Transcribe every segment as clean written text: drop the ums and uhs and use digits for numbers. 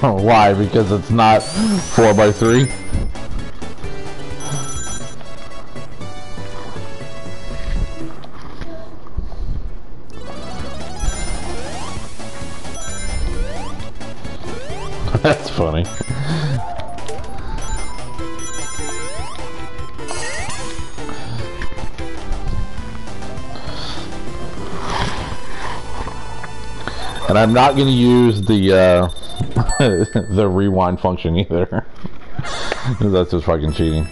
Why? Because it's not 4x3? That's funny. And I'm not going to use the the rewind function either. That's just fucking cheating.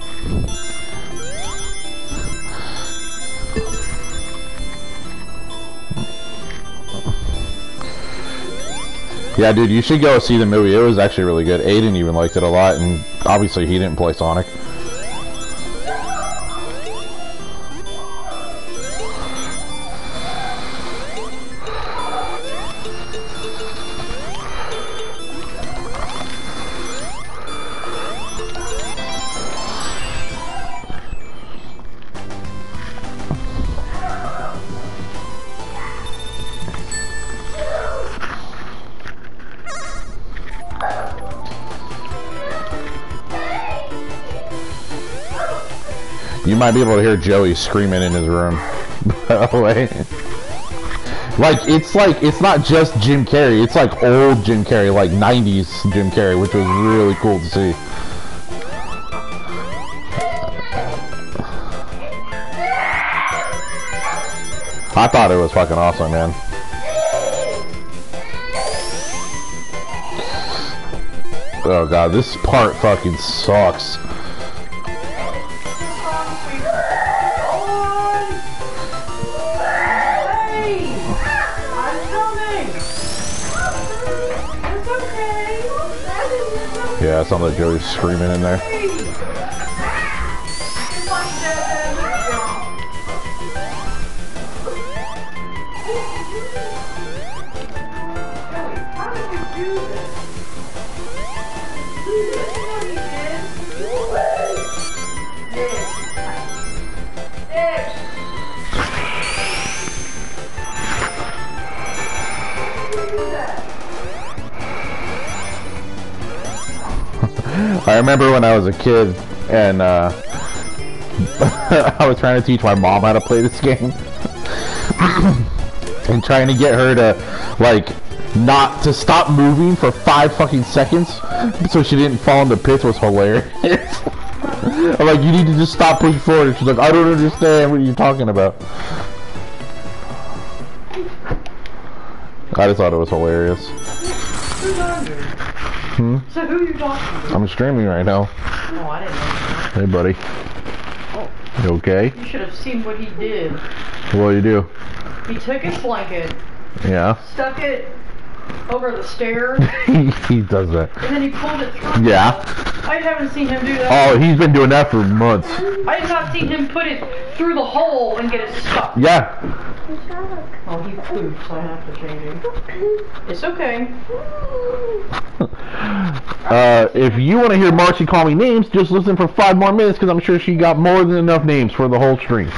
Yeah, dude, you should go see the movie. It was actually really good. Aiden even liked it a lot, and obviously he didn't play Sonic. You might be able to hear Joey screaming in his room. By the way. It's not just Jim Carrey, it's like old Jim Carrey, like 90s Jim Carrey, which was really cool to see. I thought it was fucking awesome, man. Oh god, this part fucking sucks. Yeah, sounds like Joey's screaming in there. I remember when I was a kid and I was trying to teach my mom how to play this game and trying to get her to like not to stop moving for 5 fucking seconds so she didn't fall in the pits was hilarious. I'm like, you need to just stop pushing forward, and she's like, I don't understand what you're talking about. I just thought it was hilarious. Hmm? So who are you talking to? I'm streaming right now. Oh, I didn't know that. Hey, buddy. Oh. You okay? You should have seen what he did. What do you do? He took his blanket. Yeah. Stuck it over the stairs. He does that. And then he pulled it through. Yeah. I haven't seen him do that. Oh, he's been doing that for months. I have not seen him put it through the hole and get it stuck. Yeah. Oh, he pooped, so I have to change him. It's okay. If you want to hear Marcy call me names, just listen for 5 more minutes because I'm sure she got more than enough names for the whole stream.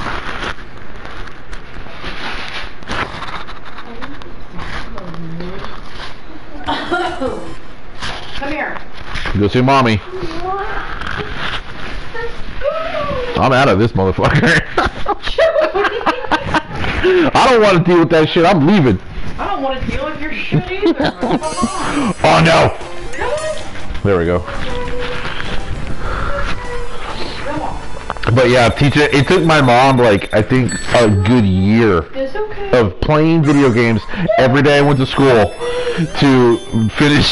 Come here. Go see mommy. I'm out of this motherfucker. I don't want to deal with that shit. I'm leaving. I don't want to deal with your shit either. Oh no. There we go. Come on. But yeah, teacher, it took my mom like I think a good year It's okay. of playing video games every day I went to school to finish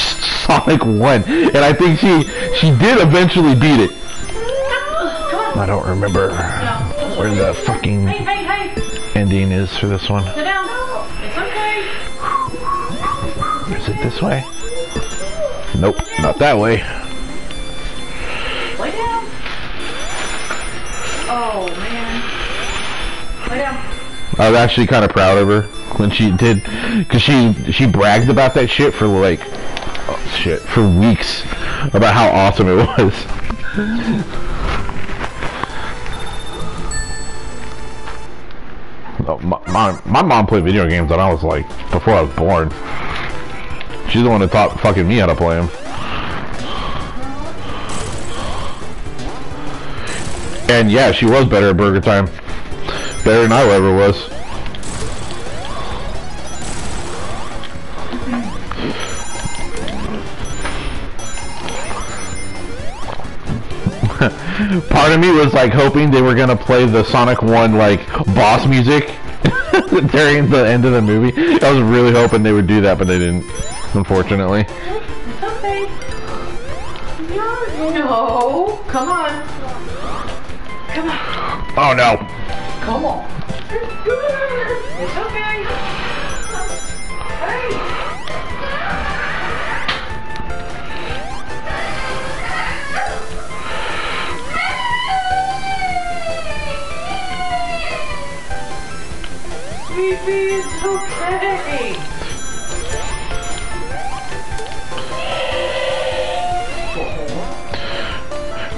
Sonic 1. And I think she did eventually beat it. I don't remember where the fucking Hey. ending is for this one. Sit down. It's okay. Is it this way? Nope, not that way. Lay down. Oh, man. Lay down. I was actually kind of proud of her when she did, because she bragged about that shit for like, for weeks, about how awesome it was. Oh, my mom played video games when I was like, before I was born. She's the one that taught fucking me how to play them. And yeah, she was better at Burger Time. Better than I ever was. Part of me was like hoping they were gonna play the Sonic 1 like boss music during the end of the movie. I was really hoping they would do that, but they didn't, unfortunately. It's okay. No. Come on. Come on. Oh no. Come on. It's okay. Hey. Baby, it's okay.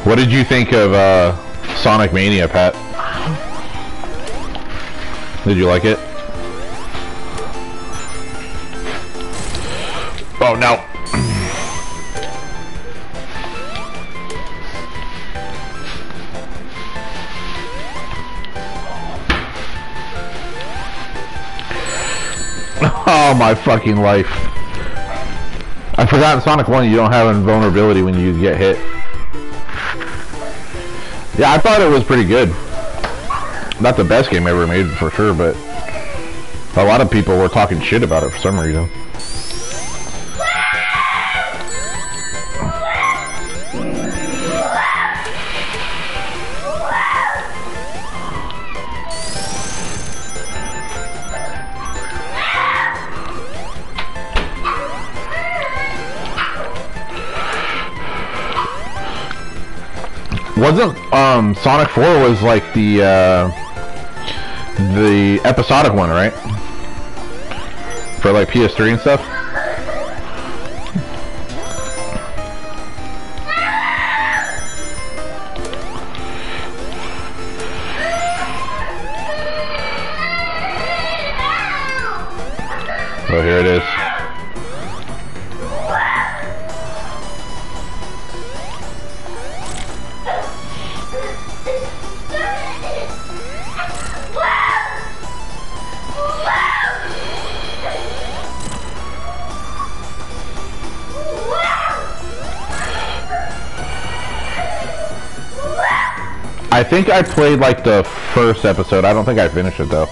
What did you think of Sonic Mania, Pat? Did you like it? Oh no. Oh my fucking life. I forgot in Sonic 1 you don't have invulnerability when you get hit. Yeah, I thought it was pretty good. Not the best game ever made for sure, but a lot of people were talking shit about it for some reason. Wasn't Sonic 4 was like the episodic one, right? For like PS3 and stuff? Oh, here it is. I think I played like the first episode. I don't think I finished it though.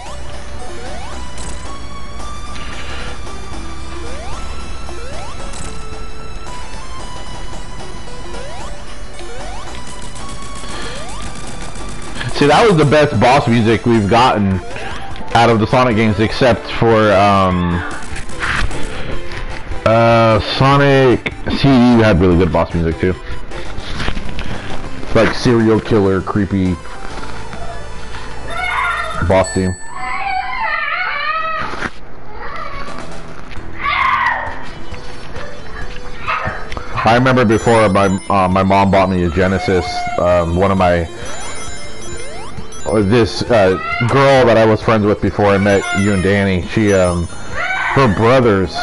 See, that was the best boss music we've gotten out of the Sonic games, except for Sonic CD had really good boss music too. Like serial killer, creepy boss theme. I remember before my mom bought me a Genesis. One of my this girl that I was friends with before I met you and Danny. She her brothers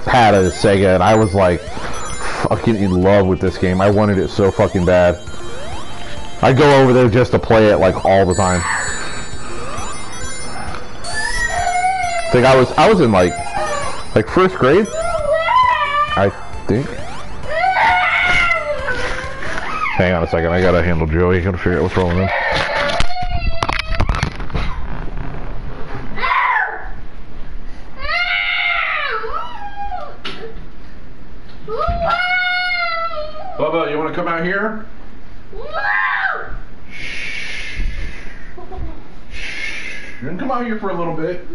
had a Sega, and I was like fucking in love with this game. I wanted it so fucking bad. I'd go over there just to play it like all the time. I think I was in like first grade, I think. Hang on a second, I gotta handle Joey. Gotta figure out what's wrong with him. come out here? You can come out here for a little bit.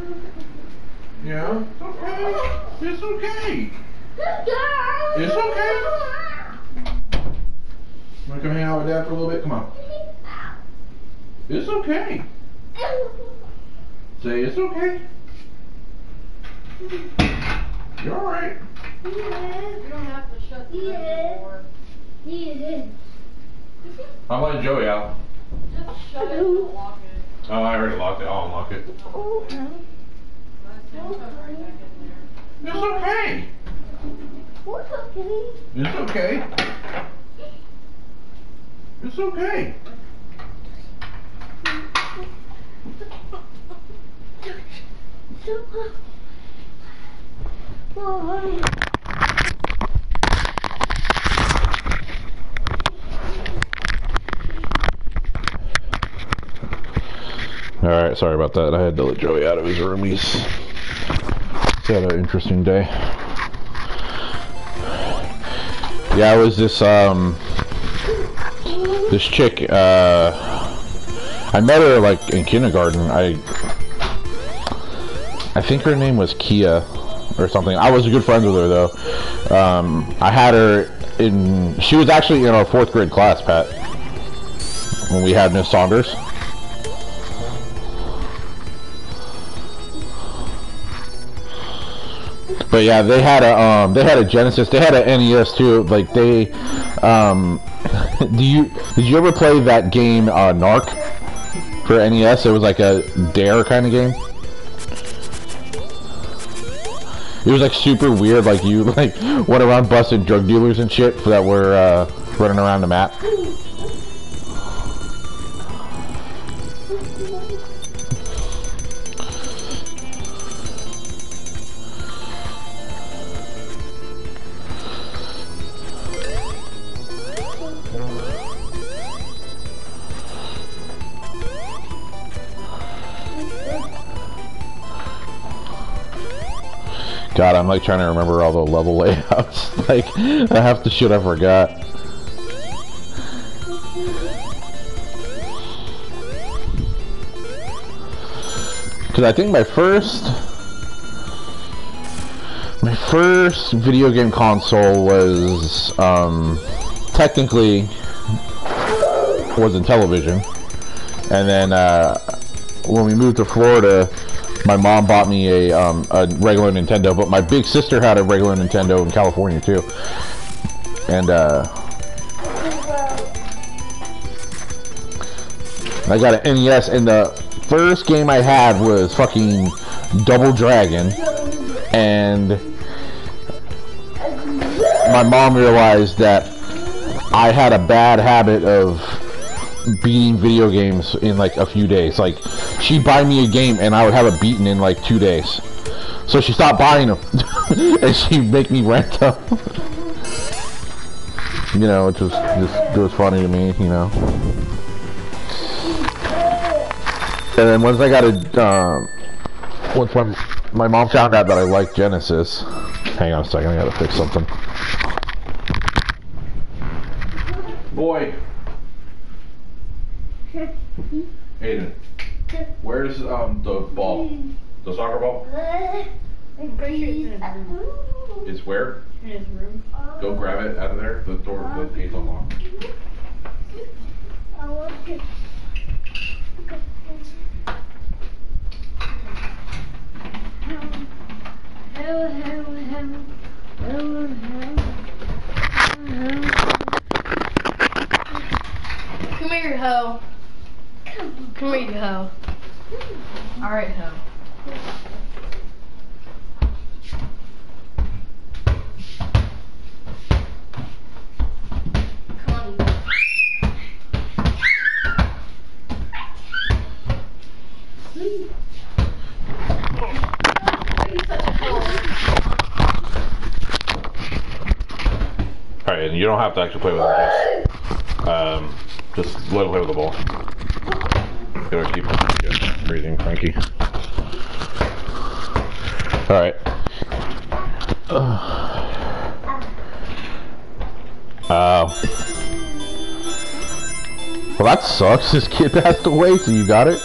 Yeah, it's okay. It's okay. It's okay. You want to come hang out with Dad for a little bit? Come on. It's okay. Say it's okay. You're alright. You don't have to shut the door. I'm letting Joey out. Just shut it and lock it. Oh, I already locked it. I'll unlock it. That's it. Come right back in there. It's okay. It's okay. It's okay. Alright, sorry about that. I had to let Joey out of his room. He's had an interesting day. Yeah, I was this chick, I met her like in kindergarten. I think her name was Kia or something. I was good friends with her though. I had her she was actually in our 4th grade class, Pat, when we had Miss Saunders. But yeah, they had a Genesis. They had an NES too. Like they, did you ever play that game Narc for NES? It was like a dare kind of game. It was like super weird. Like you like went around busting drug dealers and shit that were running around the map. God, I'm like trying to remember all the level layouts. Like, half the shit I forgot. Because I think my first video game console was, technically, wasn't television. And then, when we moved to Florida, my mom bought me a regular Nintendo, but my big sister had a regular Nintendo in California too. And I got an NES, and the first game I had was fucking Double Dragon, and my mom realized that I had a bad habit of beating video games in like a few days. Like, she'd buy me a game and I would have it beaten in like 2 days. So she stopped buying them and she'd make me rent them. You know, it was funny to me, you know. And then once I got once my mom found out that I liked Genesis. Hang on a second, I gotta fix something. Boy. Aiden, where's the ball? The soccer ball? I'm pretty sure it's in his room. It's where? In his room. Go grab it out of there. The door, the gate's unlocked. Come here, Ho. Come here, Ho. Alright, Ho. Come on. Alright, and you don't have to actually play with it. Just let it play with the ball. You gotta keep breathing, Frankie. Alright. Well, that sucks. This kid passed away, so you got it?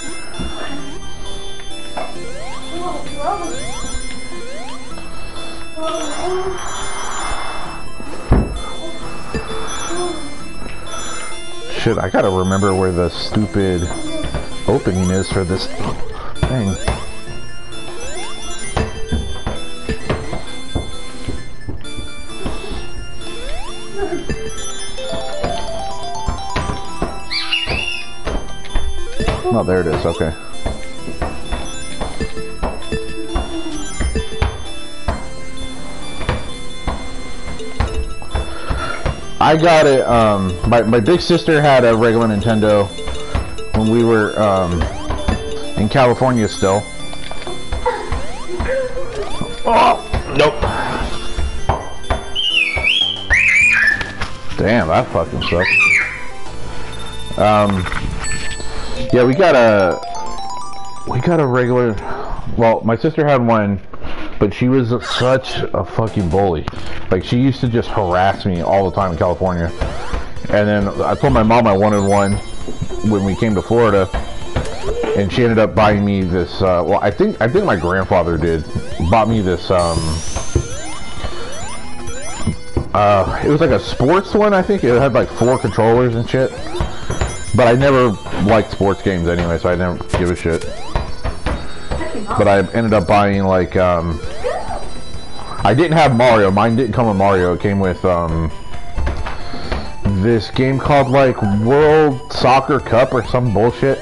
Shit, I gotta remember where the stupid opening is for this thing. Oh, there it is, okay. I got it, my big sister had a regular Nintendo when we were, in California still. Oh, nope. Damn, that fucking sucks. Yeah, we got a regular, well, my sister had one, but she was such a fucking bully. Like, she used to just harass me all the time in California. And then I told my mom I wanted one when we came to Florida, and she ended up buying me this, well, I think my grandfather bought me this, it was like a sports one, I think. It had like 4 controllers and shit. But I never liked sports games anyway, so I never give a shit. But I ended up buying like, I didn't have Mario. Mine didn't come with Mario. It came with, this game called like World Soccer Cup or some bullshit.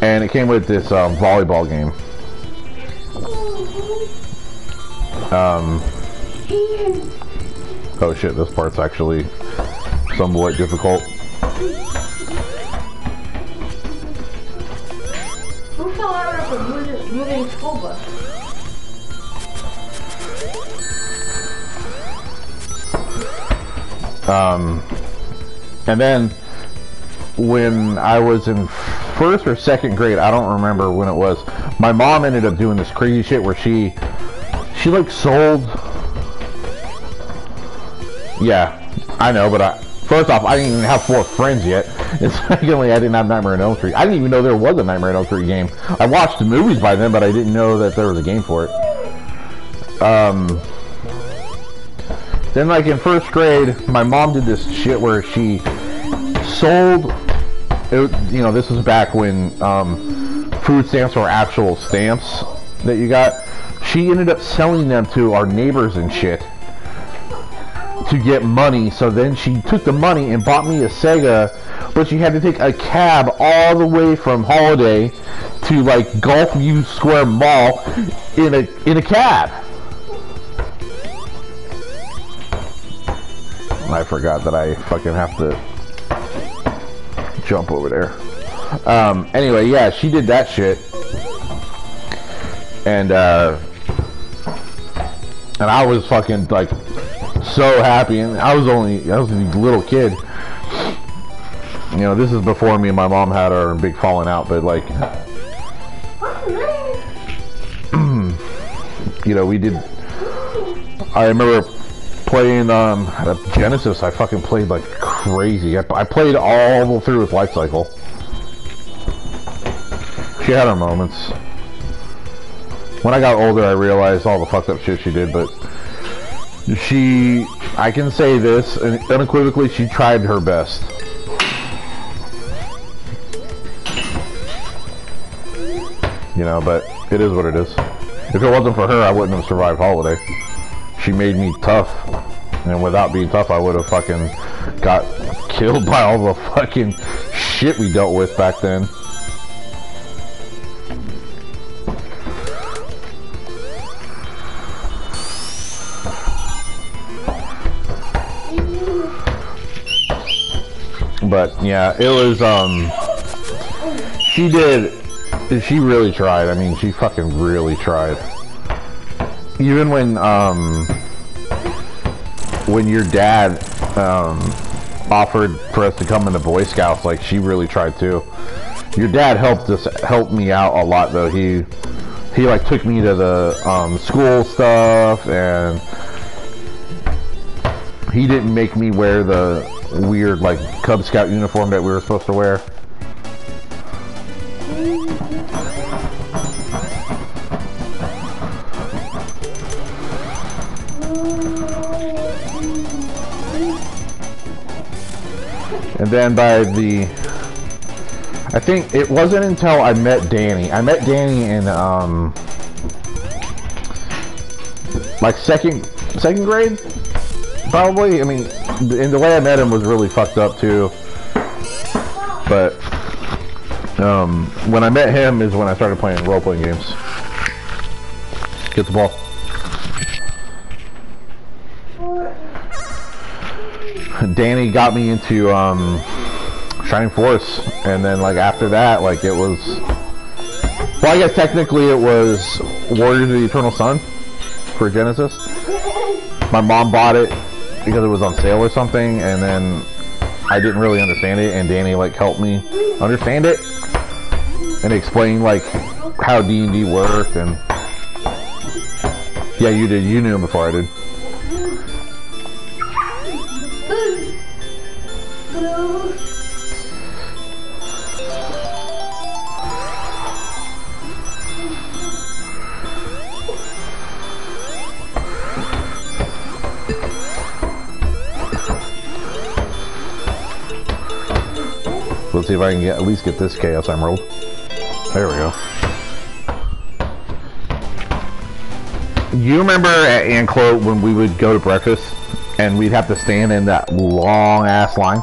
And it came with this, volleyball game. Oh shit, this part's actually somewhat difficult. Who fell out of a moving school bus? And then when I was in 1st or 2nd grade, I don't remember when it was, my mom ended up doing this crazy shit where she like sold, yeah, I know, but first off, I didn't even have 4 friends yet, and secondly, I didn't have Nightmare on Elm Street. I didn't even know there was a Nightmare on Elm Street game. I watched the movies by then, but I didn't know that there was a game for it. Then like in 1st grade, my mom did this shit where she sold, you know, this was back when food stamps were actual stamps that you got. She ended up selling them to our neighbors and shit to get money. So then she took the money and bought me a Sega, but she had to take a cab all the way from Holiday to like Gulfview Square Mall in a cab. I forgot that I fucking have to jump over there. Anyway, yeah, she did that shit. And I was fucking like so happy, and I was a little kid. You know, this is before me and my mom had our big falling out, but like, you know, we did, I remember playing at Genesis. I fucking played like crazy. I played all through with Life Cycle. She had her moments. When I got older, I realized all the fucked up shit she did, but I can say this unequivocally, she tried her best. You know, but it is what it is. If it wasn't for her, I wouldn't have survived Holiday. She made me tough, and without being tough, I would have fucking got killed by all the fucking shit we dealt with back then. But yeah, it was, she really tried. I mean, she fucking really tried. Even when your dad, offered for us to come into Boy Scouts, like, she really tried too. Your dad helped me out a lot though. He like took me to the, school stuff, and he didn't make me wear the weird like Cub Scout uniform that we were supposed to wear. And then by the, I think it wasn't until I met Danny. I met Danny in like second grade, probably. I mean, and the way I met him was really fucked up too. But when I met him is when I started playing role-playing games. Get the ball. Danny got me into Shining Force, and then like after that, like it was, well, I guess technically it was Warriors of the Eternal Sun for Genesis. My mom bought it because it was on sale or something, and then I didn't really understand it, and Danny like helped me understand it and explain like how D&D worked. And yeah, you did. You knew him before I did. Let's see if I can at least get this Chaos Emerald. There we go. You remember at Anclo when we would go to breakfast and we'd have to stand in that long ass line?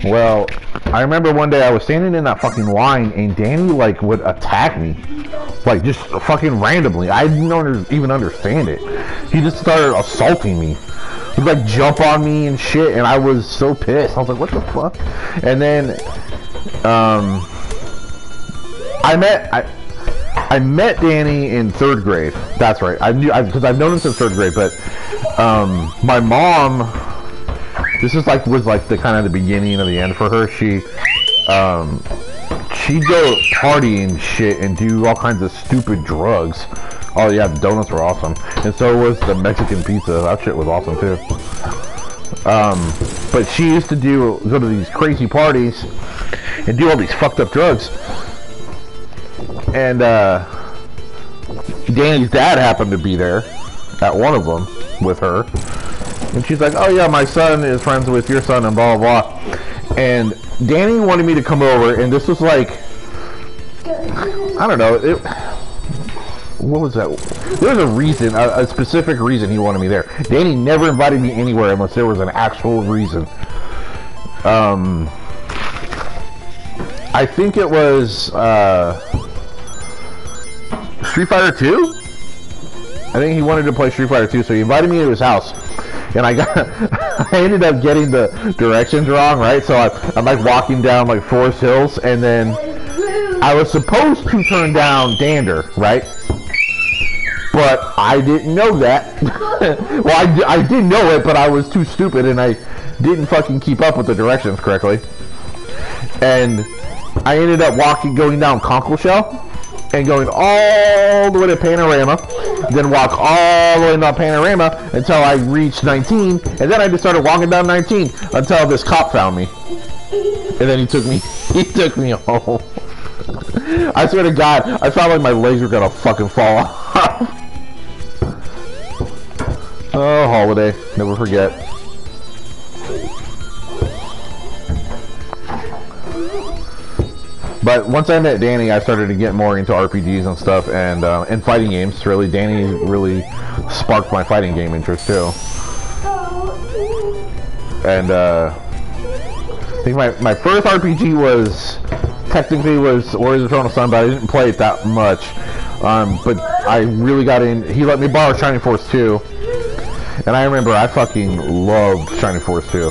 Well, I remember one day I was standing in that fucking line and Danny like would attack me. Like just fucking randomly. I didn't even understand it. He just started assaulting me. He'd like jump on me and shit, and I was so pissed. I was like, what the fuck? And then I met Danny in 3rd grade. That's right. I knew, because I've known him since 3rd grade, but my mom, this is like was like the kind of the beginning of the end for her. She'd go party and shit and do all kinds of stupid drugs. Oh yeah, the donuts were awesome, and so was the Mexican pizza. That shit was awesome too. But she used to go to these crazy parties and do all these fucked up drugs. And Danny's dad happened to be there at one of them with her, and she's like, "Oh yeah, my son is friends with your son," and blah blah blah. And Danny wanted me to come over, and this was like, I don't know. What was that? There was a reason, a specific reason he wanted me there. Danny never invited me anywhere unless there was an actual reason. I think it was Street Fighter 2? I think he wanted to play Street Fighter 2, so he invited me to his house. And I ended up getting the directions wrong, right? So I'm like walking down like Forest Hills, and then I was supposed to turn down Dander, right? But I didn't know that. Well, I did know it, but I was too stupid and I didn't fucking keep up with the directions correctly. And I ended up going down Conkle Shell and going all the way to Panorama, then walk all the way down Panorama until I reached 19, and then I just started walking down 19 until this cop found me. And then he took me home. I swear to God, I felt like my legs were gonna fucking fall off. Oh, holiday. Never forget. But once I met Danny, I started to get more into RPGs and stuff, and fighting games. Really, Danny really sparked my fighting game interest too. And I think my first RPG was Warriors of the Eternal Sun, but I didn't play it that much. But I really got in. He let me borrow Shining Force 2. And I remember I fucking loved Shining Force 2.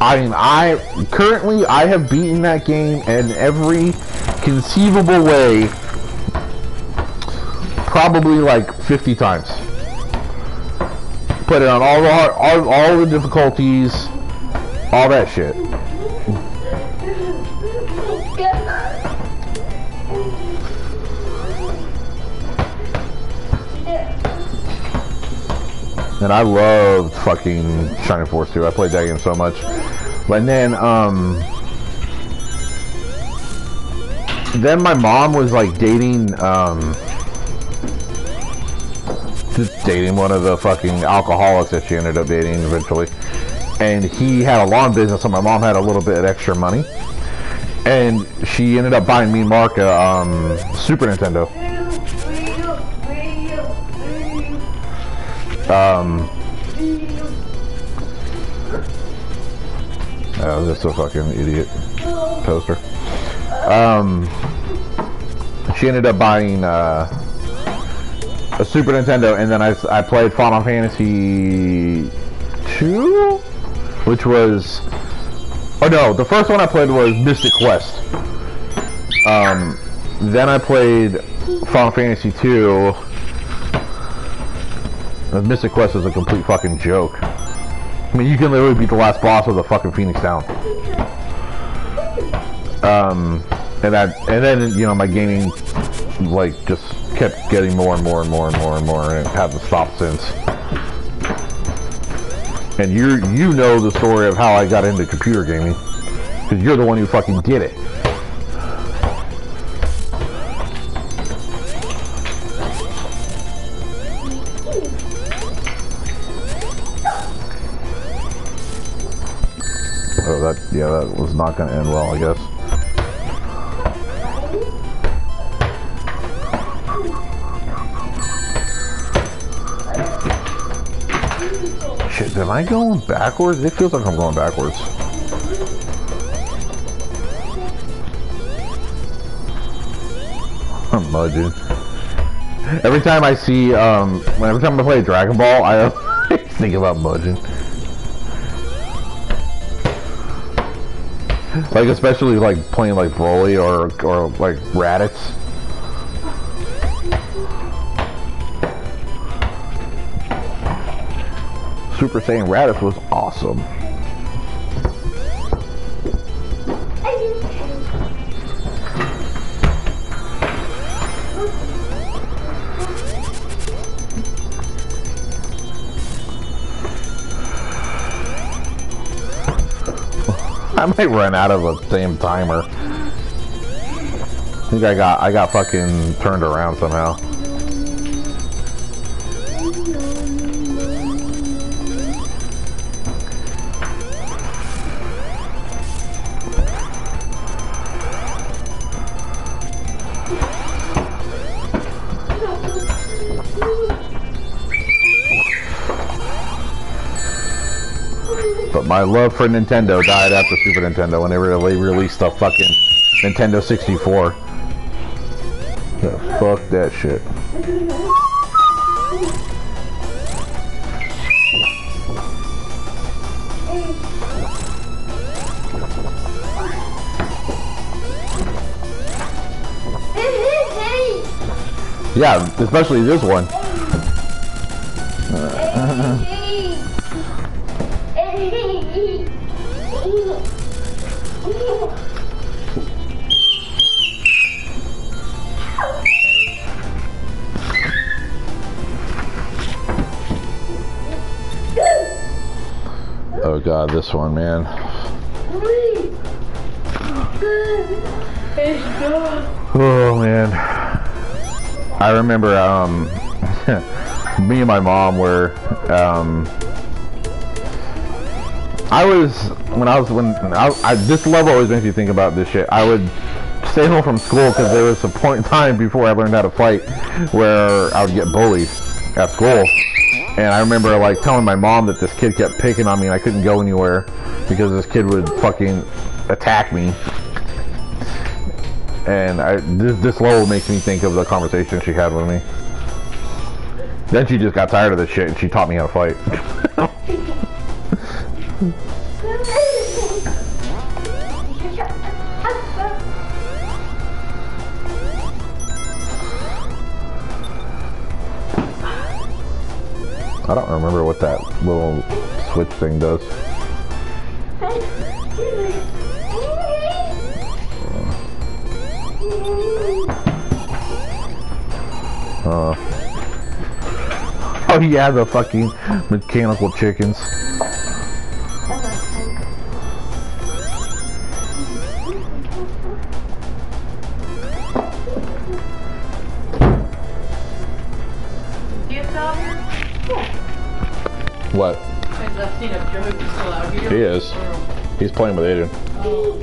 I mean, I have beaten that game in every conceivable way probably like 50 times. Put it on all the difficulties, all that shit. And I loved fucking Shining Force 2. I played that game so much. And then my mom was like dating, just dating one of the fucking alcoholics that she ended up dating eventually. And he had a lawn business, so my mom had a little bit of extra money. And she ended up buying me and Mark a Super Nintendo. Oh, that's a fucking idiot poster. She ended up buying a Super Nintendo, and then I played Final Fantasy 2, which was, oh no, the first one I played was Mystic Quest. Then I played Final Fantasy 2. Mystic Quest is a complete fucking joke. I mean, you can literally beat the last boss with a fucking Phoenix Down. And then, you know, my gaming, like, just kept getting more and more and more and more and more, and it hasn't stopped since. And you know the story of how I got into computer gaming, because you're the one who fucking did it. Oh, that was not gonna end well, I guess. Shit, am I going backwards? It feels like I'm going backwards. I'm mudging. Every time I see, every time I play Dragon Ball, I think about mudging. Like, especially like playing like Broly or like Raditz. Super Saiyan Raditz was awesome. I might run out of a damn timer. I think I got fucking turned around somehow. But my love for Nintendo died after Super Nintendo when they released the fucking Nintendo 64. Yeah, fuck that shit. Yeah, especially this one. Oh god, this one, man. Oh man. I remember me and my mom were this level always makes you think about this shit. I would stay home from school because there was a point in time before I learned how to fight where I would get bullied at school. And I remember like telling my mom that this kid kept picking on me and I couldn't go anywhere because this kid would fucking attack me. And this level makes me think of the conversation she had with me. Then she just got tired of this shit and she taught me how to fight. I don't remember what that little switch thing does. Oh Oh yeah, the fucking mechanical chickens. What? I've seen if Joey's still out here. He is. He's playing with Aiden. Oh.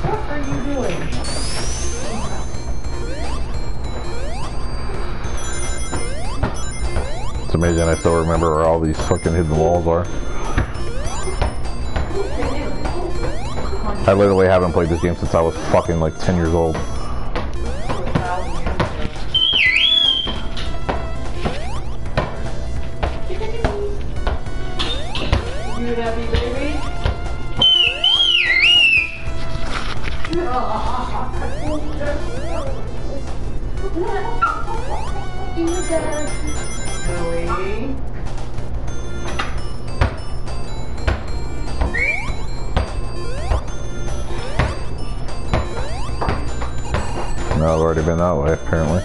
What are you doing? It's amazing I still remember where all these fucking hidden walls are. I literally haven't played this game since I was fucking like 10 years old. You happy, baby? Joey. No, I've already been that way, apparently.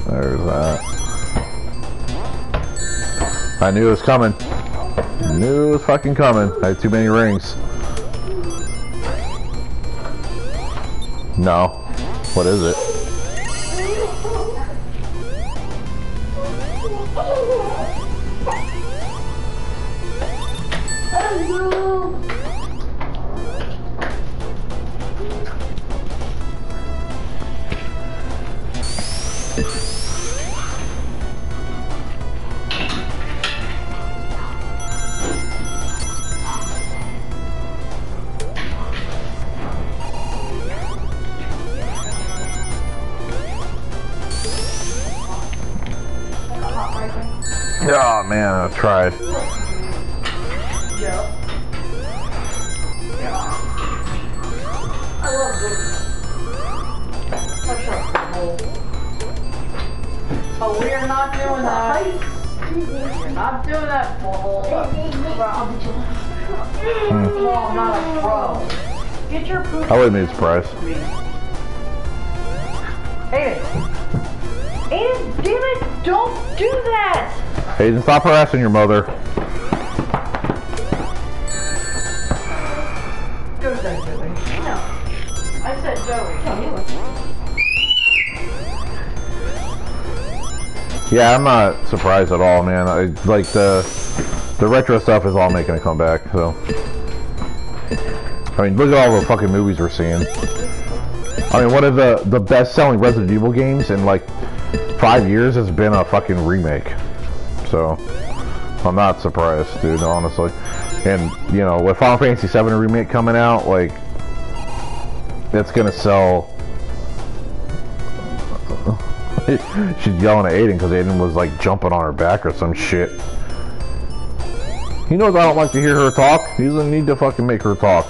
There's that. I knew it was coming. Knew it was fucking coming. I had too many rings. No. What is it? Oh man, I tried. Yeah. I love this. Oh, we are not doing that. We're not doing that, bull. No, I'm not a pro. Get your poop. I wouldn't be surprised. Aiden. Aiden, damn it! Don't do that! Aiden, stop harassing your mother. Go to Joey. No. I said Joey. Yeah, I'm not surprised at all, man. I like the retro stuff is all making a comeback, so. I mean, look at all the fucking movies we're seeing. I mean, one of the best-selling Resident Evil games in like 5 years has been a fucking remake. So, I'm not surprised, dude, honestly. And, you know, with Final Fantasy VII Remake coming out, like, it's gonna sell. She's yelling at Aiden because Aiden was like jumping on her back or some shit. He knows I don't like to hear her talk. He doesn't need to fucking make her talk.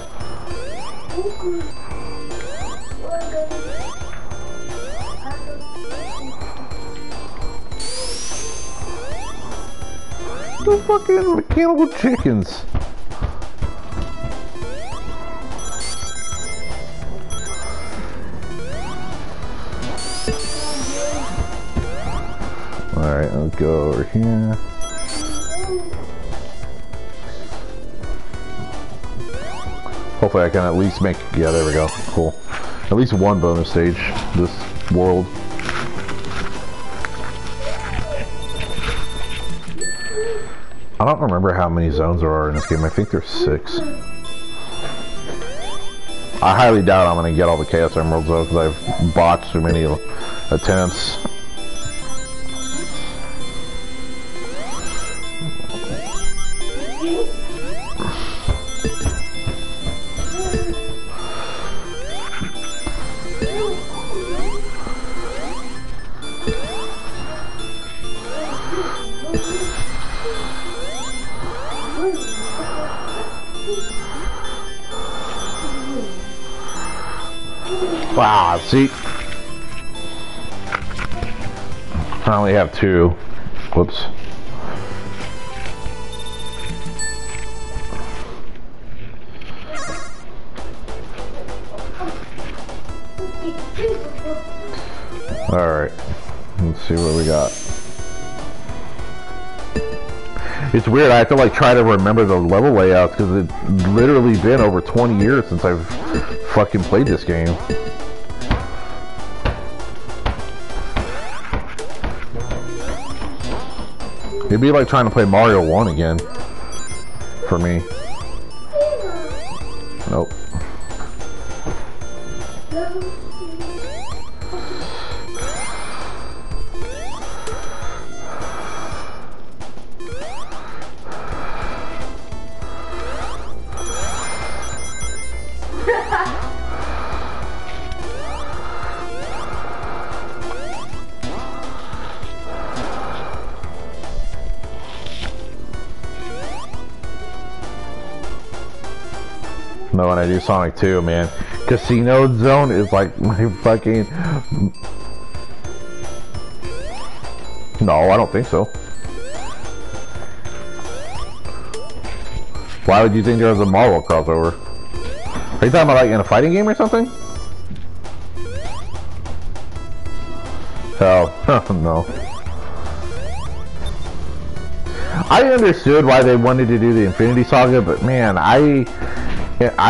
The fucking mechanical chickens. Alright, let's go over here. Hopefully I can at least make, yeah, there we go, cool. At least one bonus stage this world. I don't remember how many zones there are in this game. I think there's 6. I highly doubt I'm going to get all the Chaos Emeralds though, because I've botched too many attempts. Ah, see? I only have 2. Whoops. Alright. Let's see what we got. It's weird, I have to like try to remember the level layouts because it's literally been over 20 years since I've fucking played this game. It'd be like trying to play Mario 1 again. For me. Nope. No, when I do Sonic 2, man. Casino Zone is like my fucking... No, I don't think so. Why would you think there was a Marvel crossover? Are you talking about like in a fighting game or something? Hell, no. I understood why they wanted to do the Infinity Saga, but man, I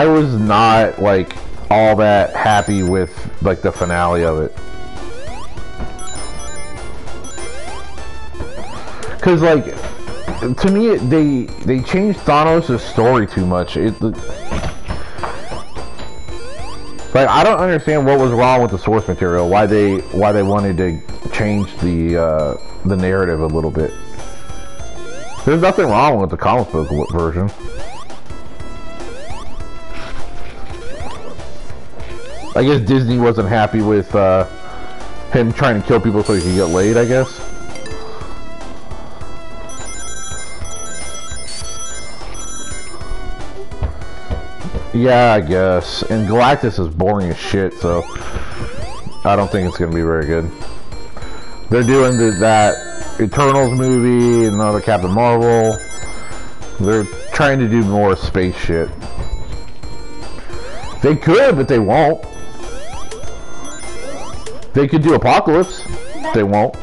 was not like all that happy with like the finale of it. Cause like to me they changed Thanos' story too much. Like I don't understand what was wrong with the source material. Why they wanted to change the narrative a little bit. There's nothing wrong with the comic book version. I guess Disney wasn't happy with him trying to kill people so he could get laid, I guess. Yeah, I guess. And Galactus is boring as shit, so I don't think it's going to be very good. They're doing that Eternals movie, another Captain Marvel. They're trying to do more space shit. They could, but they won't. They could do Apocalypse. They won't.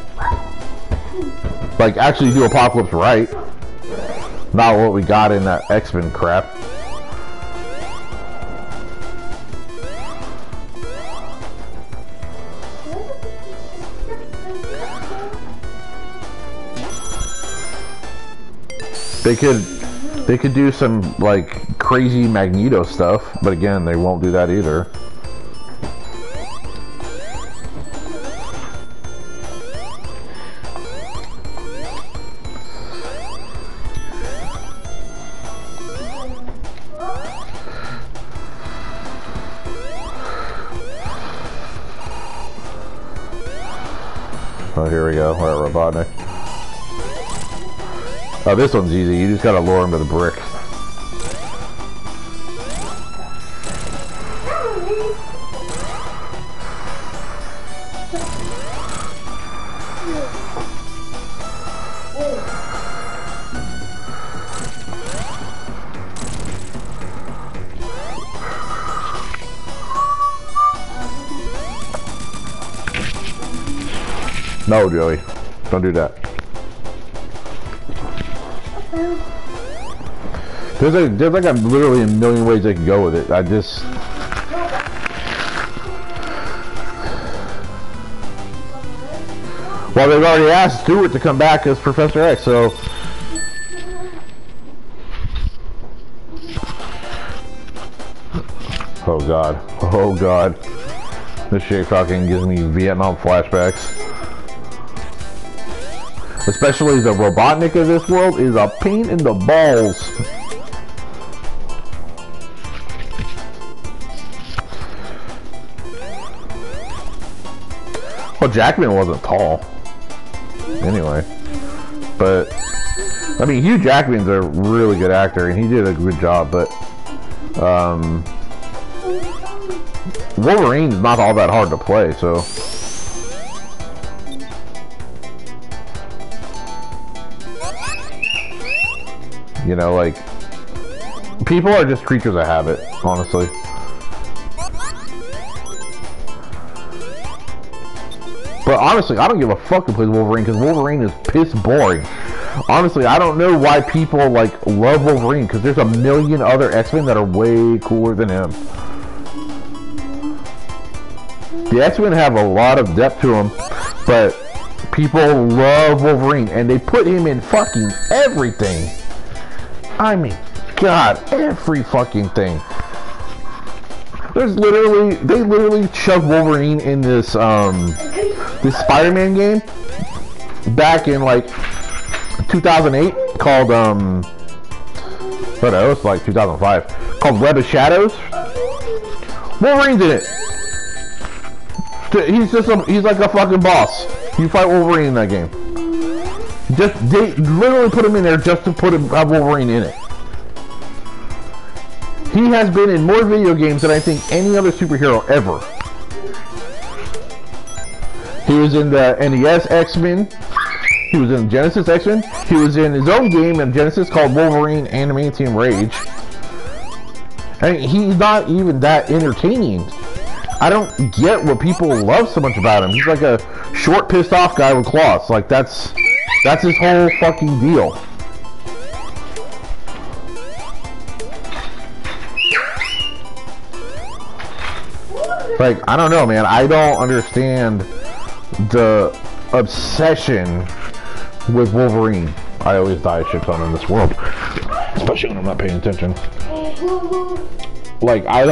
Like, actually do Apocalypse right. Not what we got in that X-Men crap. They could do some, like, crazy Magneto stuff, but again, they won't do that either. Oh, here we go. We're at Robotnik. Oh, this one's easy. You just gotta lure him to the brick. No, Joey. Don't do that. There's like literally a million ways they can go with it. I just... Well, they've already asked Stewart to come back as Professor X, so... Oh god. Oh god. This shit fucking gives me Vietnam flashbacks. Especially the Robotnik of this world is a pain in the balls. Well, Jackman wasn't tall. Anyway. But, I mean, Hugh Jackman's a really good actor, and he did a good job, but, Wolverine's not all that hard to play, so. You know, like, people are just creatures of habit, honestly. But honestly, I don't give a fuck who plays Wolverine, because Wolverine is piss boring. Honestly, I don't know why people, like, love Wolverine, because there's a million other X-Men that are way cooler than him. The X-Men have a lot of depth to them, but people love Wolverine, and they put him in fucking everything. I mean, God, every fucking thing. There's literally, they literally shoved Wolverine in this, this Spider-Man game back in, like, 2008 called, what else, like 2005, called Web of Shadows. Wolverine's in it. He's just he's like a fucking boss. You fight Wolverine in that game. They literally put him in there just to have Wolverine in it. He has been in more video games than I think any other superhero ever. He was in the NES X-Men. He was in Genesis X-Men. He was in his own game in Genesis called Wolverine Adamantium Rage. I mean, he's not even that entertaining. I don't get what people love so much about him. He's like a short, pissed off guy with claws. Like, that's his whole fucking deal. Like, I don't know, man. I don't understand the obsession with Wolverine. I always die a shit ton in this world, especially when I'm not paying attention. Like, I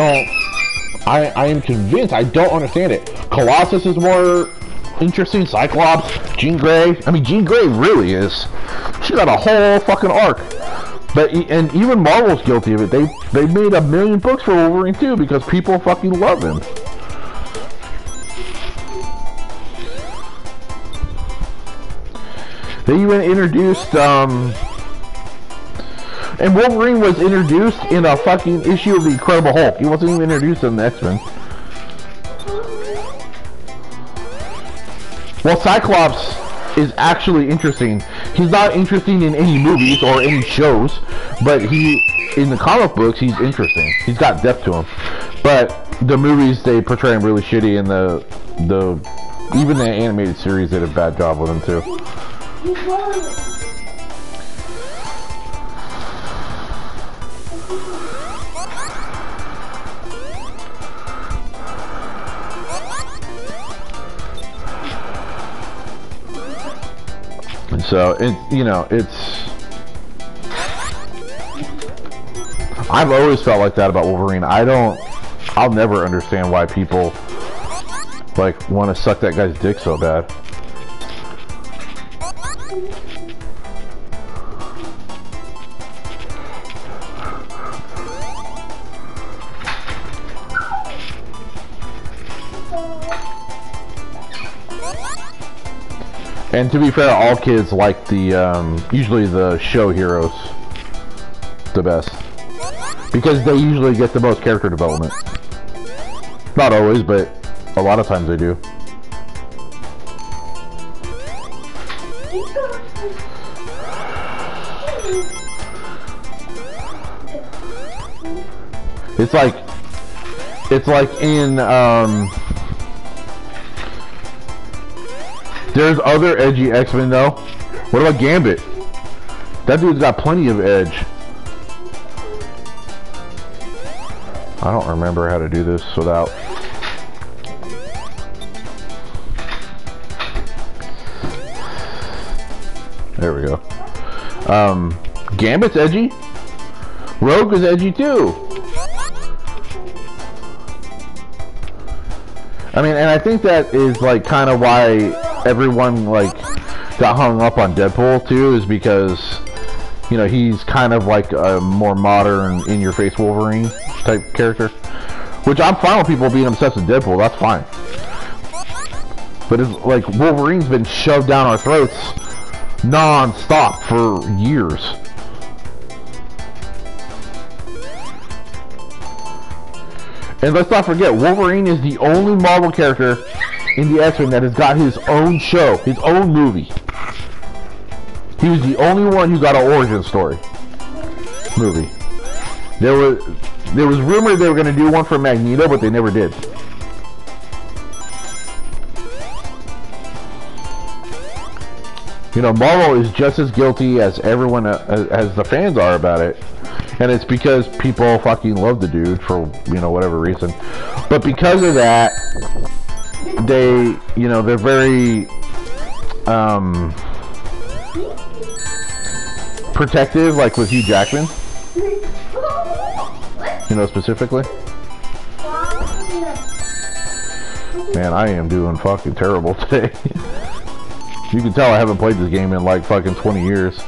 am convinced I don't understand it. Colossus is more interesting. Cyclops, Jean Grey. I mean, Jean Grey really is. She got a whole fucking arc. But and even Marvel's guilty of it. They made a million books for Wolverine too because people fucking love him. They even introduced, and Wolverine was introduced in a fucking issue of the Incredible Hulk. He wasn't even introduced in the X-Men. Well, Cyclops is actually interesting. He's not interesting in any movies or any shows, but in the comic books, he's interesting. He's got depth to him. But the movies, they portray him really shitty, and even the animated series did a bad job with him too. And so I've always felt like that about Wolverine. I'll never understand why people like want to suck that guy's dick so bad. And to be fair, all kids like usually the show heroes the best. Because they usually get the most character development. Not always, but a lot of times they do. It's like in, there's other edgy X-Men though. What about Gambit? That dude's got plenty of edge. I don't remember how to do this without. There we go. Gambit's edgy. Rogue is edgy too. I mean, and I think that is like kind of why everyone like got hung up on Deadpool too, is because, you know, he's kind of like a more modern, in-your-face Wolverine type character. Which I'm fine with people being obsessed with Deadpool, that's fine. But it's like Wolverine's been shoved down our throats non-stop for years. And let's not forget, Wolverine is the only Marvel character in the X-Men that has got his own show, his own movie. He was the only one who got an origin story movie. There was rumor they were going to do one for Magneto, but they never did. You know, Marvel is just as guilty as everyone, as the fans are about it. And it's because people fucking love the dude for, you know, whatever reason. But because of that, they, you know, they're very, protective, like with Hugh Jackman. You know, specifically. Man, I am doing fucking terrible today. You can tell I haven't played this game in like fucking 20 years.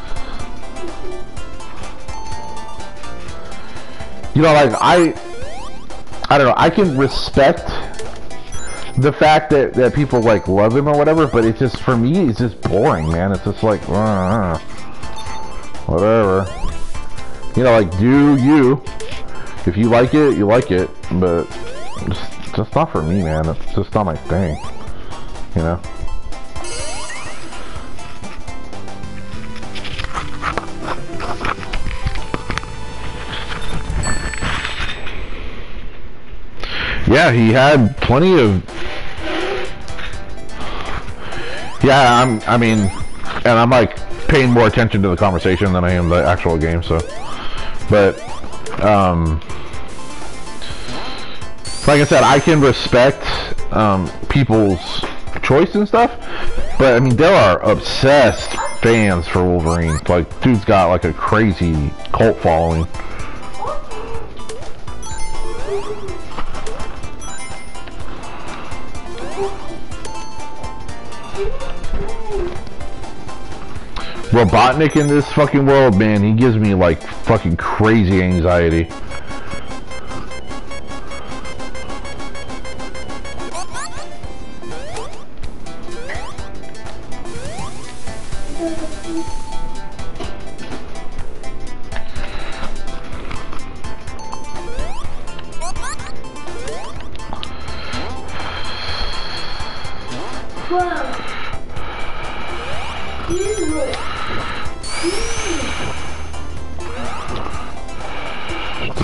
You know, like, I don't know, I can respect the fact that people, like, love him or whatever, but it's just, for me, it's just boring, man. It's just like, whatever. You know, like, do you. If you like it, you like it, but just not for me, man. It's just not my thing, you know? Yeah, he had plenty of... Yeah, I mean, and I'm like paying more attention to the conversation than I am the actual game, so... But, like I said, I can respect people's choice and stuff, but I mean, there are obsessed fans for Wolverine. Like, dude's got like a crazy cult following. Robotnik in this fucking world, man, he gives me like fucking crazy anxiety.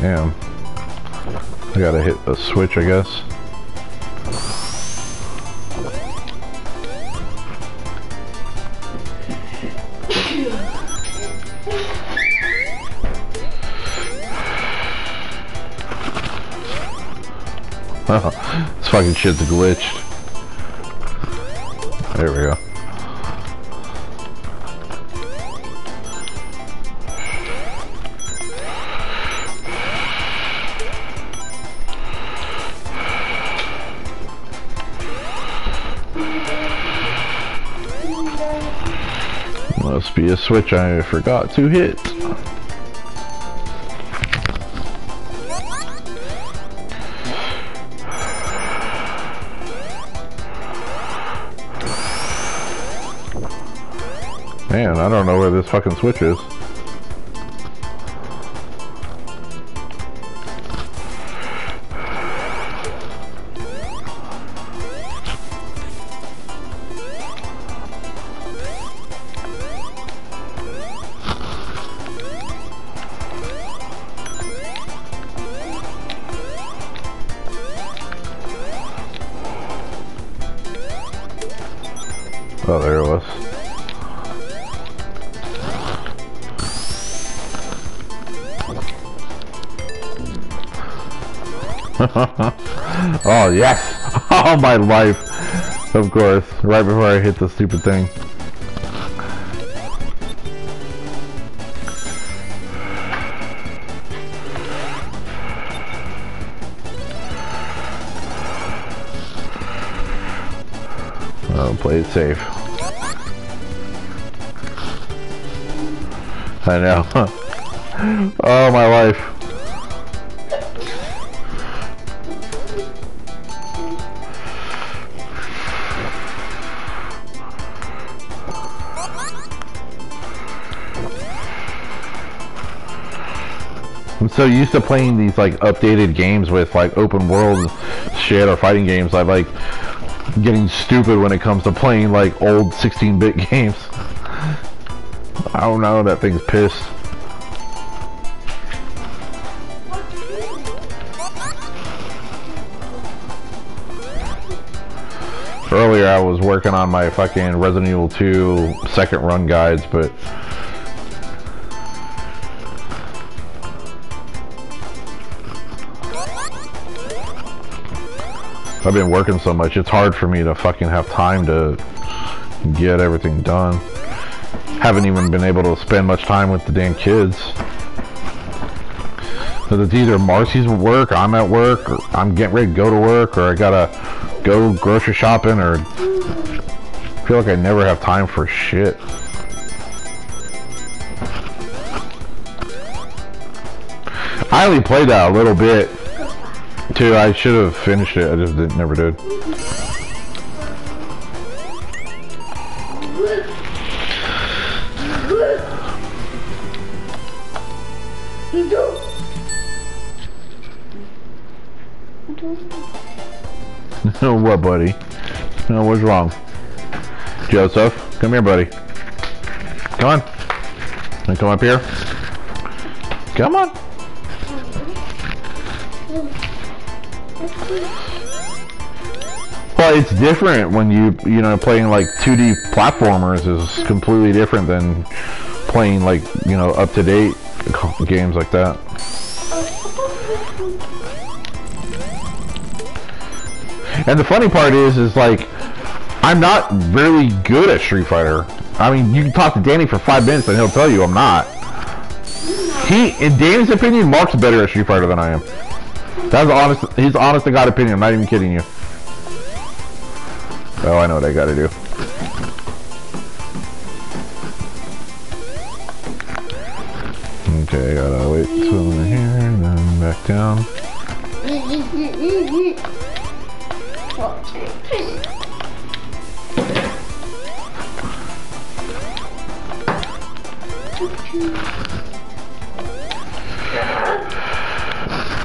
Damn. I gotta hit a switch, I guess. This fucking shit's glitched. There we go. Must be a switch I forgot to hit. Man, I don't know where this fucking switch is. Oh, there it was. Oh, yes! Oh, my life! Of course, right before I hit the stupid thing. Oh, play it safe. I know. Oh, my life. I'm so used to playing these like updated games with like open world shit or fighting games. I like getting stupid when it comes to playing like old 16-bit games. I don't know, that thing's pissed. Earlier I was working on my fucking Resident Evil 2 second run guides, but I've been working so much, it's hard for me to fucking have time to get everything done. Haven't even been able to spend much time with the damn kids. So it's either Marcy's at work, I'm at work, or I'm getting ready to go to work, or I gotta go grocery shopping, or I feel like I never have time for shit. I only played that a little bit too. I should have finished it, I just never did. What, buddy? No, what's wrong? Joseph, come here, buddy. Come on. Wanna come up here? Come on. Well, it's different when you know, playing like 2D platformers is completely different than playing like, you know, up-to-date games like that. And the funny part is like, I'm not really good at Street Fighter. I mean, you can talk to Danny for 5 minutes and he'll tell you I'm not. In Danny's opinion, Mark's better at Street Fighter than I am. That's honest, his honest to God opinion, I'm not even kidding you. Oh, I know what I gotta do. Okay, I gotta wait till here and then back down.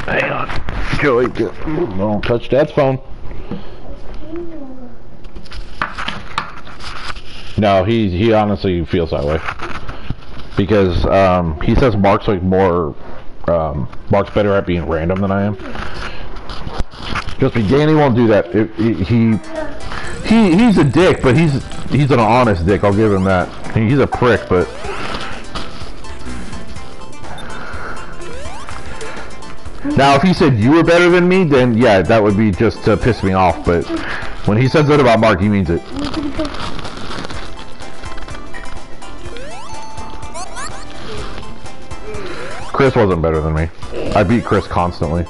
Hang on. Joey, don't touch Dad's phone. No, he honestly feels that way. Because he says Mark's like more Mark's better at being random than I am. Trust me, Danny won't do that. He's a dick, but he's an honest dick, I'll give him that. He's a prick, but now if he said you were better than me, then yeah, that would be just to piss me off, but when he says that about Mark, he means it. Chris wasn't better than me. I beat Chris constantly.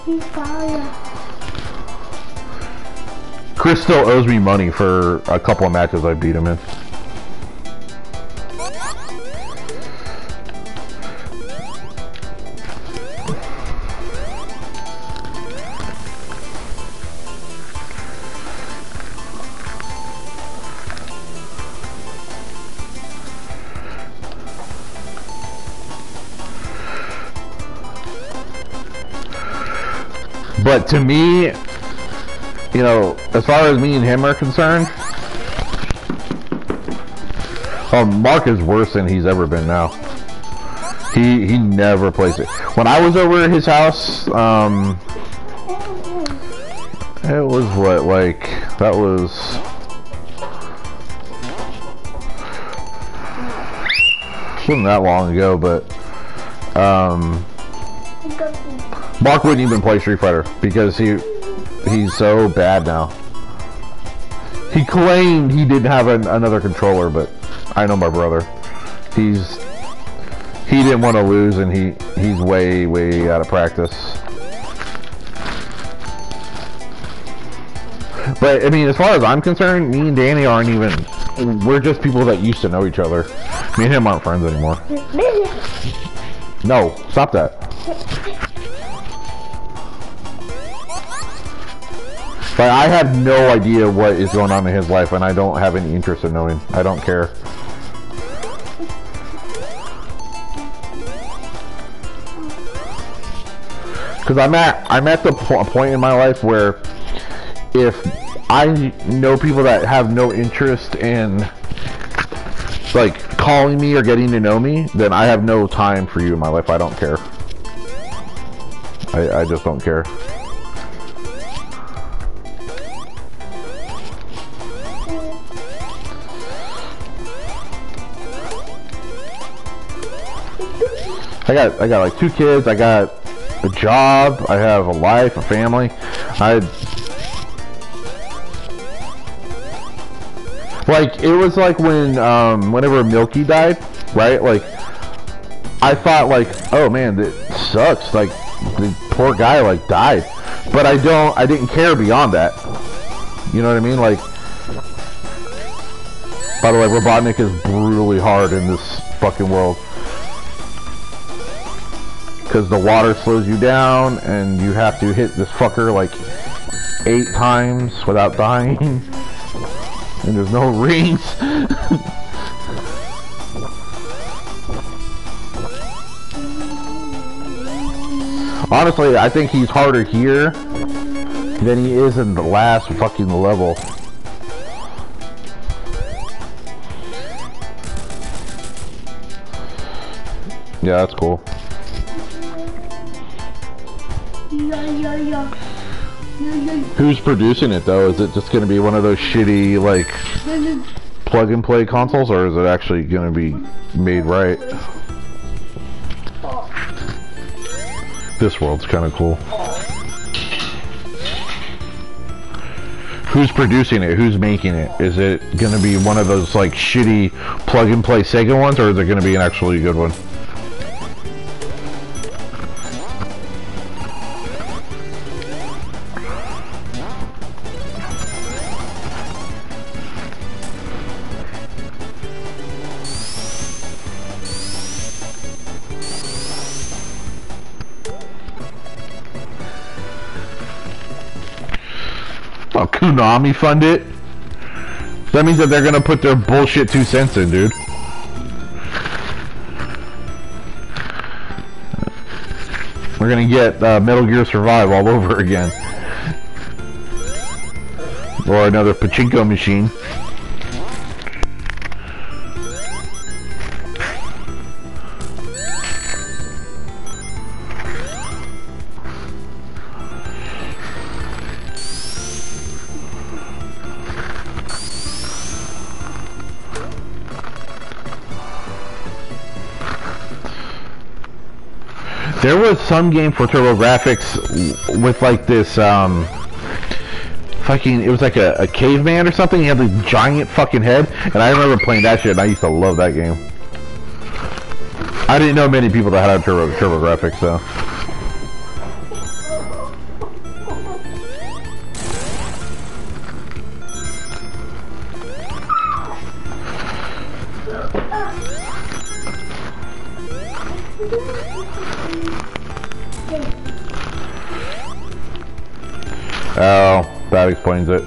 Chris still owes me money for a couple of matches I beat him in. But to me, you know, as far as me and him are concerned, Mark is worse than he's ever been now. He never plays it. When I was over at his house, it was what, like, that was wasn't that long ago, but Mark wouldn't even play Street Fighter because he's so bad now. He claimed he didn't have another controller, but I know my brother. He didn't want to lose, and he's way out of practice. But I mean, as far as I'm concerned, me and Danny aren't even. We're just people that used to know each other. Me and him aren't friends anymore. No, stop that. But I have no idea what is going on in his life, and I don't have any interest in knowing. I don't care. Because I'm at the point in my life where if I know people that have no interest in like calling me or getting to know me, then I have no time for you in my life. I don't care. I just don't care. I got like 2 kids. I got a job. I have a life, a family. Like it was like when whenever Milky died, right? Like I thought like, oh man, that sucks. Like the poor guy like died, but I didn't care beyond that. You know what I mean? Like, by the way, Robotnik is brutally hard in this fucking world. Because the water slows you down, and you have to hit this fucker like 8 times without dying. And there's no rings. Honestly, I think he's harder here than he is in the last fucking level. Yeah, that's cool. Who's producing it though? Is it just going to be one of those shitty like plug and play consoles, or is it actually going to be made right? This world's kind of cool. Who's producing it? Who's making it? Is it going to be one of those like shitty plug and play Sega ones, or is it going to be an actually good one? Oh, Konami fund it? That means that they're gonna put their bullshit 2 cents in, dude. We're gonna get Metal Gear Survive all over again. Or another pachinko machine. There was some game for TurboGrafx with like this fucking, it was like a caveman or something. He had this giant fucking head, and I remember playing that shit, and I used to love that game. I didn't know many people that had TurboGrafx though. Oh, that explains it.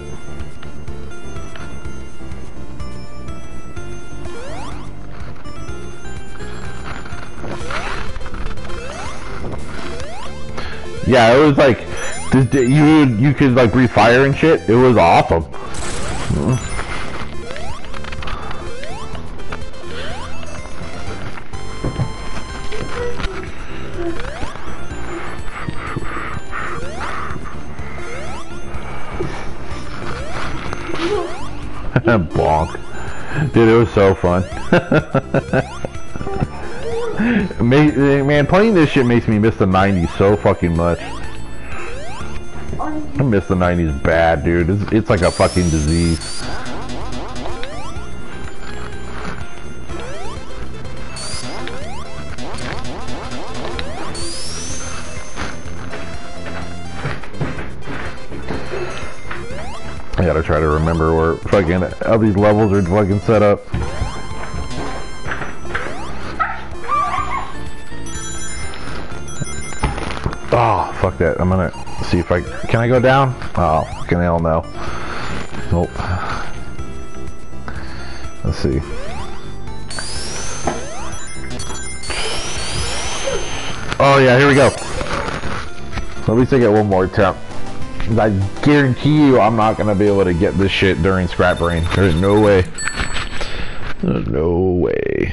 Yeah, it was like you could like breathe fire and shit. It was awesome. Bonk. Dude, it was so fun. Man, playing this shit makes me miss the 90s so fucking much. I miss the 90s bad, dude. It's like a fucking disease. I gotta try to remember where fucking how these levels are fucking set up. Oh, fuck that. I'm gonna see if can I go down? Oh, fucking hell no. Nope. Let's see. Oh yeah, here we go. At least I get one more attempt. I guarantee you I'm not gonna be able to get this shit during Scrap Brain. There's no way. There's no way.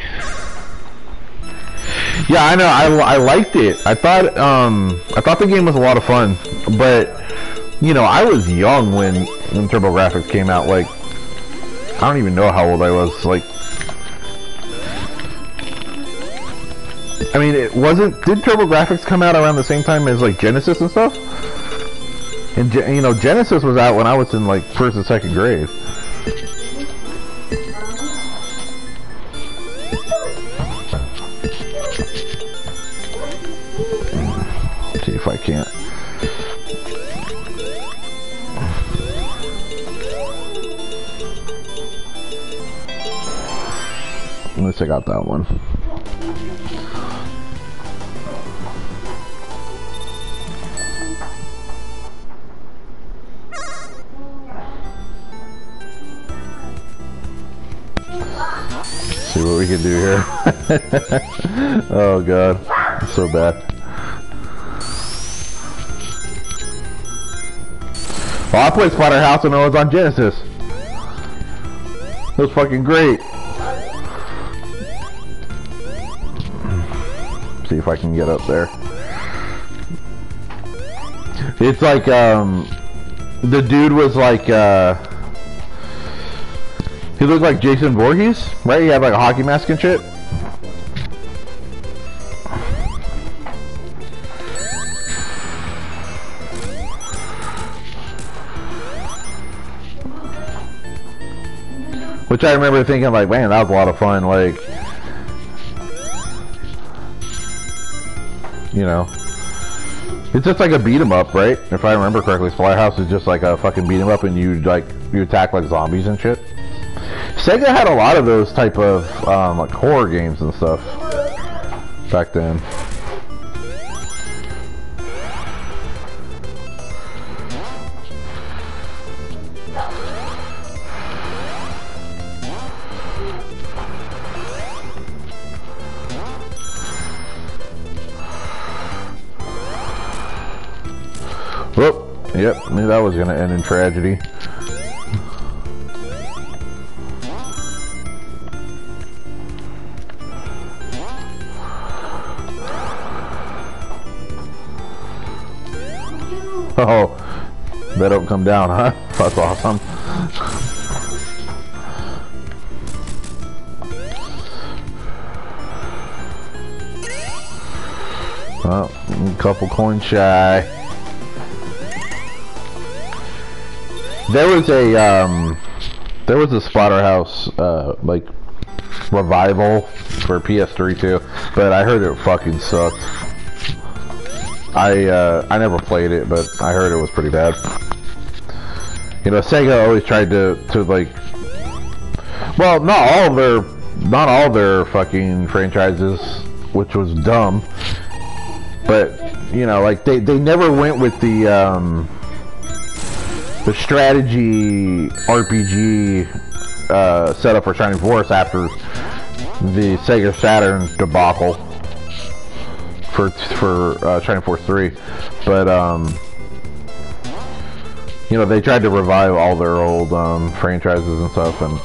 Yeah, I know. I liked it. I thought the game was a lot of fun, but you know, I was young when TurboGrafx came out. Like, I don't even know how old I was. Like, I mean, it wasn't. Did TurboGrafx come out around the same time as like Genesis and stuff? And you know, Genesis was out when I was in like first and second grade. Let's see if I can't. Let's check out that one. See what we can do here. Oh god, it's so bad. Well, I played Splatterhouse when I was on Genesis. It was fucking great. See if I can get up there. It's like the dude was like he looked like Jason Voorhees, right? He had like a hockey mask and shit. Which I remember thinking like, man, that was a lot of fun. Like, you know, it's just like a beat 'em up, right? If I remember correctly, Splatterhouse is just like a fucking beat 'em up, and you attack like zombies and shit. Sega had a lot of those type of like horror games and stuff back then. Oh, yep, knew that was gonna end in tragedy. Oh, they don't come down, huh? That's awesome. Well, a couple coins shy. There was a Splatterhouse like revival for PS3 too, but I heard it fucking sucked. I never played it, but I heard it was pretty bad. You know, Sega always tried to like, well, not all their fucking franchises, which was dumb, but you know, like they never went with the strategy RPG setup for Shining Force after the Sega Saturn debacle for Shining Force 3, but you know, they tried to revive all their old franchises and stuff, and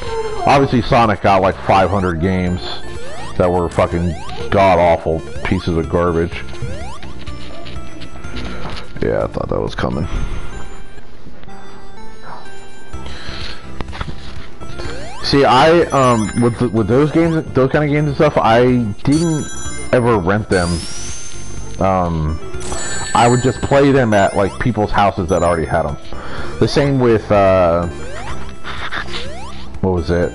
obviously Sonic got like 500 games that were fucking god-awful pieces of garbage. Yeah, I thought that was coming. See, I with those games, those kind of games and stuff, I didn't ever rent them. I would just play them at like people's houses that already had them. The same with what was it?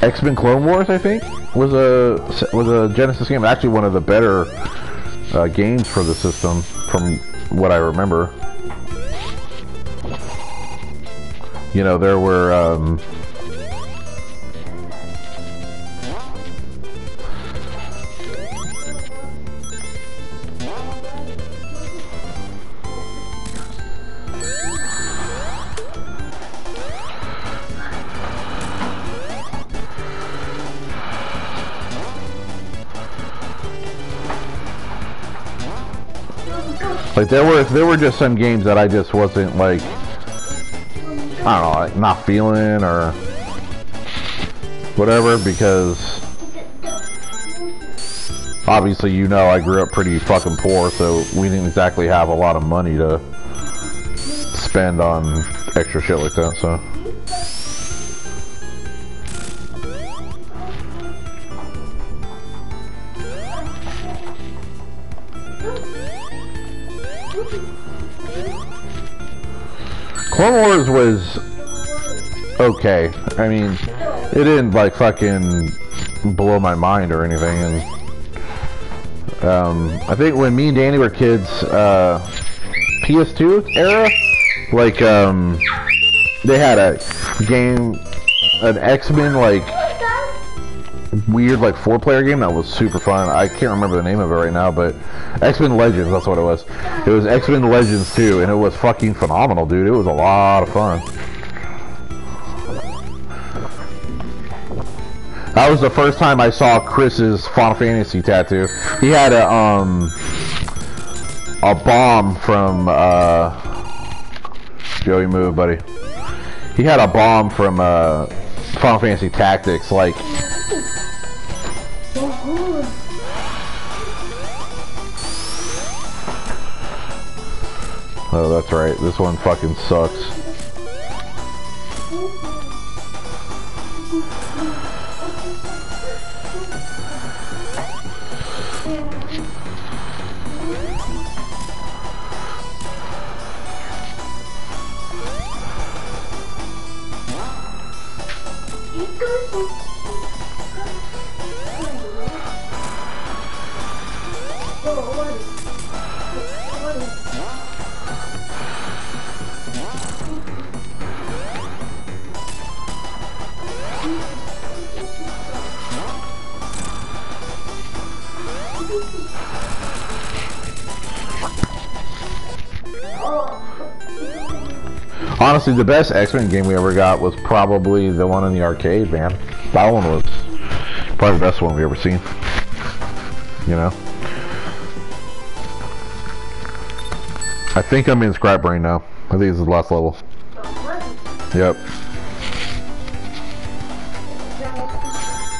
X-Men Clone Wars, I think, was a Genesis game. Actually, one of the better games for the system, from what I remember. You know, there were Like there were just some games that I just wasn't like, I don't know, like not feeling or whatever, because obviously, you know, I grew up pretty fucking poor, so we didn't exactly have a lot of money to spend on extra shit like that, so. Clone Wars was okay. I mean, it didn't like fucking blow my mind or anything, and I think when me and Danny were kids, PS2 era, like they had a game, an X-Men like weird like 4-player game that was super fun. I can't remember the name of it right now, but X-Men Legends, that's what it was. It was X-Men Legends 2, and it was fucking phenomenal, dude. It was a lot of fun. That was the first time I saw Chris's Final Fantasy tattoo. He had a bomb from Joey, move, buddy. He had a bomb from Final Fantasy Tactics, like. Oh, that's right. This one fucking sucks. Honestly, the best X-Men game we ever got was probably the one in the arcade, man. That one was probably the best one we ever seen. You know? I think I'm in Scrap Brain now. I think this is the last level. Yep.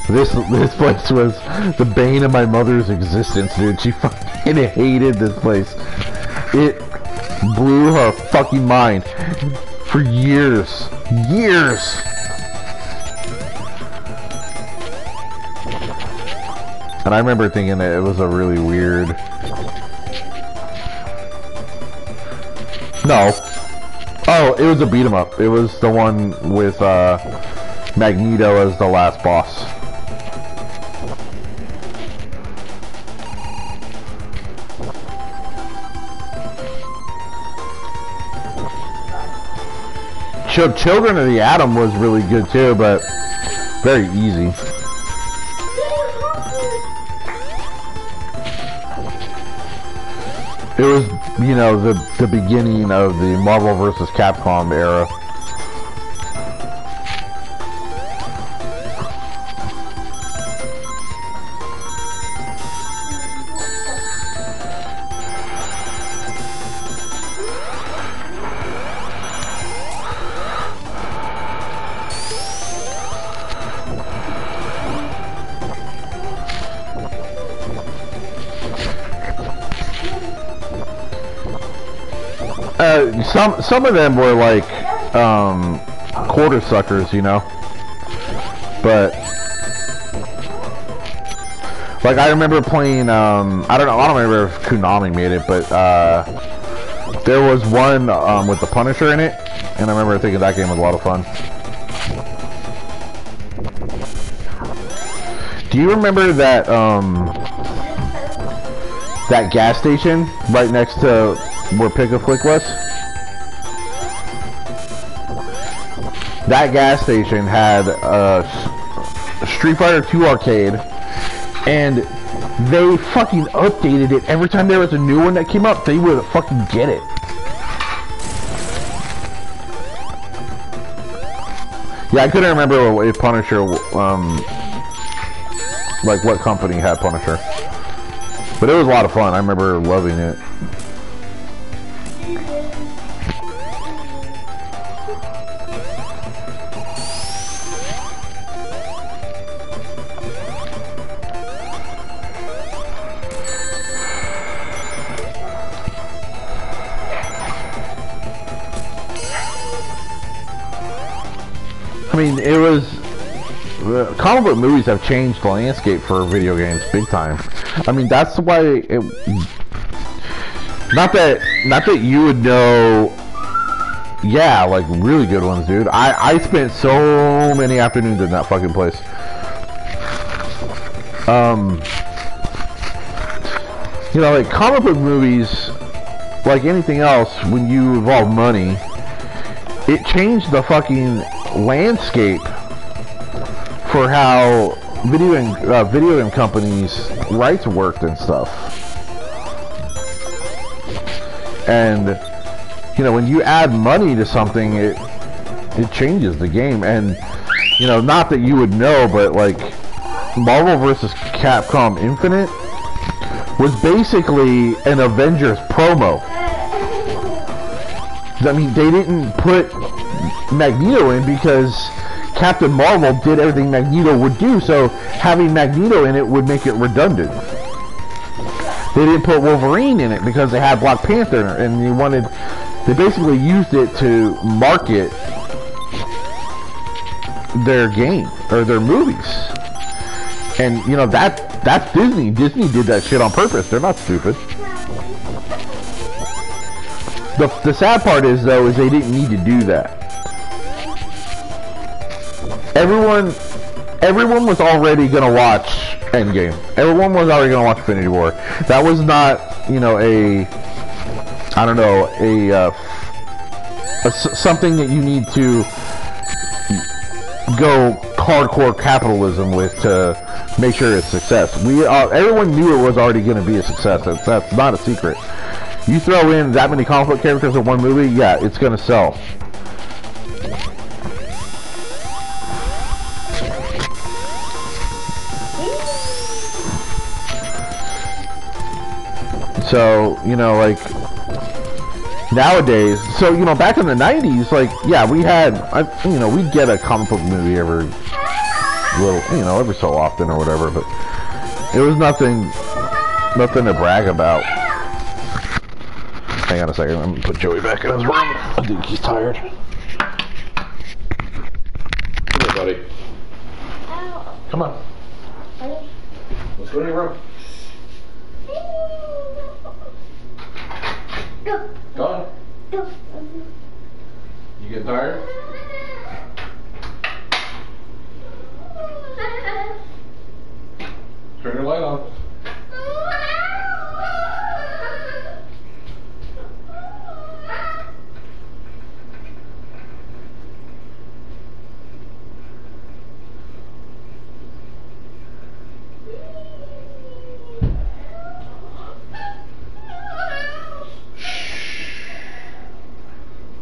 This place was the bane of my mother's existence, dude. She fucking hated this place. It blew her fucking mind for years. Years! And I remember thinking that it was a really weird... No. Oh, it was a beat 'em up. It was the one with Magneto as the last boss. Children of the Atom was really good too, but very easy. It was, you know, the beginning of the Marvel vs. Capcom era. Some of them were like quarter suckers, you know. But like I remember playing I don't remember if Konami made it, but there was one with the Punisher in it, and I remember thinking that game was a lot of fun. Do you remember that that gas station right next to where Pick-a-Flick was? That gas station had a Street Fighter 2 arcade, and they fucking updated it every time there was a new one that came up. They would fucking get it. Yeah, I couldn't remember if Punisher, like what company had Punisher. But it was a lot of fun. I remember loving it. I mean, it was... comic book movies have changed the landscape for video games big time. I mean, that's why it... Not that you would know... Yeah, like, really good ones, dude. I spent so many afternoons in that fucking place. You know, like, comic book movies, like anything else, when you involve money, it changed the fucking landscape for how video game companies' rights worked and stuff. And you know, when you add money to something, it changes the game. And you know, not that you would know, but like Marvel vs. Capcom Infinite was basically an Avengers promo. I mean, they didn't put Magneto in because Captain Marvel did everything Magneto would do, so having Magneto in it would make it redundant. They didn't put Wolverine in it because they had Black Panther, and they basically used it to market their game or their movies. And you know, that's Disney. Disney did that shit on purpose. They're not stupid. The sad part is, though, is they didn't need to do that. Everyone was already gonna watch Endgame. Everyone was already gonna watch Infinity War. That was not, you know, something that you need to go hardcore capitalism with to make sure it's a success. Everyone knew it was already gonna be a success. That's not a secret. You throw in that many comic book characters in one movie, yeah, it's gonna sell. So, you know, like, nowadays, so, you know, back in the 90s, like, yeah, we had, you know, we'd get a comic book movie every so often or whatever, but it was nothing to brag about. Hang on a second, I'm gonna put Joey back in his room. I think he's tired. Come here, buddy. Come on. Let's go to your room. Go on. You getting tired? Turn your light on.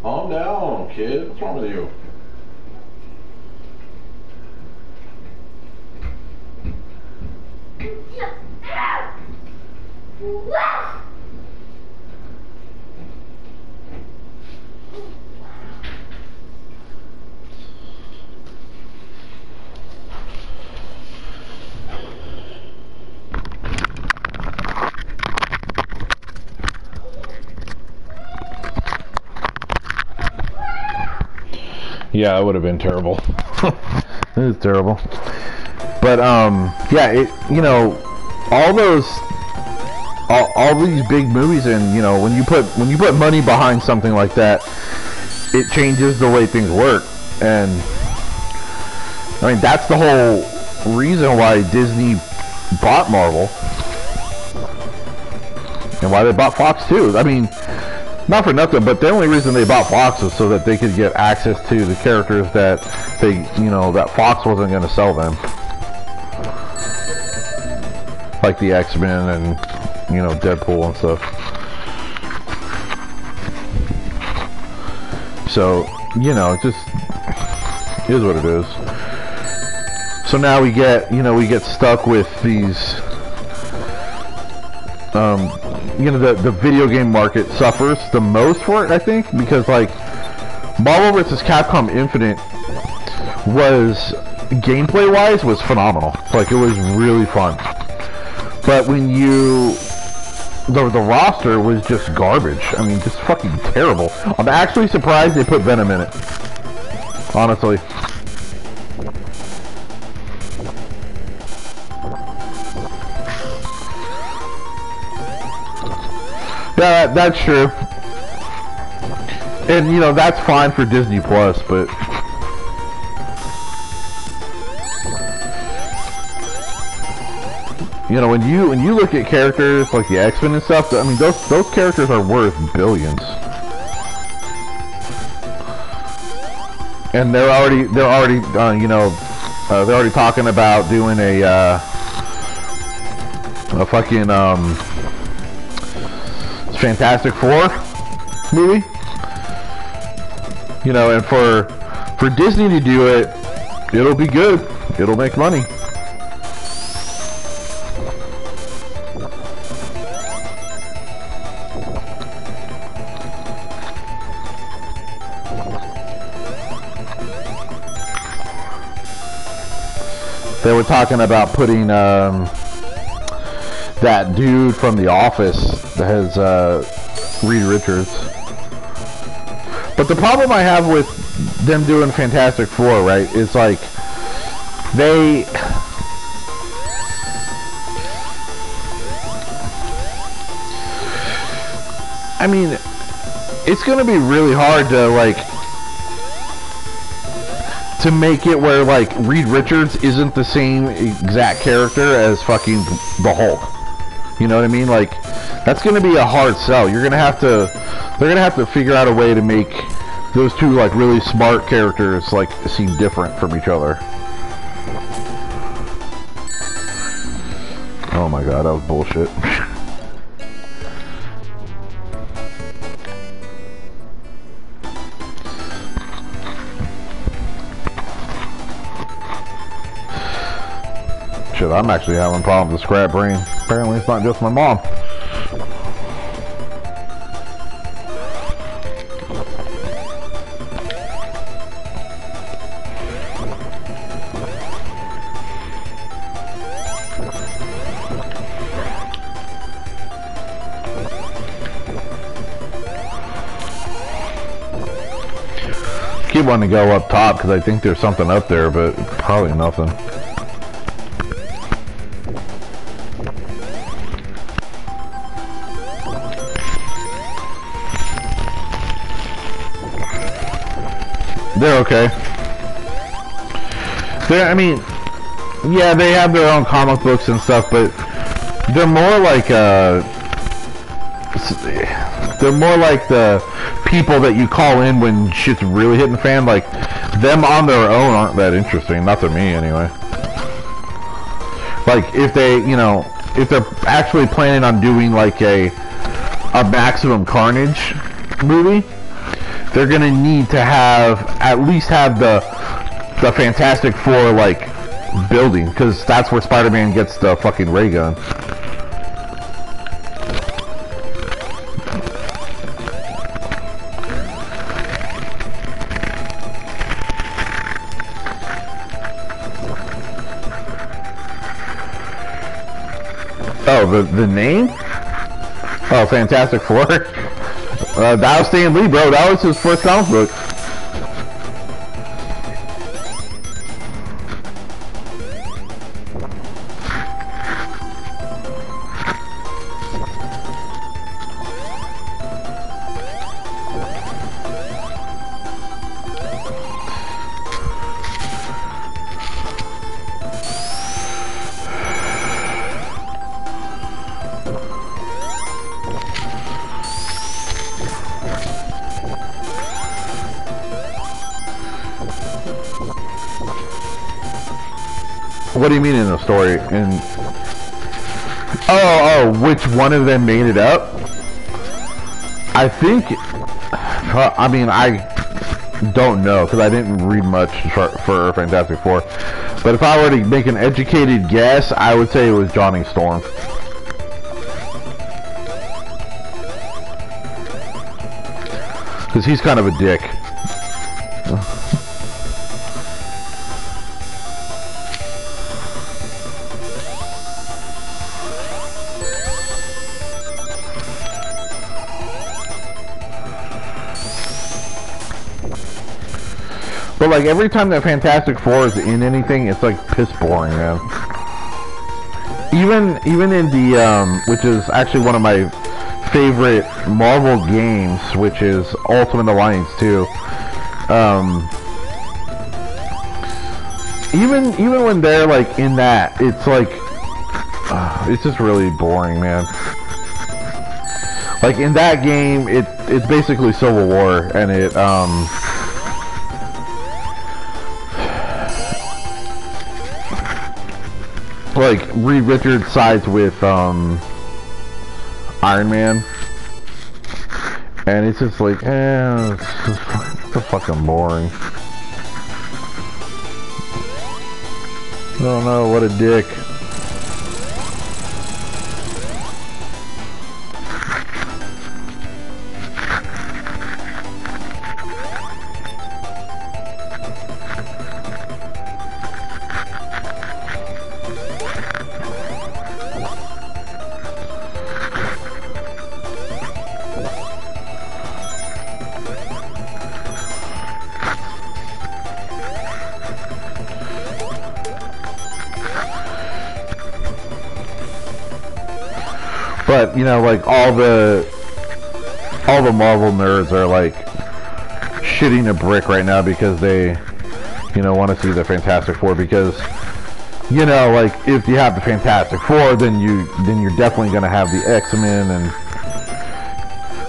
Calm down, kid. What's wrong with you? Yeah, it would have been terrible. It was terrible. But yeah, you know, all these big movies, and you know, when you put money behind something like that, it changes the way things work. And I mean, that's the whole reason why Disney bought Marvel and why they bought Fox too. I mean, not for nothing, but the only reason they bought Fox was so that they could get access to the characters that that Fox wasn't going to sell them, like the X-Men and, you know, Deadpool and stuff. So, you know, it just is what it is. So now we get stuck with these you know, the video game market suffers the most for it, I think, because like Marvel vs. Capcom Infinite was gameplay wise was phenomenal. Like it was really fun. But when you the roster was just garbage. I mean, just fucking terrible. I'm actually surprised they put Venom in it. Honestly. Yeah, that's true. And you know, that's fine for Disney Plus, but you know, when you look at characters like the X-Men and stuff, I mean, those characters are worth billions. And they're already you know, they're already talking about doing a fucking Fantastic Four movie. You know, and for Disney to do it, it'll be good. It'll make money. They were talking about putting that dude from The Office that has Reed Richards. But the problem I have with them doing Fantastic Four, right, is like they I mean, it's gonna be really hard to like to make it where like Reed Richards isn't the same exact character as fucking the Hulk. You know what I mean? Like that's gonna be a hard sell. They're gonna have to figure out a way to make those two like really smart characters like seem different from each other. Oh my god, that was bullshit. Shit, I'm actually having problems with scrap brain. Apparently it's not just my mom. Keep wanting to go up top because I think there's something up there, but probably nothing. They're okay. I mean, yeah, they have their own comic books and stuff, but they're more like the people that you call in when shit's really hitting the fan. Like them on their own aren't that interesting, not to me anyway. Like if they, you know, if they're actually planning on doing like a Maximum Carnage movie, they're gonna need to have at least have the Fantastic Four like building, because that's where Spider-Man gets the fucking ray gun. Oh, the name? Oh, Fantastic Four. That was Stan Lee, bro. That was his first comic book. What do you mean in the story? Oh, which one of them made it up? I think, I mean, I don't know, because I didn't read much for Fantastic Four. But if I were to make an educated guess, I would say it was Johnny Storm. Because he's kind of a dick. But like every time that Fantastic Four is in anything, it's like piss boring, man. Even in the which is actually one of my favorite Marvel games, which is Ultimate Alliance 2. Even when they're like in that, it's like it's just really boring, man. Like in that game, it's basically Civil War, and it like Reed Richards sides with Iron Man, and it's just like it's so fucking boring. Oh no, what a dick. But you know, like all the Marvel nerds are like shitting a brick right now because they, you know, want to see the Fantastic Four, because, you know, like if you have the Fantastic Four, then you're definitely gonna have the X-Men. And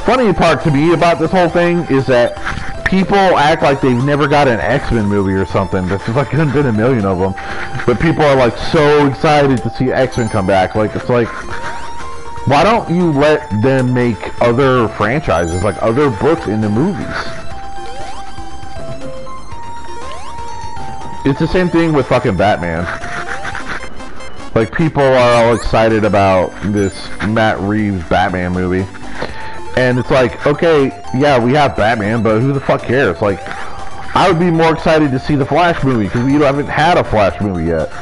funny part to me about this whole thing is that people act like they've never got an X-Men movie or something. There's like been a million of them, but people are like so excited to see X-Men come back. Like it's like, why don't you let them make other franchises, like other books into movies? It's the same thing with fucking Batman. Like, people are all excited about this Matt Reeves Batman movie. And it's like, okay, yeah, we have Batman, but who the fuck cares? Like, I would be more excited to see the Flash movie, because we haven't had a Flash movie yet.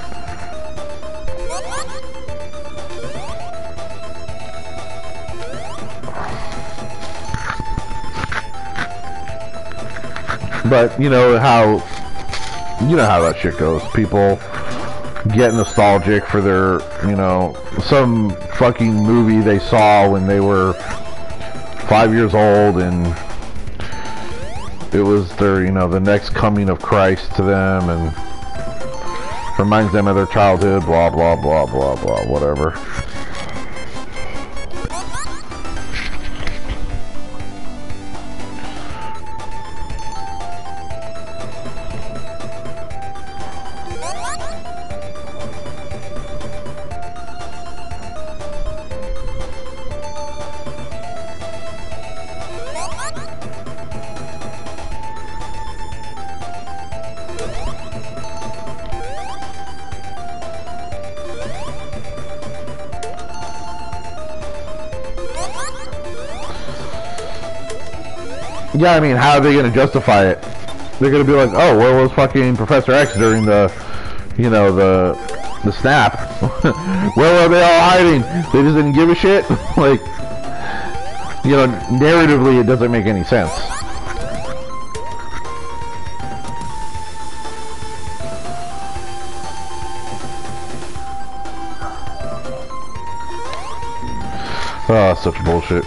But you know how that shit goes. People get nostalgic for their, you know, some fucking movie they saw when they were 5 years old, and it was their, you know, the next coming of Christ to them, and reminds them of their childhood, blah blah blah blah blah, whatever. Yeah, I mean, how are they going to justify it? They're going to be like, oh, where was fucking Professor X during the, you know, the snap? Where were they all hiding? They just didn't give a shit? Like, you know, narratively, it doesn't make any sense. Oh, such bullshit.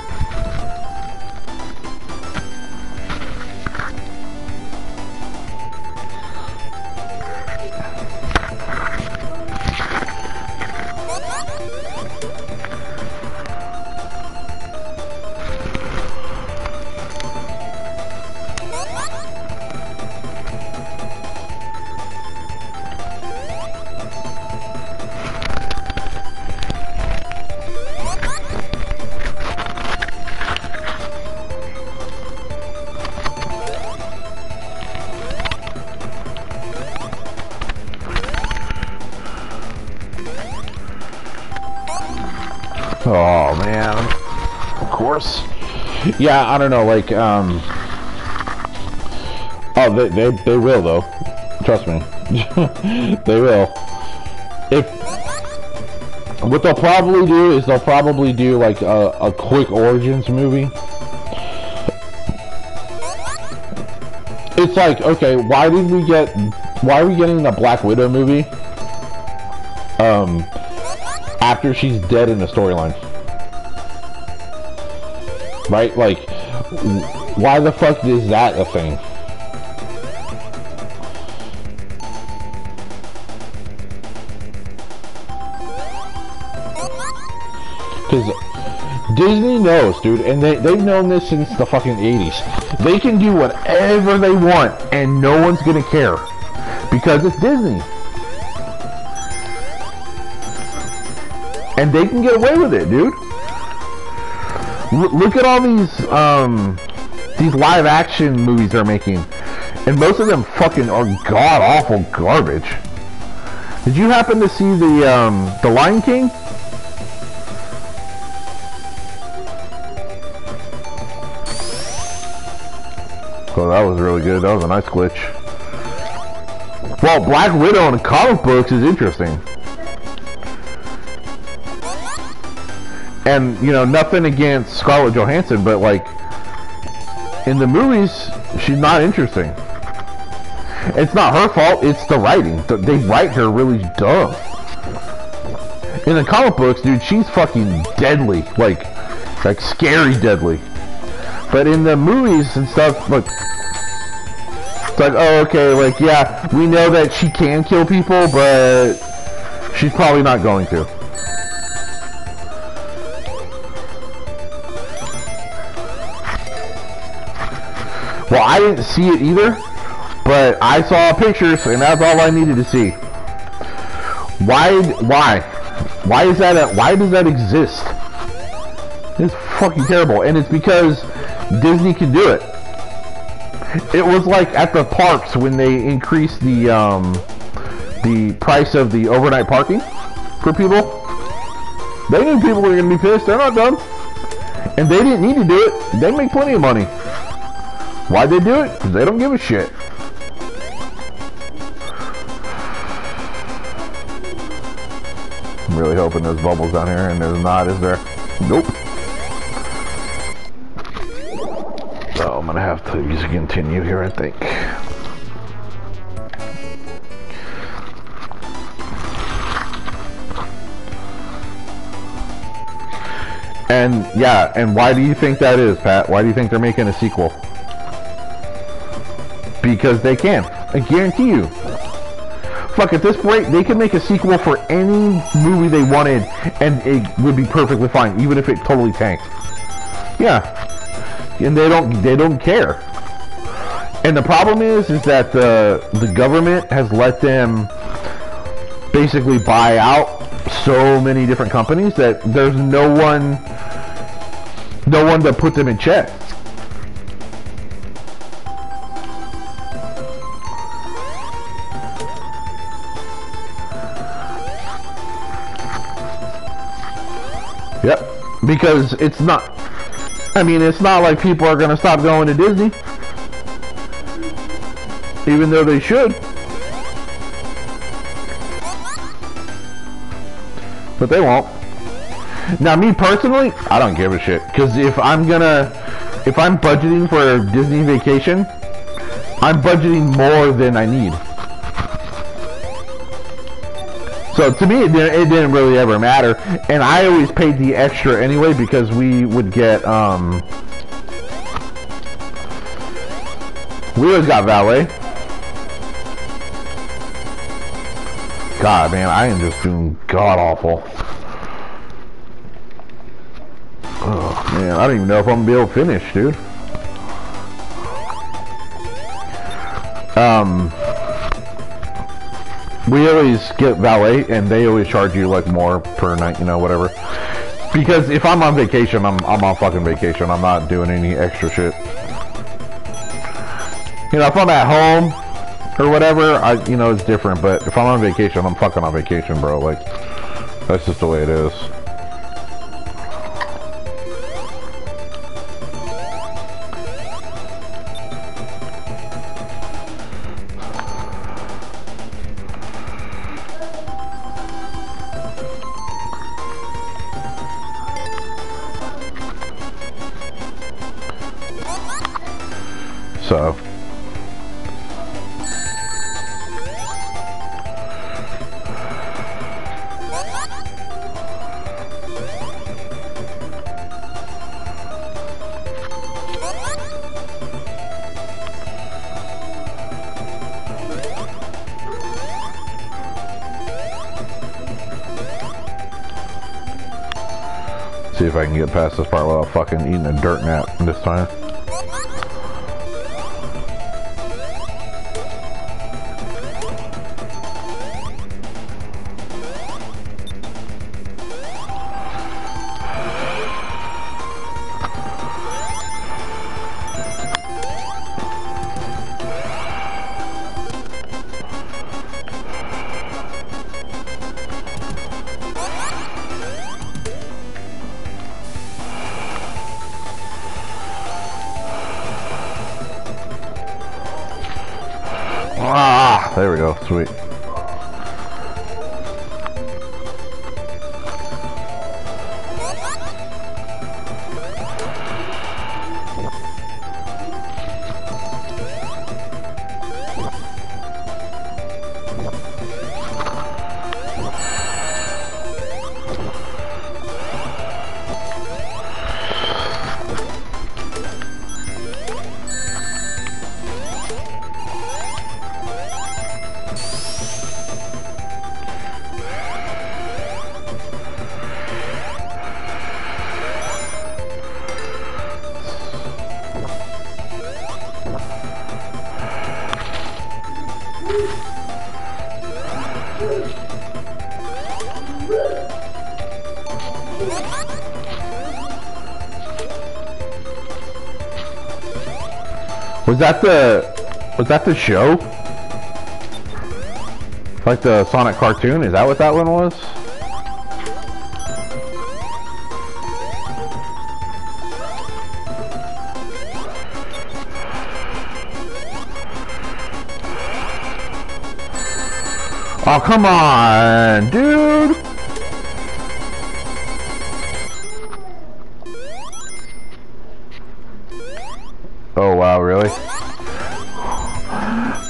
Oh man, of course. Yeah, I don't know, like Oh, they will though. Trust me. They will. If what they'll probably do is they'll probably do like a quick origins movie. It's like, okay, why are we getting the Black Widow movie? After she's dead in the storyline. Right? Like, why the fuck is that a thing? Because Disney knows, dude, and they've known this since the fucking 80s. They can do whatever they want, and no one's gonna care. Because it's Disney. And they can get away with it, dude. Look at all these live action movies they're making. And most of them fucking are god-awful garbage. Did you happen to see the Lion King? Oh, that was really good. That was a nice glitch. Well, Black Widow in the comic books is interesting. And, you know, nothing against Scarlett Johansson, but, like, in the movies, she's not interesting. It's not her fault, it's the writing. They write her really dumb. In the comic books, dude, she's fucking deadly. Like scary deadly. But in the movies and stuff, look, it's like, oh, okay, like, yeah, we know that she can kill people, but she's probably not going to. Well, I didn't see it either, but I saw pictures, and that's all I needed to see. Why is that? Why does that exist? It's fucking terrible, and it's because Disney can do it. It was like at the parks when they increased the price of the overnight parking for people. They knew people were gonna be pissed. They're not dumb, and they didn't need to do it. They make plenty of money. Why'd they do it? Because they don't give a shit. I'm really hoping there's bubbles down here, and there's not, is there? Nope. So I'm gonna have to use a continue here, I think. And yeah, and why do you think that is, Pat? Why do you think they're making a sequel? Because they can. I guarantee you. Fuck, at this rate, they could make a sequel for any movie they wanted, and it would be perfectly fine, even if it totally tanked. Yeah. And they don't care. And the problem is that the government has let them basically buy out so many different companies that there's no one to put them in check. Yep, because it's not, I mean, it's not like people are going to stop going to Disney, even though they should. But they won't. Now, me personally, I don't give a shit, because if I'm budgeting for a Disney vacation, I'm budgeting more than I need. So to me, it didn't really ever matter, and I always paid the extra anyway because we would get we always got valet. God, man, I am just doing god awful. Oh man, I don't even know if I'm gonna be able to finish, dude. We always get valet, and they always charge you like more per night, you know, whatever. Because if I'm on vacation, I'm on fucking vacation. I'm not doing any extra shit. You know, if I'm at home or whatever, you know, it's different. But if I'm on vacation, I'm fucking on vacation, bro. Like, that's just the way it is. so. See if I can get past this part without fucking eating a dirt nap this time. Ah, there we go, sweet. Was that the show? Like the Sonic cartoon? Is that what that one was? Oh, come on, dude! Oh, wow, really?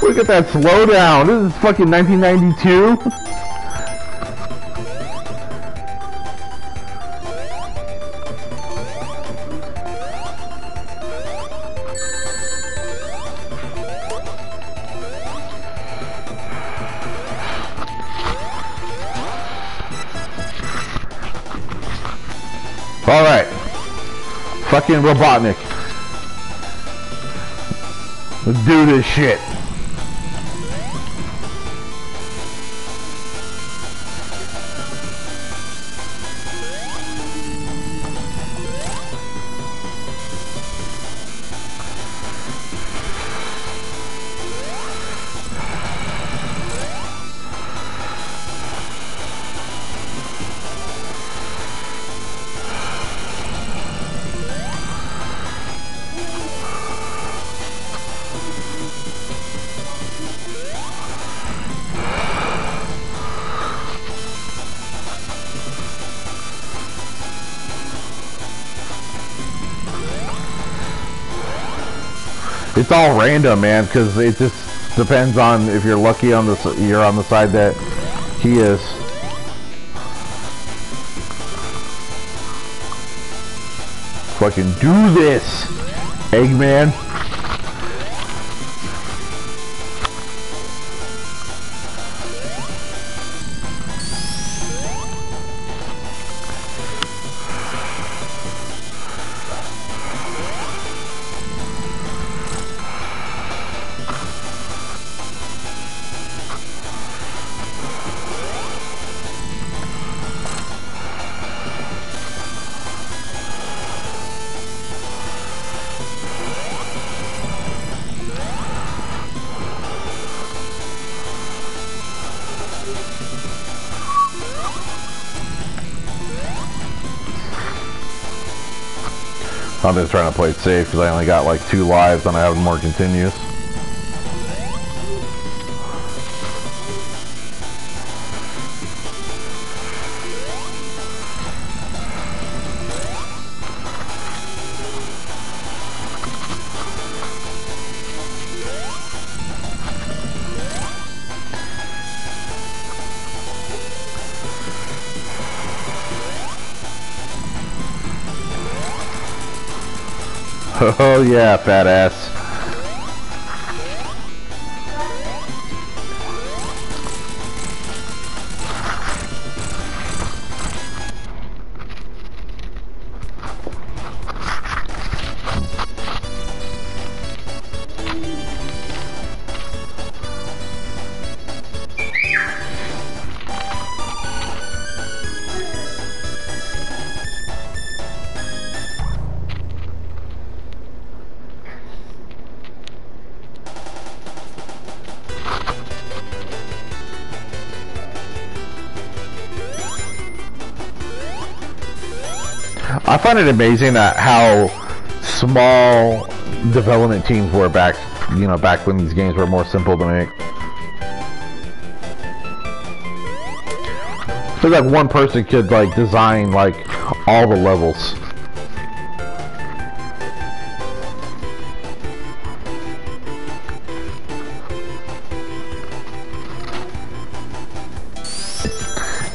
Look at that slowdown! This is fucking 1992? Alright. Fucking Robotnik. Let's do this shit. It's all random, man, because it just depends on if you're lucky on you're on the side that he is. Fucking do this, Eggman. I'm just trying to play it safe because I only got like 2 lives and I have more continues. Oh yeah, fat ass. I find it amazing that how small development teams were back, you know, back when these games were more simple to make. So like one person could like design like all the levels.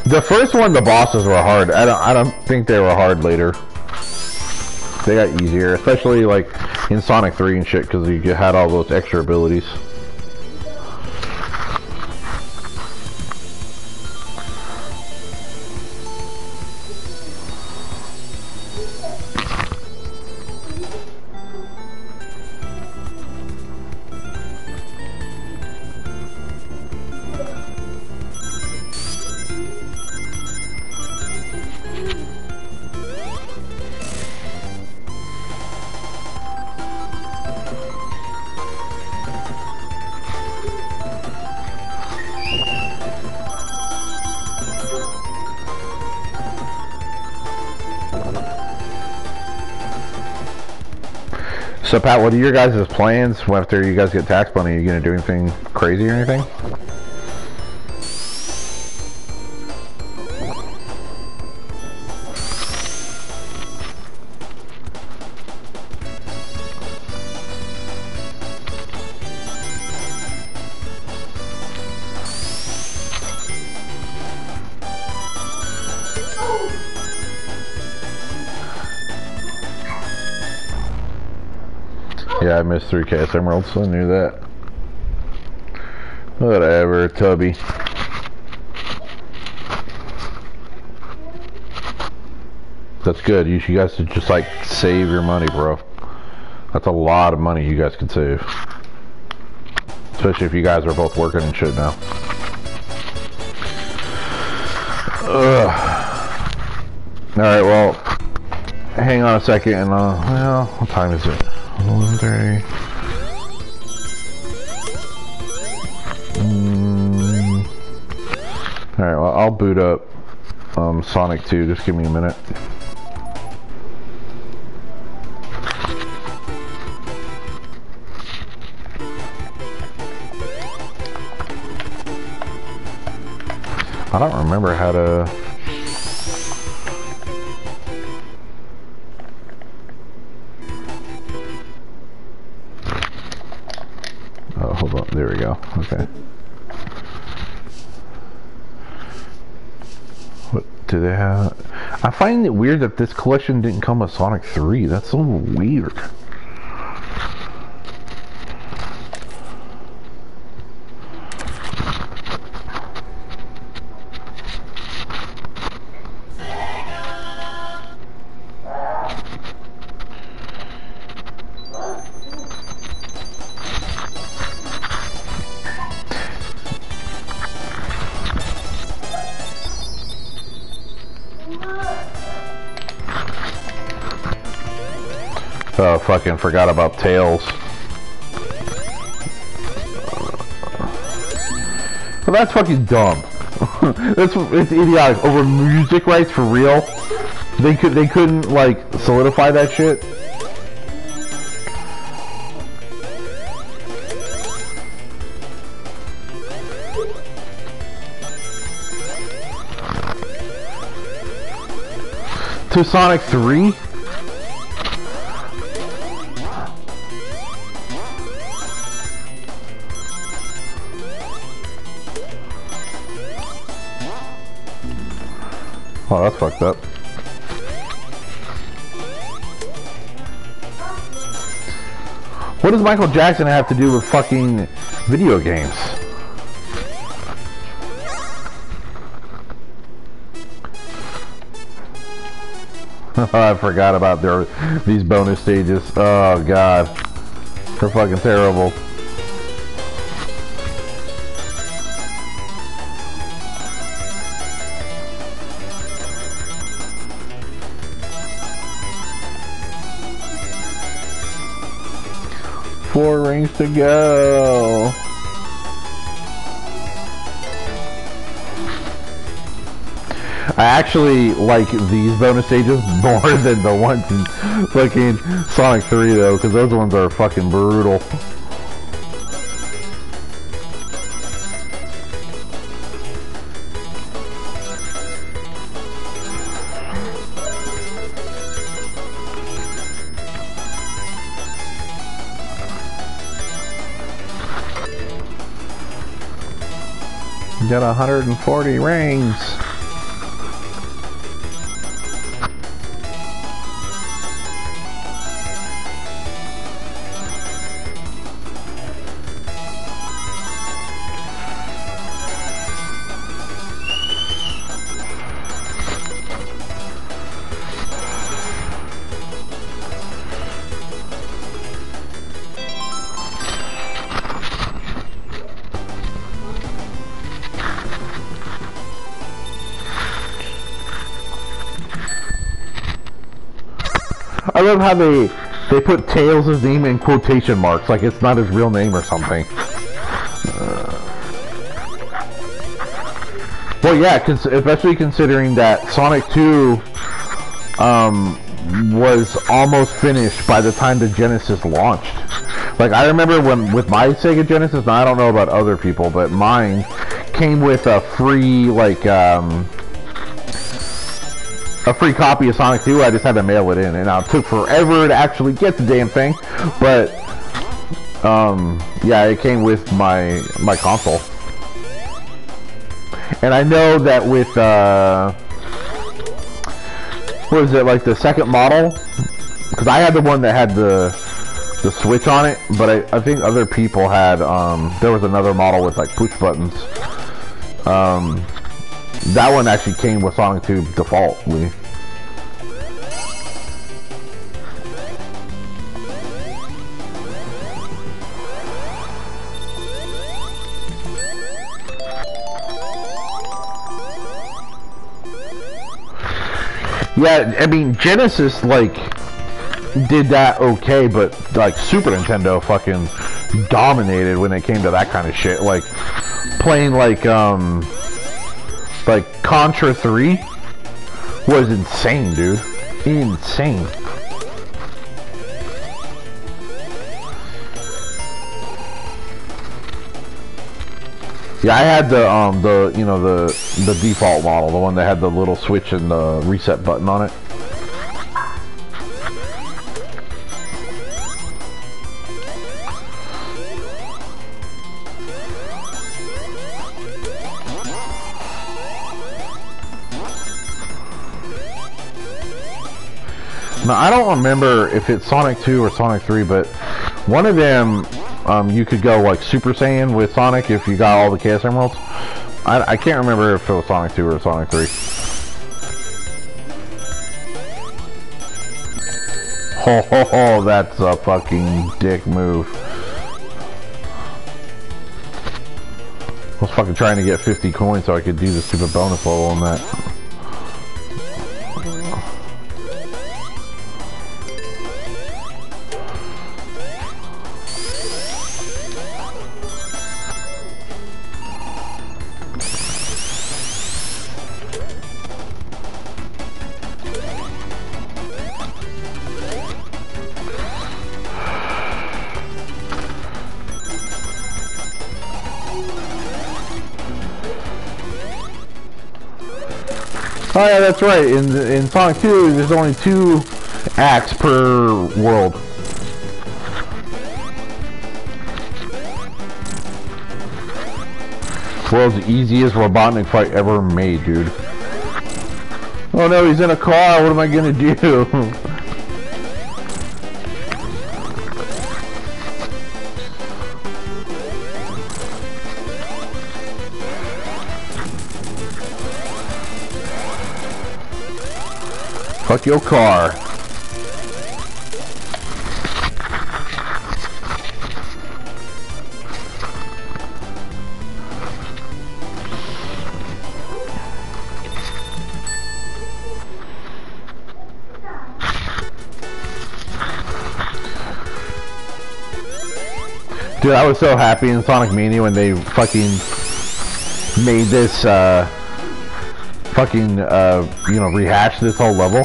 The first one, the bosses were hard. I don't think they were hard later. They got easier, especially like in Sonic 3 and shit, because you had all those extra abilities. So Pat, what are your guys' plans after you guys get tax money? Are you gonna do anything crazy or anything? Yeah, I missed 3KS Emeralds, so I knew that. Whatever, Tubby. That's good. You guys should just like save your money, bro. That's a lot of money you guys could save. Especially if you guys are both working and shit now. Ugh. Alright, well, hang on a second and well, what time is it? 11:30. Alright, well, I'll boot up Sonic 2. Just give me a minute. I don't remember how to... Oh, hold on. There we go. Okay. What do they have? I find it weird that this collection didn't come with Sonic 3. That's so weird. Oh, fucking forgot about Tails. Well, that's fucking dumb. It's idiotic. Over music rights for real? They couldn't like solidify that shit. To Sonic 3? Oh, that's fucked up. What does Michael Jackson have to do with fucking video games? I forgot about these bonus stages. Oh god. They're fucking terrible. Four rings to go. I actually like these bonus stages more than the ones in fucking Sonic 3 though, because those ones are fucking brutal. You got 140 rings. I love how they put Tails' name in quotation marks, like it's not his real name or something. Well, yeah, especially considering that Sonic 2 was almost finished by the time the Genesis launched. Like, I remember when with my Sega Genesis, now I don't know about other people, but mine came with a free, like, a free copy of Sonic 2. I just had to mail it in, and it took forever to actually get the damn thing. But yeah, it came with my console. And I know that with what is it, like the second model? Because I had the one that had the Switch on it, but I think other people had there was another model with like push buttons. That one actually came with Sonic 2 defaultly. Yeah, I mean, Genesis, like, did that okay, but, like, Super Nintendo fucking dominated when it came to that kind of shit. Like, playing, like Contra 3 was insane, dude. Insane. Yeah, I had the you know, the default model, the one that had the little switch and the reset button on it. Now, I don't remember if it's Sonic 2 or Sonic 3, but one of them, you could go like Super Saiyan with Sonic if you got all the Chaos Emeralds. I can't remember if it was Sonic 2 or Sonic 3. Ho ho ho, that's a fucking dick move. I was fucking trying to get 50 coins so I could do the stupid bonus level on that. Oh yeah, that's right. In Sonic 2, there's only 2 acts per world. World's easiest Robotnik fight ever made, dude. Oh no, he's in a car. What am I gonna do? Fuck your car. Dude, I was so happy in Sonic Mania when they fucking made this, rehash this whole level.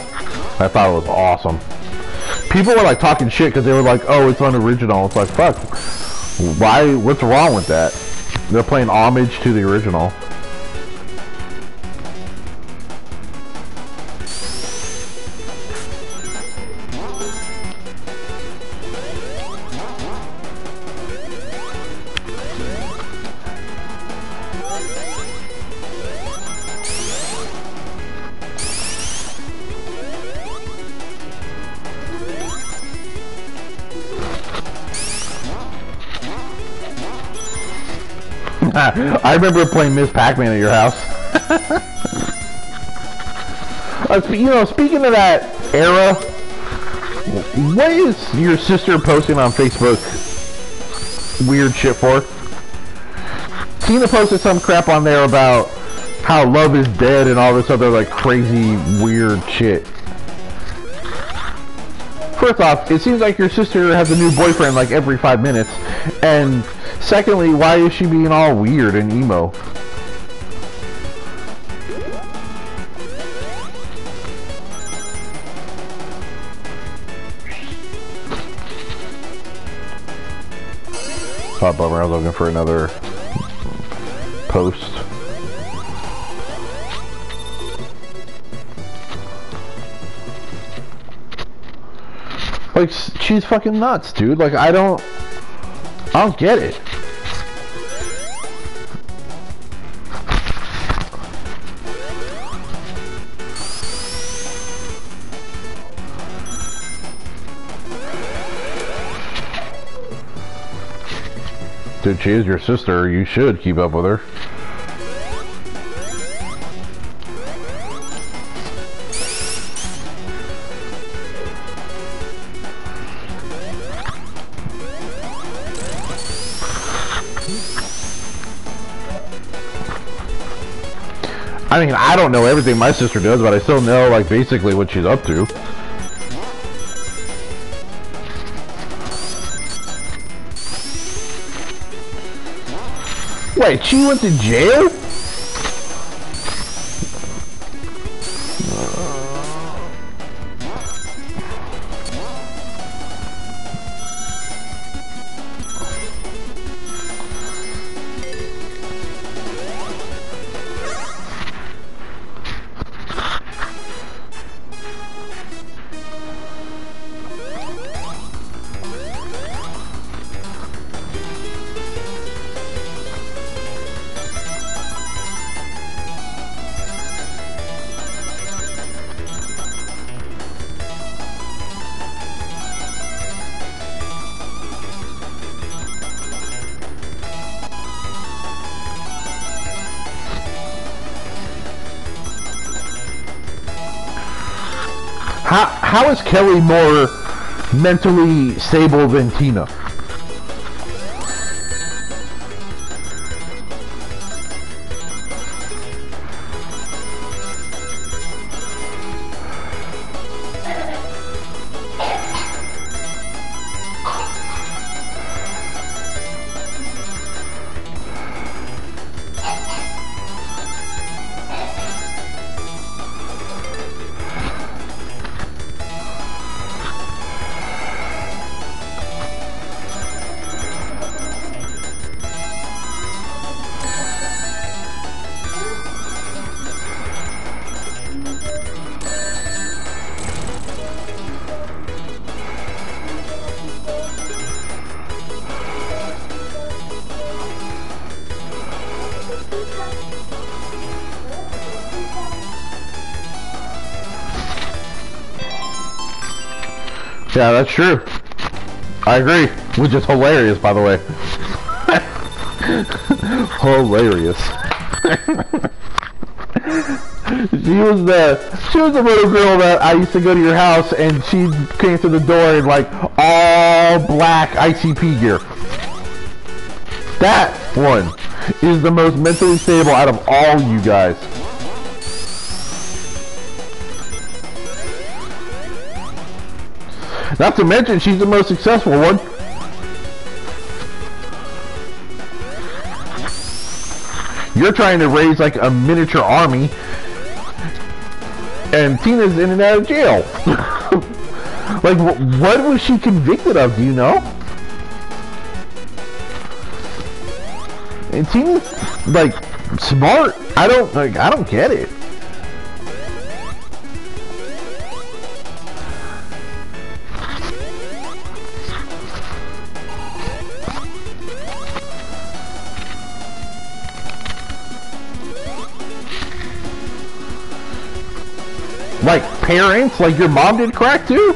I thought it was awesome. People were like talking shit because they were like, oh, it's unoriginal. It's like, fuck. Why? What's wrong with that? They're playing homage to the original. I remember playing Miss Pac-Man at your house. Speaking of that era, what is your sister posting on Facebook weird shit for? Tina posted some crap on there about how love is dead and all this other like crazy weird shit. First off, it seems like your sister has a new boyfriend like every 5 minutes, and secondly, why is she being all weird and emo? Oh, bummer, I was looking for another post. Like, she's fucking nuts, dude. Like, I don't get it. Dude, she is your sister. You should keep up with her. I mean, I don't know everything my sister does, but I still know, like, basically what she's up to. Wait, she went to jail? How is Kelly more mentally stable than Tina? Yeah, that's true. I agree. Which is hilarious, by the way. Hilarious. She was the little girl that I used to go to your house and she came to the door in like all black ICP gear. That one is the most mentally stable out of all you guys. Not to mention she's the most successful one. You're trying to raise like a miniature army. And Tina's in and out of jail. Like, what was she convicted of? Do you know? And Tina's like smart. I don't get it. Like parents, like your mom did crack too?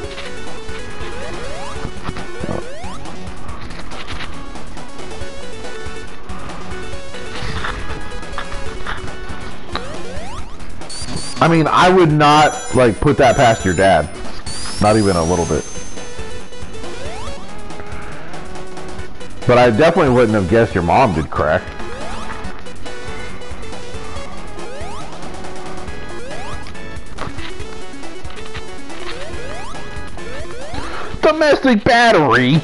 I mean, I would not like put that past your dad. Not even a little bit. But I definitely wouldn't have guessed your mom did crack. Domestic battery.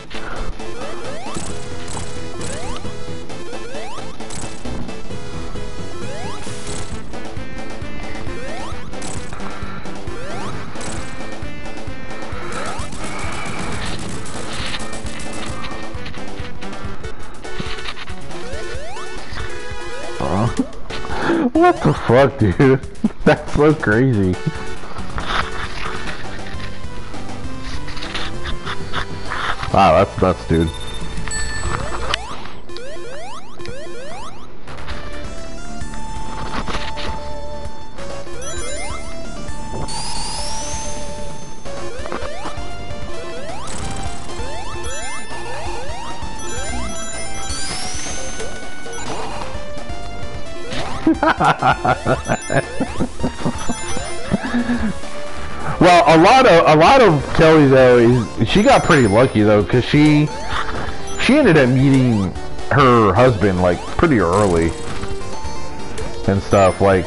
What the fuck, dude? That's so crazy. Wow, that's nuts, dude. Well, a lot of Kelly though is she got pretty lucky though, because she ended up meeting her husband like pretty early and stuff. Like,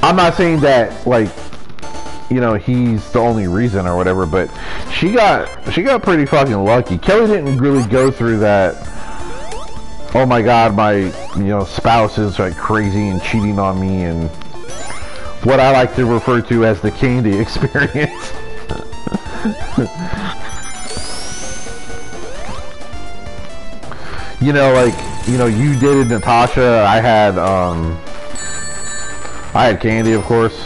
I'm not saying that like, you know, he's the only reason or whatever, but she got pretty fucking lucky. Kelly didn't really go through that. Oh my God, my spouse is like crazy and cheating on me, and what I like to refer to as the Candy experience. You dated Natasha. I had Candy, of course.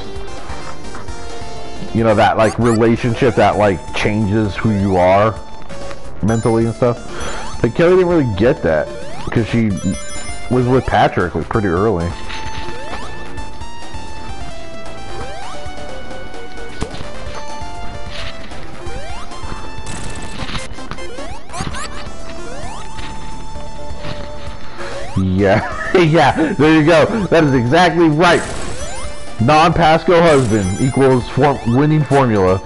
You know, that like relationship that like changes who you are mentally and stuff. But Kelly didn't really get that because she was with Patrick like pretty early. Yeah, yeah, there you go. That is exactly right. Non-Pasco husband equals winning formula.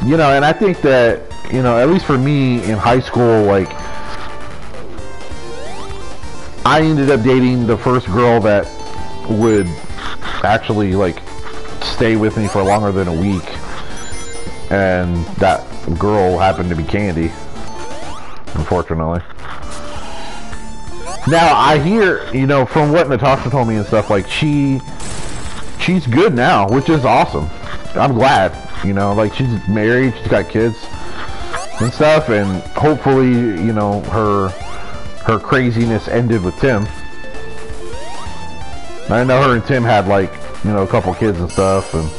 You know, and I think that, at least for me in high school, like, I ended up dating the first girl that would actually, like, stay with me for longer than a week. And that girl happened to be Candy, unfortunately. Now, I hear, from what Natasha told me and stuff, like, she's good now, which is awesome. I'm glad, like, she's married, she's got kids and stuff, and hopefully, her craziness ended with Tim. I know her and Tim had, like, a couple kids and stuff, and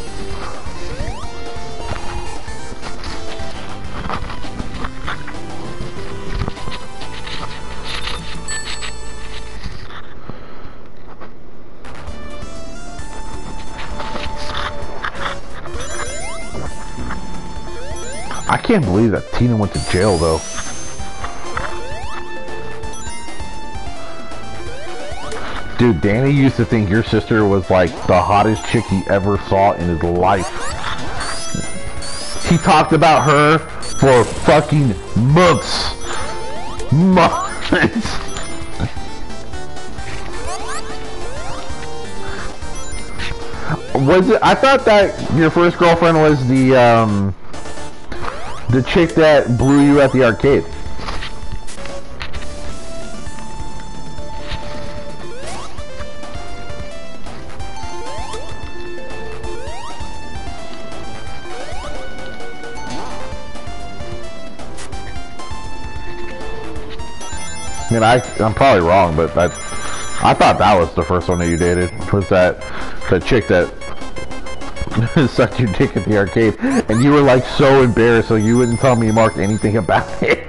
I can't believe that Tina went to jail, though. Dude, Danny used to think your sister was like the hottest chick he ever saw in his life. He talked about her for fucking months. Months. Was it? I thought that your first girlfriend was the chick that blew you at the arcade. I mean, I'm probably wrong, but I thought that was the first one that you dated. Was that the chick that sucked your dick at the arcade, and you were like so embarrassed, so you wouldn't tell me Mark anything about it.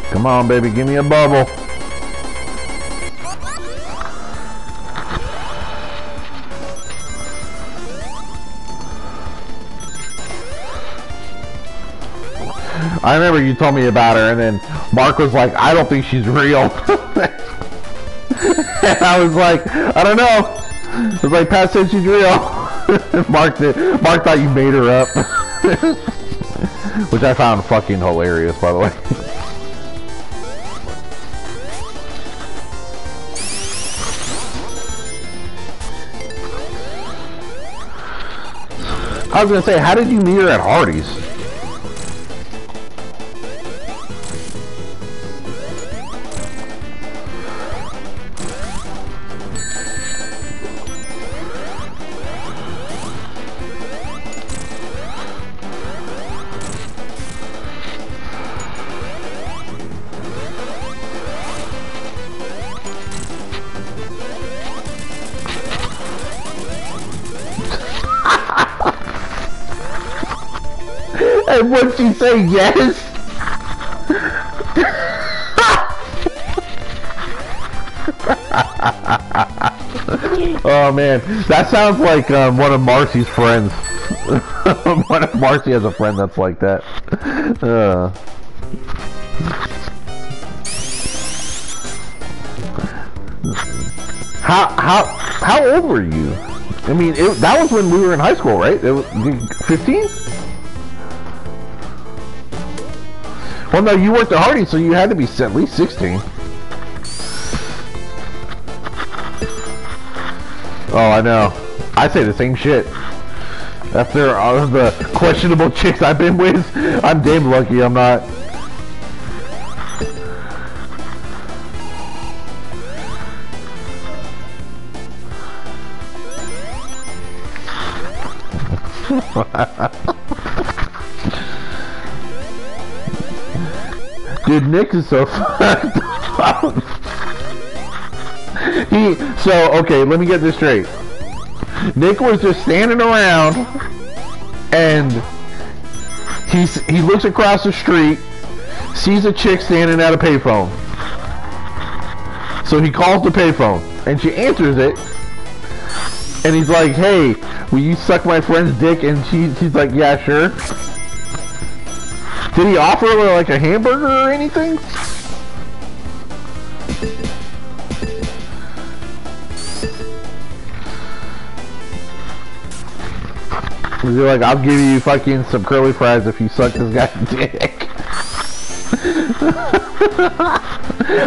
Come on, baby, give me a bubble. I remember you told me about her, and then Mark was like, I don't think she's real. And I was like, I don't know. I was like, Pat said she's real. Mark thought you made her up. Which I found fucking hilarious, by the way. I was gonna say, how did you meet her at Hardee's? And would she say yes? Oh man, that sounds like one of Marcy's friends. Marcy has a friend that's like that. How old were you? I mean, that was when we were in high school, right? It was 15? Well, no, you worked at Hardee's, so you had to be at least 16. Oh, I know. I say the same shit. After all of the questionable chicks I've been with, I'm damn lucky I'm not. Dude, Nick is so fucked up. Okay, let me get this straight. Nick was just standing around, and he looks across the street, sees a chick standing at a payphone. So he calls the payphone, and she answers it, and he's like, "Hey, will you suck my friend's dick?" And she's like, "Yeah, sure." Did he offer her like a hamburger or anything? Was he like, "I'll give you fucking some curly fries if you suck this guy's dick"?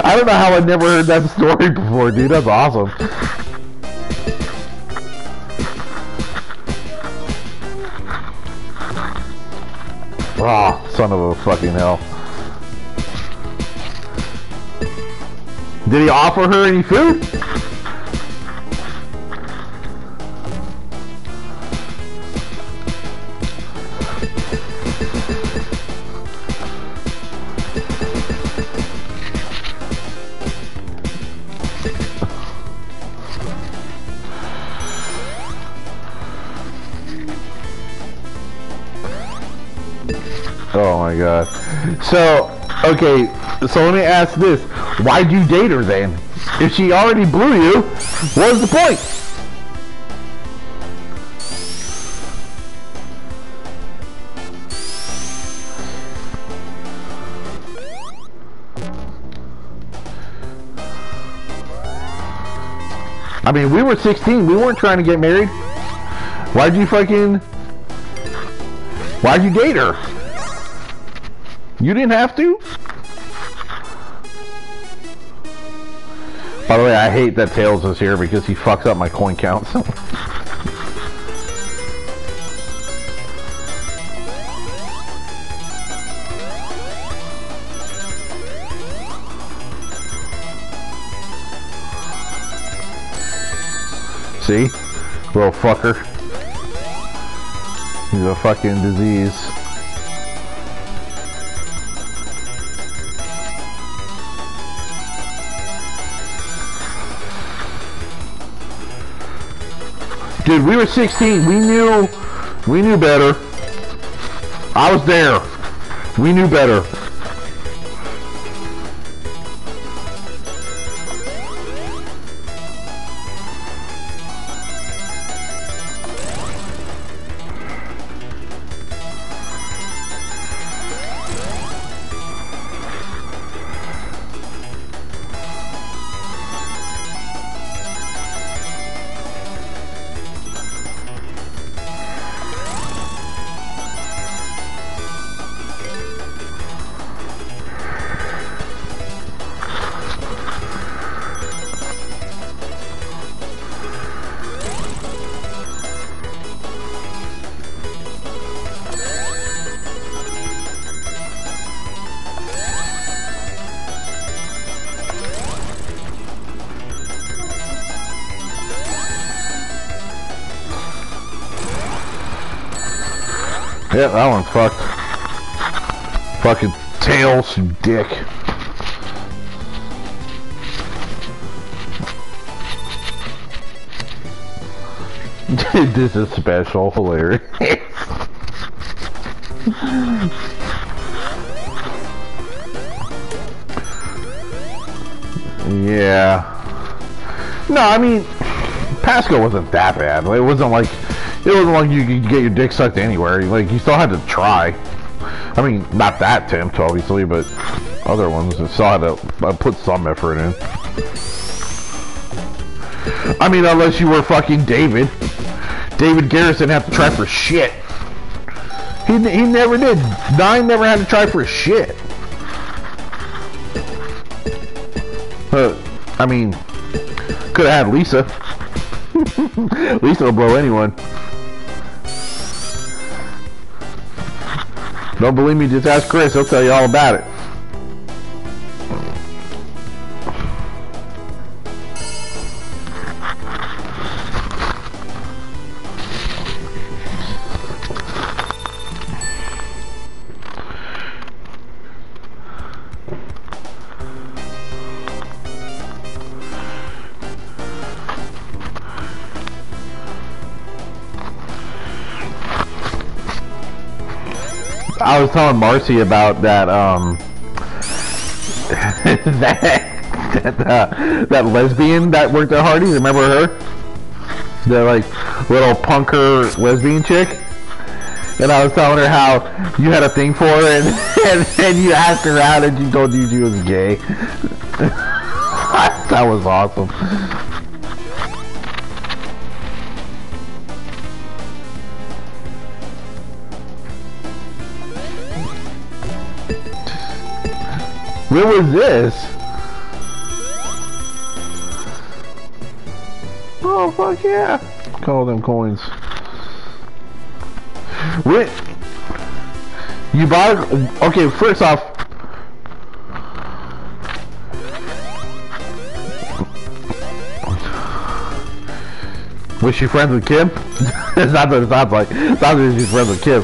I don't know how I never heard that story before, dude. That's awesome. Oh, son of a fucking hell. Did he offer her any food? Oh my god. So, okay, so let me ask this. Why'd you date her then? If she already blew you, what was the point? I mean, we were 16. We weren't trying to get married. Why'd you date her? You didn't have to? By the way, I hate that Tails is here because he fucks up my coin counts. See? Little fucker. He's a fucking disease. Dude, we were 16. We knew better. I was there. We knew better. Yeah, that one's fucked. Fucking Tails, you dick. This is special, hilarious. Yeah. No, I mean, Pasco wasn't that bad. It wasn't like you could get your dick sucked anywhere. Like, you still had to try. I mean, not that tempt, obviously, but other ones still had to put some effort in. I mean, unless you were fucking David. David Garrison didn't have to try for shit. He never did. Nine never had to try for shit. I mean, could have had Lisa. Lisa will blow anyone. Don't believe me, just ask Chris, he'll tell you all about it. I was telling Marcy about that that lesbian that worked at Hardee's. Remember her? The like little punker lesbian chick. And I was telling her how you had a thing for her, and you asked her out, and she told you she was gay. That was awesome. Where was this? Oh fuck yeah! Call them coins. What? You bought? Okay, first off, was she friends with Kim? It's not what it sounds like. It sounds like she's friends with Kim.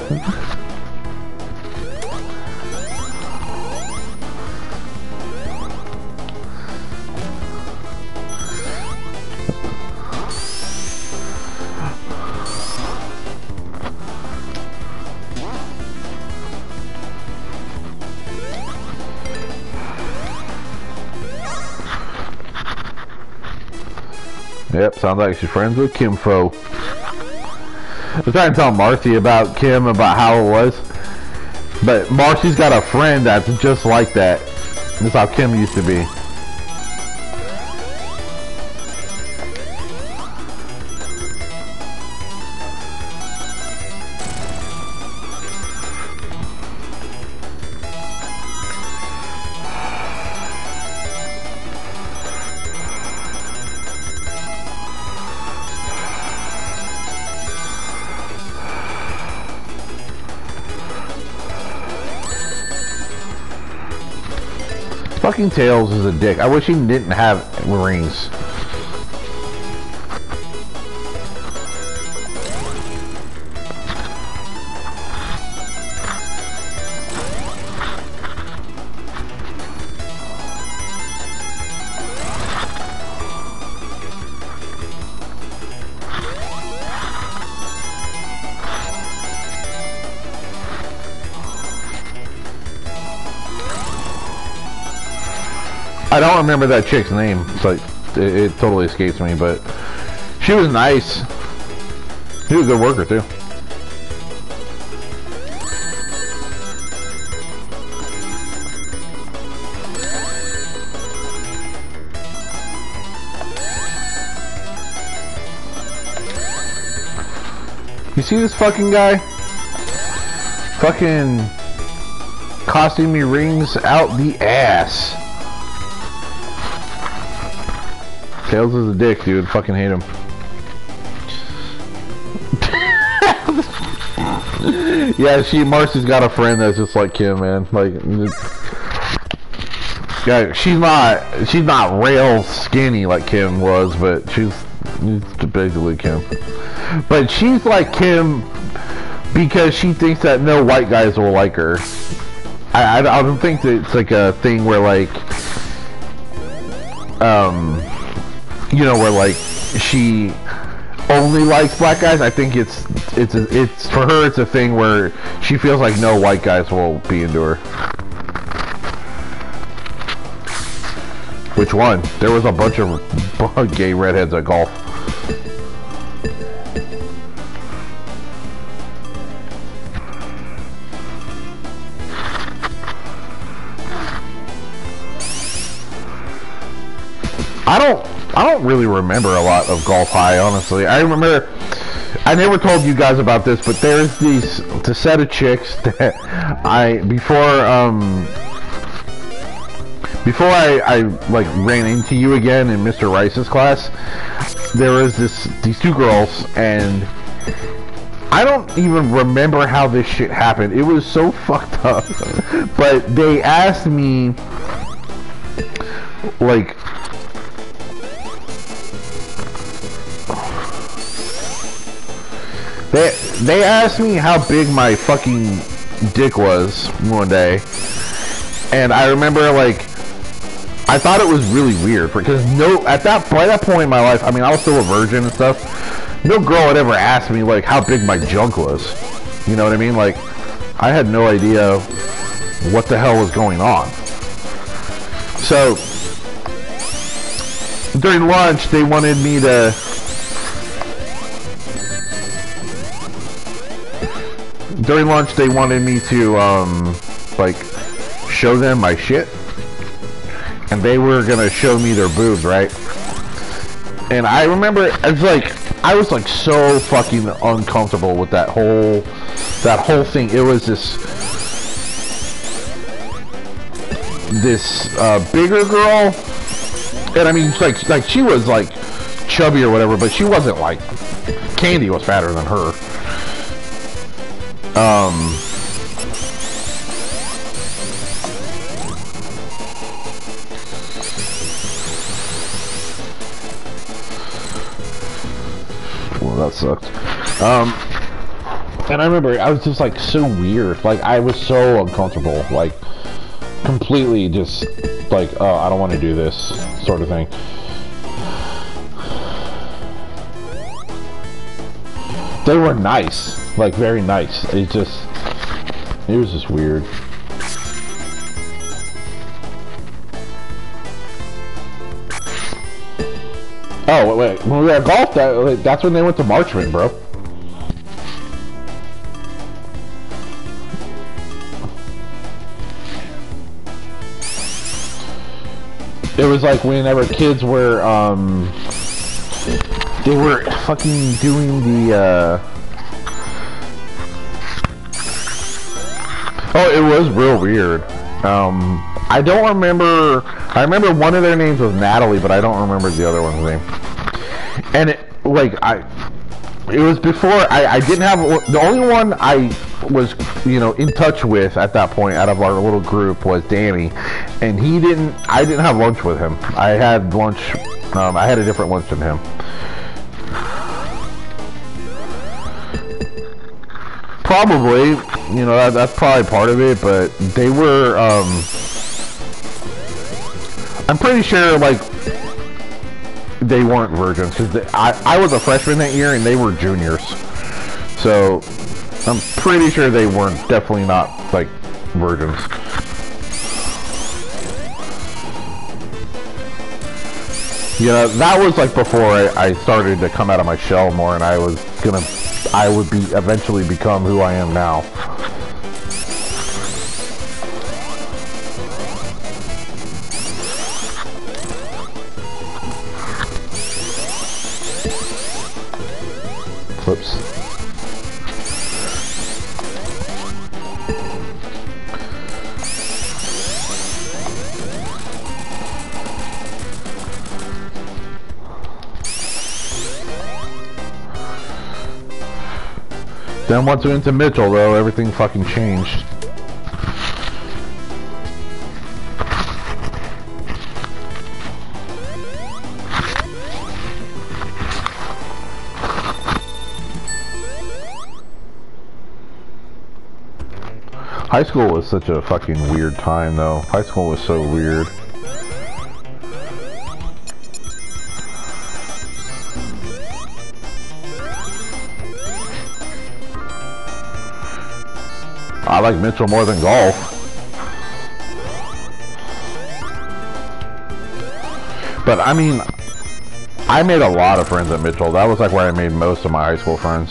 Yep, sounds like she's friends with Kim Fo. I was trying to tell Marcy about Kim, about how it was. But Marcy's got a friend that's just like that. That's how Kim used to be. Fucking Tails is a dick. I wish he didn't have rings. I don't remember that chick's name. It's like it totally escapes me, but she was nice. She was a good worker too. You see this fucking guy? Fucking costing me rings out the ass. Tails is a dick, dude. Fucking hate him. Yeah, Marcy's got a friend that's just like Kim, man. Like, yeah, she's not rail skinny like Kim was, but she's basically Kim. But she's like Kim because she thinks that no white guys will like her. I don't think that it's like a thing where like, you know, where like she only likes black guys. I think it's for her it's a thing where she feels like no white guys will be into her. Which one? There was a bunch of gay redheads at golf. I don't really remember a lot of Golf High, honestly. I remember, I never told you guys about this, but there's the set of chicks that before I like ran into you again in Mr. Rice's class, there was these two girls, and I don't even remember how this shit happened. It was so fucked up. But they asked me, like, they asked me how big my fucking dick was one day, and I remember, like, I thought it was really weird because by that point in my life, I mean, I was still a virgin and stuff. No girl had ever asked me like how big my junk was. You know what I mean? Like, I had no idea what the hell was going on. So during lunch, they wanted me to. During lunch, they wanted me to, like, show them my shit. And they were gonna show me their boobs, right? And I remember, I was like so fucking uncomfortable with that whole thing. It was this bigger girl. And I mean, like she was like chubby or whatever, but she wasn't like, Candy was fatter than her. Well, that sucked. And I remember I was just like so weird. Like, I was so uncomfortable. Like, completely just like, oh, I don't want to do this sort of thing. They were nice. Like, very nice. It was just weird. Oh, wait. When we were at golf, that's when they went to Marchman, bro. It was like whenever kids were, they were fucking doing the, Oh, it was real weird. I don't remember, I remember one of their names was Natalie, but I don't remember the other one's name. And it, like, it was before, I didn't have, the only one I was, you know, in touch with at that point out of our little group was Danny. And I didn't have lunch with him. I had lunch, I had a different lunch than him. Probably, you know, that's probably part of it, but they were, I'm pretty sure, like, they weren't virgins, because I was a freshman that year, and they were juniors. So, I'm pretty sure they weren't, definitely not, like, virgins. You know, that was, like, before I started to come out of my shell more, and I would eventually become who I am now. Whoops. Then once we went to Mitchell, though, everything fucking changed. High school was such a fucking weird time, though. High school was so weird. I like Mitchell more than golf. But I mean, I made a lot of friends at Mitchell. That was like where I made most of my high school friends.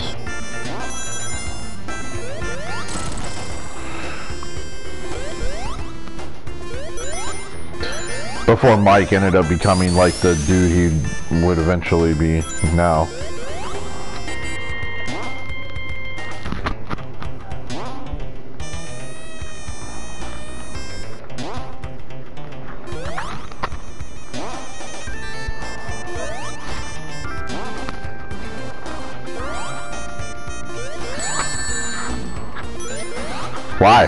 Before Mike ended up becoming like the dude he would eventually be now. Why?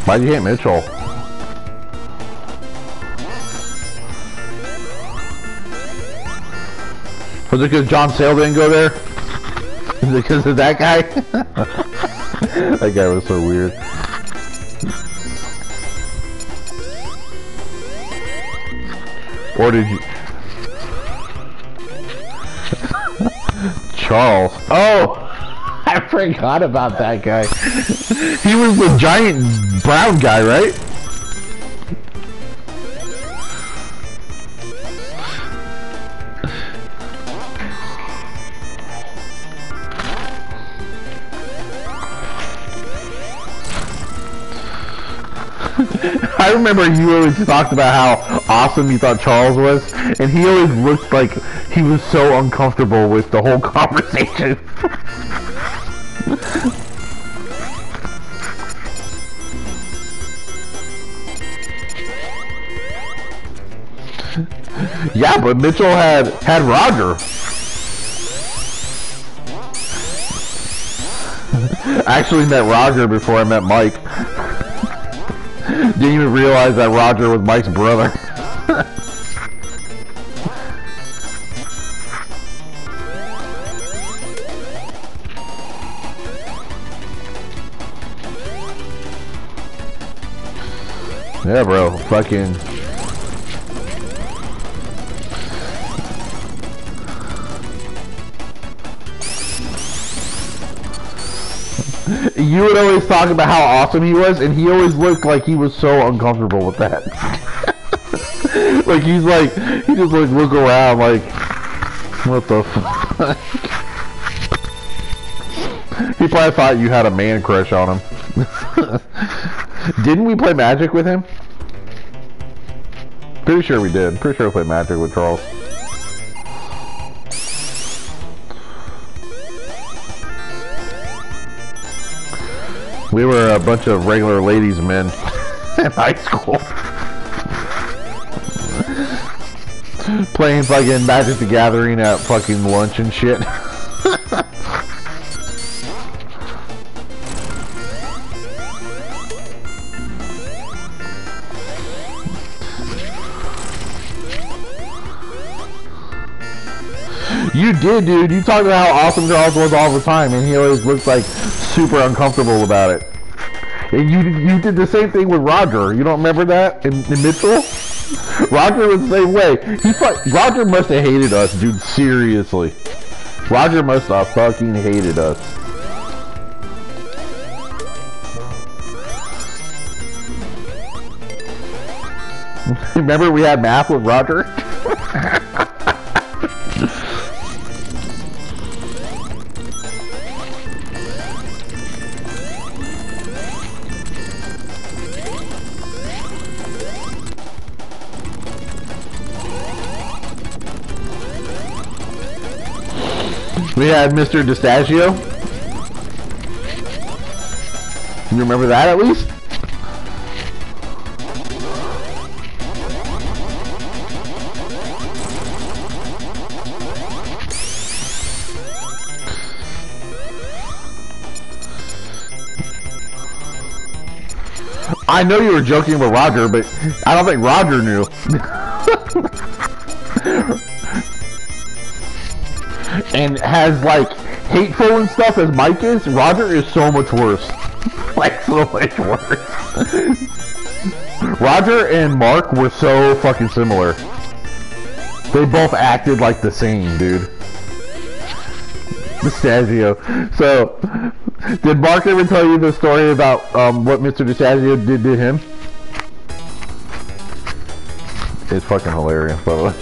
Why'd you hate Mitchell? Was it because John Sale didn't go there? Is it because of that guy? That guy was so weird. Or did you... Charles. Oh! I forgot about that guy. He was the giant brown guy, right? I remember you always talked about how awesome you thought Charles was, and he always looked like he was so uncomfortable with the whole conversation. Yeah, but Mitchell had Roger. I actually met Roger before I met Mike. Didn't even realize that Roger was Mike's brother. Yeah, bro, fucking... You would always talk about how awesome he was, and he always looked like he was so uncomfortable with that. Like he just like look around like, what the fuck? He probably thought you had a man crush on him. Didn't we play Magic with him? Pretty sure we did. Pretty sure we played Magic with Charles. We were a bunch of regular ladies men in high school. Playing fucking Magic the Gathering at fucking lunch and shit. You did, dude. You talked about how awesome Charles was all the time, and he always looked like super uncomfortable about it. And you did the same thing with Roger. You don't remember that in Mitchell? Roger was the same way. Roger must have hated us, dude. Seriously. Roger must have fucking hated us. Remember we had math with Roger? We had Mr. DeStagio. You remember that at least? I know you were joking with Roger, but I don't think Roger knew. And has like hateful and stuff as Mike is, Roger is so much worse. Like so much worse. Roger and Mark were so fucking similar. They both acted like the same, dude. DeStagio. So, did Mark ever tell you the story about what Mr. DeStagio did to him? It's fucking hilarious, by the way.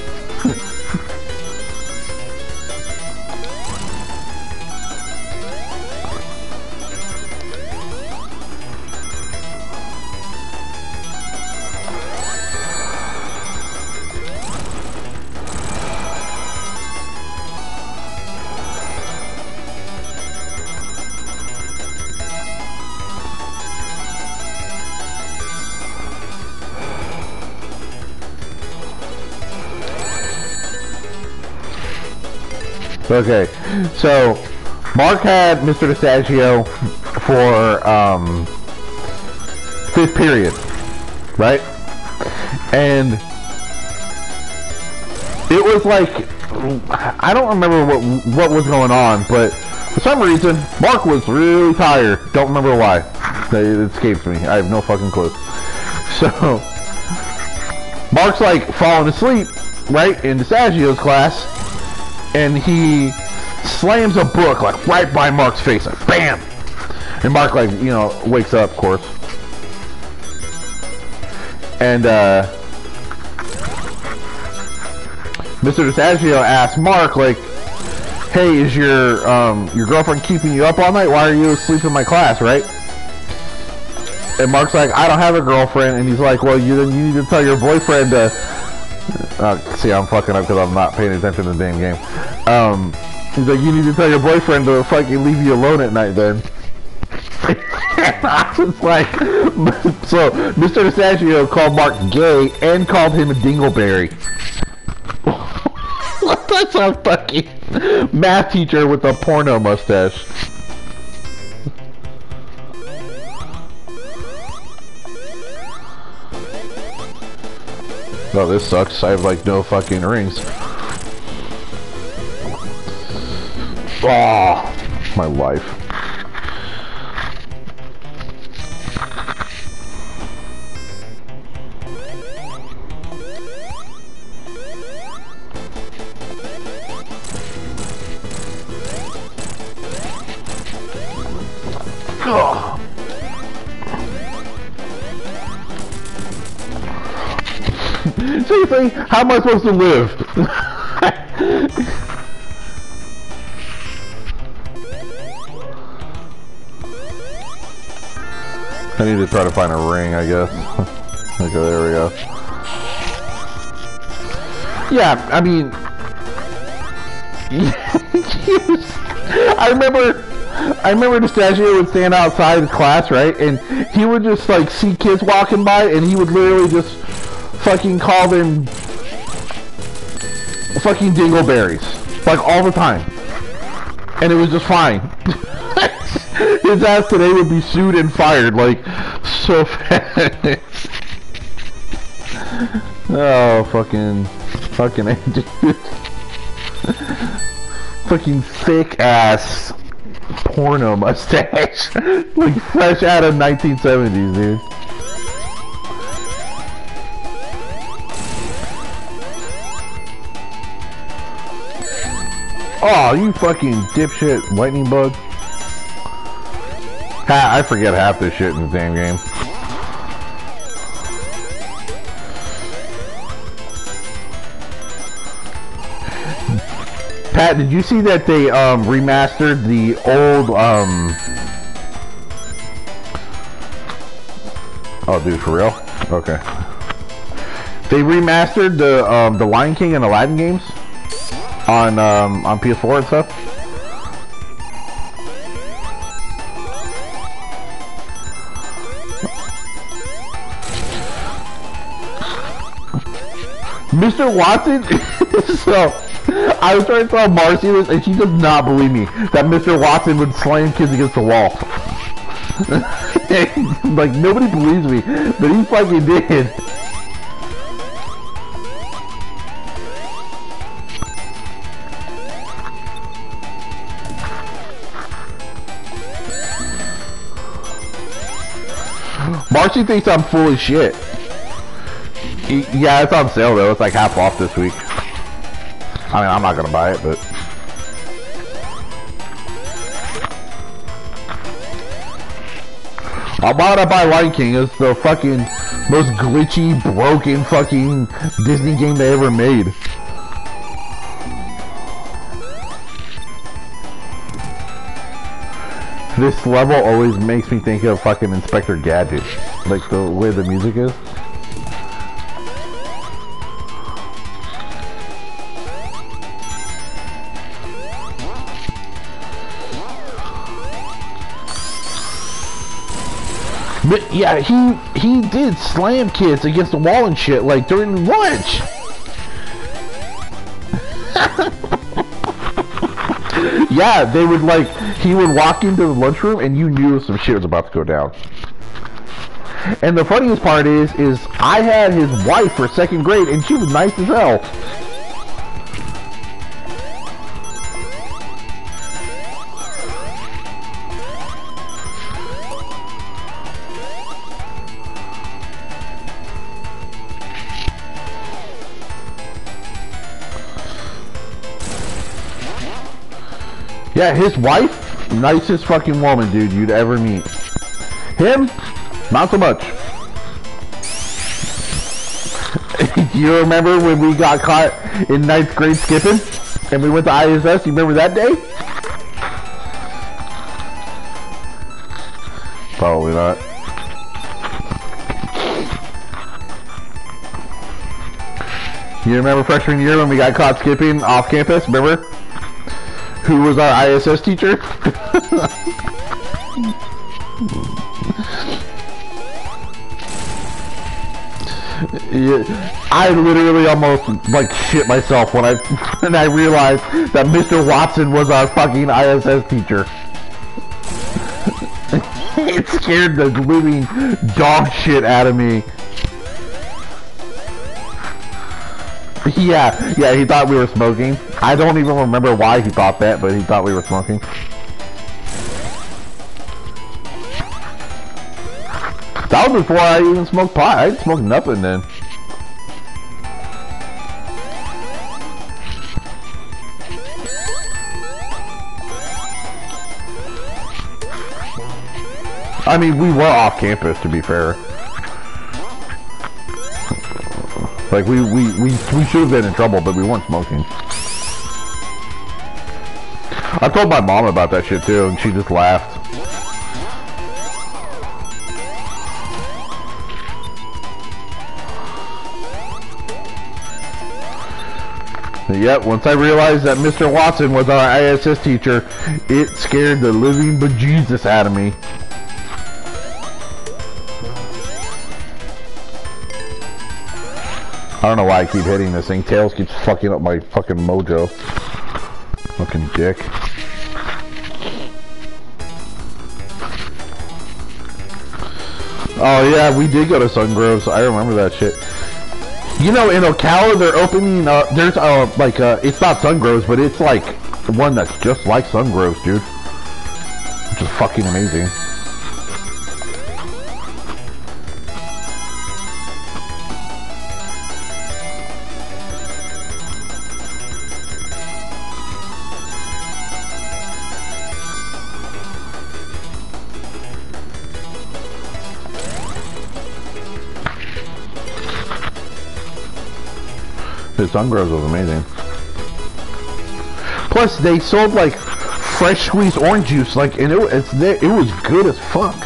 Okay, so Mark had Mr. DeStagio for 5th period, right? And it was like, I don't remember what was going on, but for some reason Mark was really tired. Don't remember why. It escapes me. I have no fucking clue. So Mark's like falling asleep, right, in DeStagio's class. And he slams a book like right by Mark's face, like BAM! And Mark, like, you know, wakes up, of course. And Mr. DeStagio asks Mark, like, "Hey, is your girlfriend keeping you up all night? Why are you asleep in my class, right?" And Mark's like, "I don't have a girlfriend." And he's like, "Well, you need to tell your boyfriend to." See, I'm fucking up because I'm not paying attention to the damn game. He's like, "You need to tell your boyfriend to fucking leave you alone at night then." I was like, so Mr. DeStagio called Mark gay and called him a dingleberry. That's a fucking math teacher with a porno mustache. Oh, this sucks. I have like no fucking rings. Oh, my life. Ugh. Seriously, how am I supposed to live? I need to try to find a ring, I guess. Okay, there we go. Yeah, I mean... I remember the statue would stand outside his class, right? And he would just, like, see kids walking by, and he would literally just fucking call them fucking dingleberries. Like, all the time. And it was just fine. His ass today would be sued and fired, like, so fast. Oh, fucking dude. Fucking thick ass porno mustache. Like, fresh out of 1970s, dude. Oh, you fucking dipshit lightning bug. I forget half this shit in the damn game. Pat, did you see that they remastered the old Oh, dude, for real? Okay. They remastered the Lion King and Aladdin games on PS4 and stuff. Mr. Watson. So I was trying to tell Marcy this, and she does not believe me that Mr. Watson would slam kids against the wall. Like, nobody believes me, but he fucking did. Marcy thinks I'm full of shit. Yeah, it's on sale though. It's like half off this week. I mean, I'm not gonna buy it, but why would I buy Lion King? It's the fucking most glitchy, broken fucking Disney game they ever made. This level always makes me think of fucking Inspector Gadget, like the way the music is. But yeah, he did slam kids against the wall and shit, like during lunch. Yeah, they would like, he would walk into the lunchroom and you knew some shit was about to go down. And the funniest part is I had his wife for 2nd grade and she was nice as hell. Yeah, his wife, nicest fucking woman, dude, you'd ever meet. Him, not so much. You remember when we got caught in 9th grade skipping? And we went to ISS, you remember that day? Probably not. You remember freshman year when we got caught skipping off campus, remember? Who was our ISS teacher? Yeah, I literally almost like shit myself when I realized that Mr. Watson was our fucking ISS teacher. It scared the living dog shit out of me. Yeah, he thought we were smoking. I don't even remember why he thought that, but he thought we were smoking. That was before I even smoked pot. I didn't smoke nothing then. I mean, we were off campus, to be fair. Like, we should have been in trouble, but we weren't smoking. I told my mom about that shit, too, and she just laughed. Yep, once I realized that Mr. Watson was our ISS teacher, it scared the living bejesus out of me. I don't know why I keep hitting this thing. Tails keeps fucking up my fucking mojo. Fucking dick. Oh yeah, we did go to Sungroves. I remember that shit. You know, in Ocala, they're opening, there's, it's not Sungroves, but it's, like, one that's just like Sungroves, dude. Which is fucking amazing. Sungroves was amazing. Plus, they sold like fresh squeezed orange juice, like, and it was good as fuck.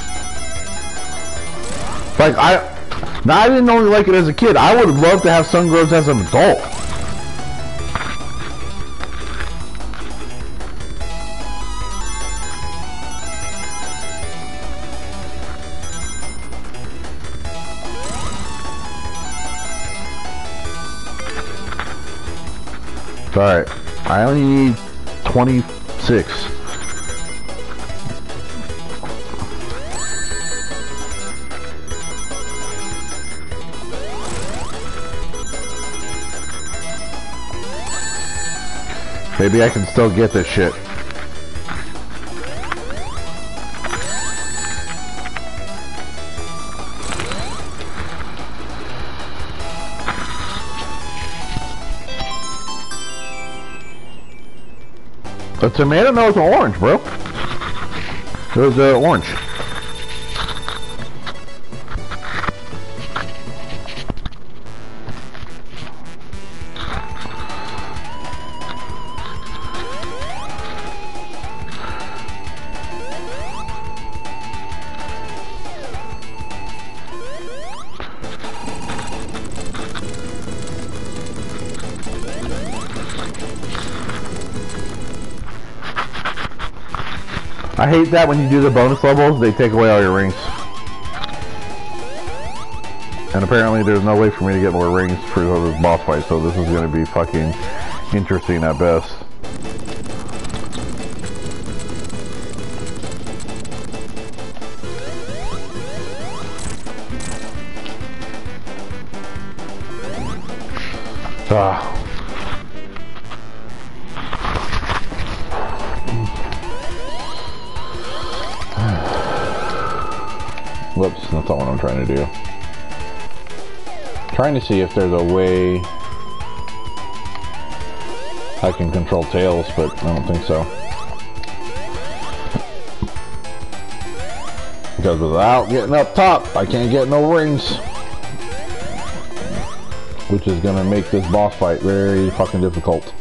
Like I didn't only like it as a kid. I would love to have Sungroves as an adult. Alright, I only need 26. Maybe I can still get this shit. The tomato nose orange, bro. It was orange. I hate that when you do the bonus levels, they take away all your rings. And apparently there's no way for me to get more rings for this boss fight, so this is going to be fucking interesting at best. Whoops, that's not what I'm trying to do. Trying to see if there's a way I can control Tails, but I don't think so. Because without getting up top, I can't get no rings. Which is gonna make this boss fight very fucking difficult.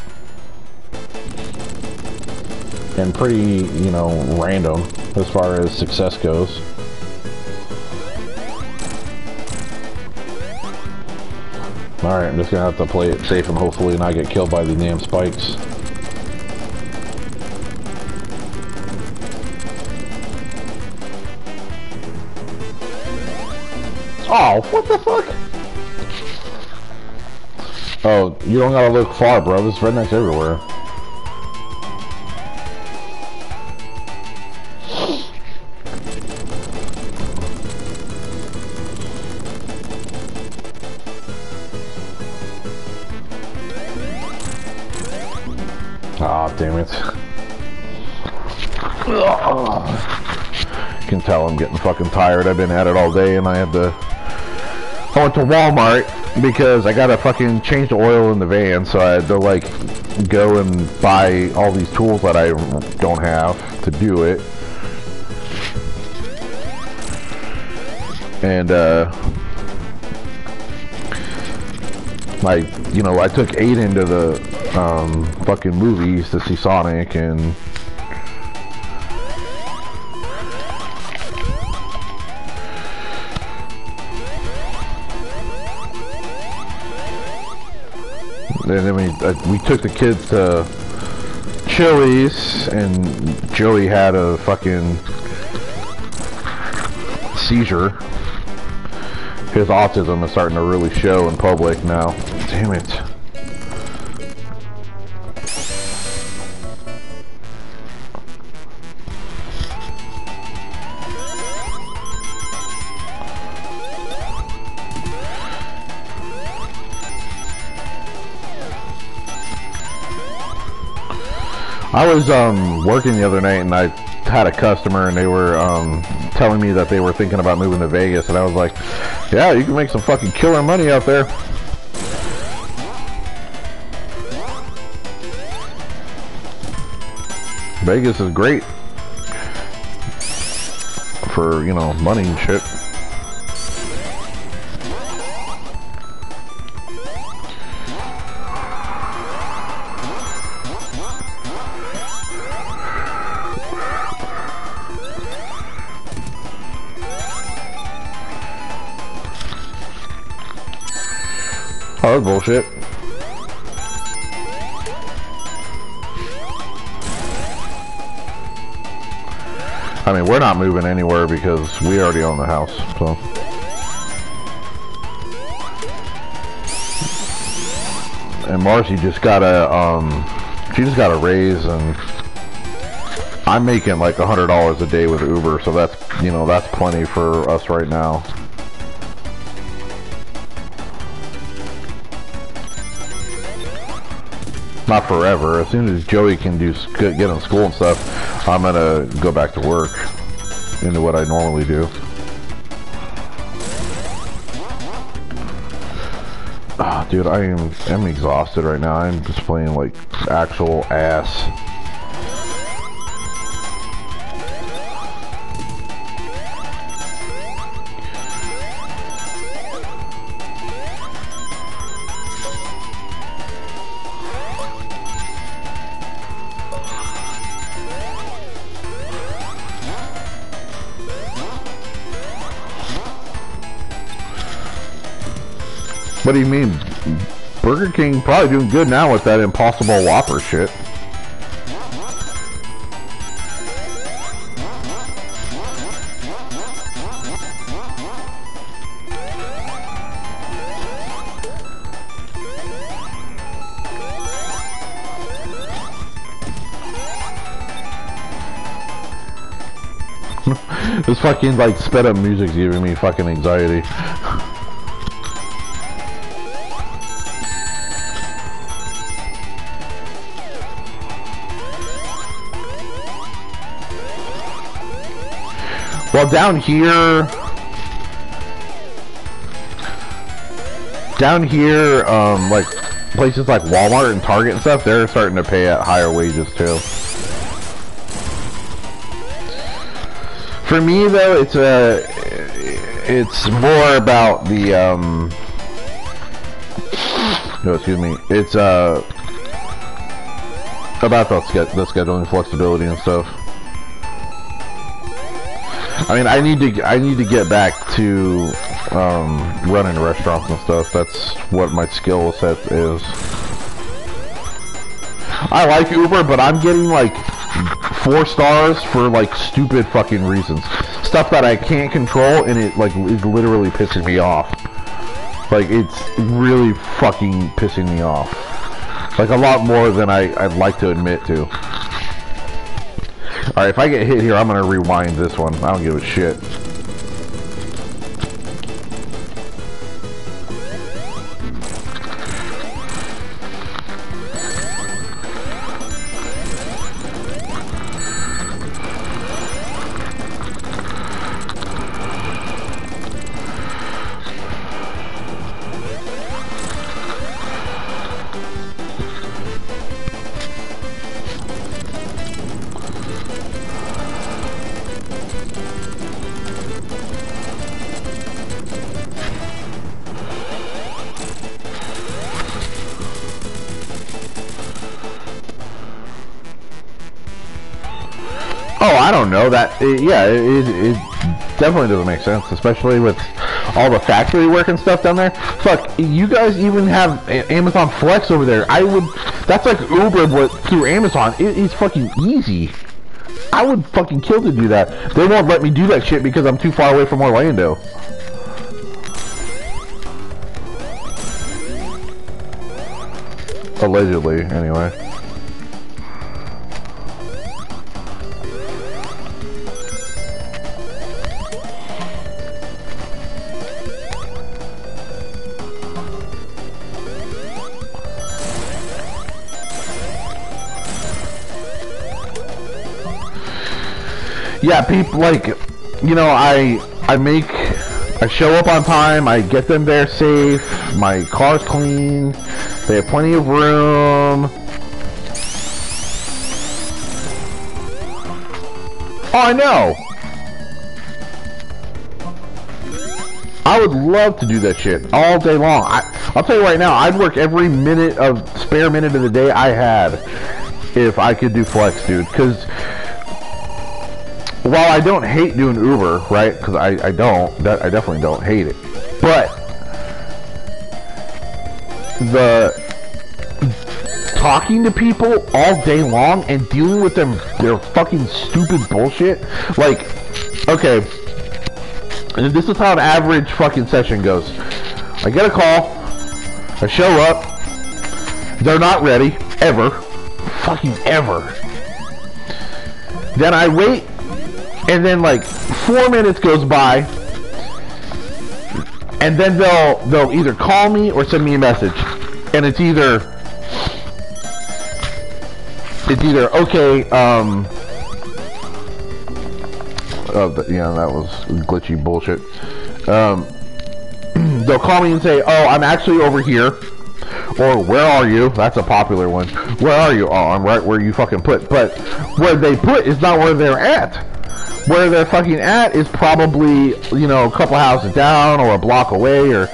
And pretty, you know, random as far as success goes. Alright, I'm just gonna have to play it safe and hopefully not get killed by the damn spikes. Oh, what the fuck? Oh, you don't gotta look far, bro. There's rednecks everywhere. Ah, oh, damn it. You can tell I'm getting fucking tired. I've been at it all day and I went to Walmart because I gotta fucking change the oil in the van, so I had to like go and buy all these tools that I don't have to do it. And like, you know, I took Aiden to the fucking movies to see Sonic, and then we took the kids to Chili's, and Joey had a fucking seizure. His autism is starting to really show in public now. Damn it. I was working the other night, and I had a customer, and they were telling me that they were thinking about moving to Vegas, and I was like, yeah, you can make some fucking killer money out there. Vegas is great for, you know, money and shit. Oh, that's bullshit. I mean, we're not moving anywhere because we already own the house, so. And Marcy just got a, she just got a raise, and I'm making like $100 a day with Uber, so that's, you know, that's plenty for us right now. Not forever. As soon as Joey can get in school and stuff, I'm gonna go back to work into what I normally do. Ah, dude, I'm exhausted right now. I'm just playing like actual ass. What do you mean? Burger King probably doing good now with that Impossible Whopper shit. This fucking like sped up music's giving me fucking anxiety. Well, down here, like places like Walmart and Target and stuff, they're starting to pay at higher wages too. For me though, it's more about the no, excuse me, it's about the scheduling flexibility and stuff. I mean, I need to get back to running restaurants and stuff. That's what my skill set is. I like Uber, but I'm getting like 4 stars for like stupid fucking reasons. Stuff that I can't control, and it like is literally pissing me off. Like, it's really fucking pissing me off. Like a lot more than I'd like to admit to. Alright, if I get hit here, I'm gonna rewind this one. I don't give a shit. Oh, I don't know that. It definitely doesn't make sense, especially with all the factory work and stuff down there. Fuck, you guys even have Amazon Flex over there. That's like Uber but through Amazon. It's fucking easy. I would fucking kill to do that. They won't let me do that shit because I'm too far away from Orlando. Allegedly, anyway. Yeah, people, like, you know, I show up on time, I get them there safe, my car's clean, they have plenty of room. Oh, I know! I would love to do that shit all day long. I'll tell you right now, I'd work every spare minute of the day I had if I could do Flex, dude, because while I don't hate doing Uber, right? Because I definitely don't hate it. But the talking to people all day long and dealing with their fucking stupid bullshit. Like, okay, and this is how an average fucking session goes. I get a call, I show up, they're not ready, ever, fucking ever. Then I wait. And then like 4 minutes goes by, and then they'll either call me or send me a message, and it's either okay, yeah, that was glitchy bullshit. They'll call me and say, oh, I'm actually over here, or where are you? That's a popular one. Where are you? Oh, I'm right where you fucking put. But where they put is not where they're at. Where they're fucking at is probably, you know, a couple houses down or a block away or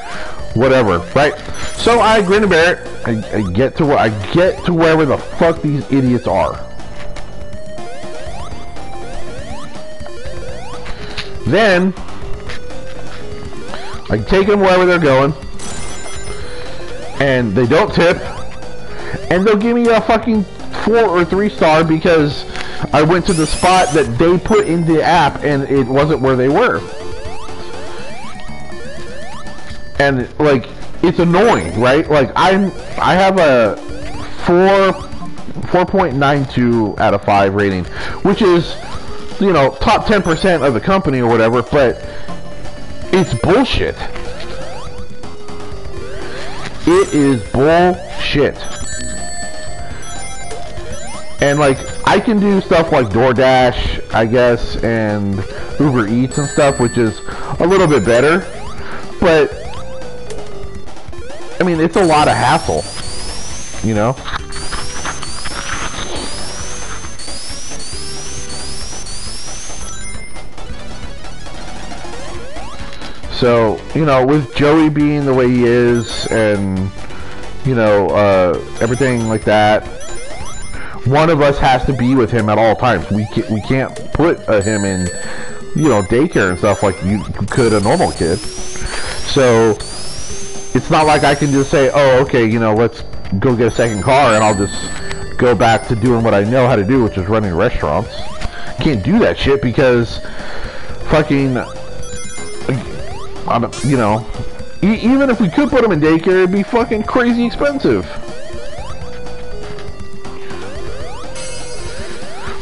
whatever, right? So I grin and bear it. I get to wherever the fuck these idiots are. Then I take them wherever they're going, and they don't tip, and they'll give me a fucking 4 or 3 star because I went to the spot that they put in the app and it wasn't where they were. And like, it's annoying, right? Like I have a 4.92 out of 5 rating, which is, you know, top 10% of the company or whatever, but it's bullshit. It is bullshit. And like, I can do stuff like DoorDash, I guess, and Uber Eats and stuff, which is a little bit better. But, I mean, it's a lot of hassle, you know? So, you know, with Joey being the way he is and, you know, everything like that, one of us has to be with him at all times. We can't put him in, you know, daycare and stuff like you could a normal kid. So it's not like I can just say, oh, okay, you know, let's go get a second car and I'll just go back to doing what I know how to do, which is running restaurants. Can't do that shit because fucking, you know, even if we could put him in daycare, it'd be fucking crazy expensive.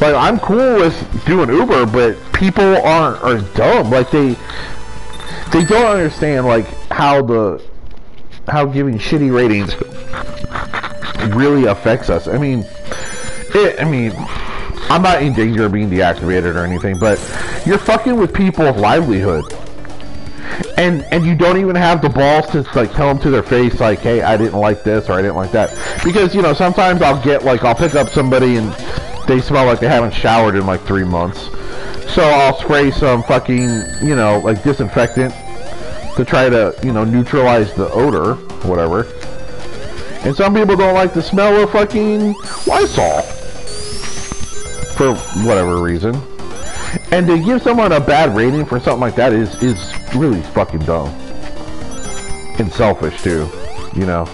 Like, I'm cool with doing Uber, but people are dumb. Like, they don't understand, like, how giving shitty ratings really affects us. I mean, I'm not in danger of being deactivated or anything, but you're fucking with people's livelihood. And you don't even have the balls to, like, tell them to their face, like, hey, I didn't like this or I didn't like that. Because, you know, sometimes I'll pick up somebody and they smell like they haven't showered in like 3 months. So I'll spray some fucking, you know, like disinfectant to try to, you know, neutralize the odor, whatever. And some people don't like the smell of fucking Lysol. For whatever reason. And to give someone a bad rating for something like that is really fucking dumb. And selfish too, you know.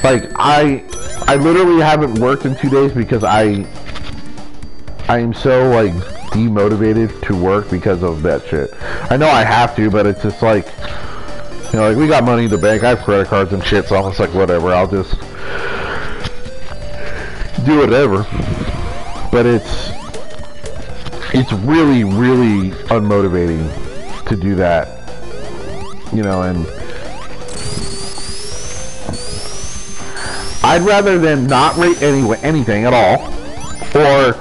Like I literally haven't worked in 2 days because I am so like demotivated to work because of that shit. I know I have to, but it's just like, you know, like we got money in the bank, I have credit cards and shit, so I'm just like, whatever, I'll just do whatever. But it's really, really unmotivating to do that, you know. And I'd rather than not rate anything at all, or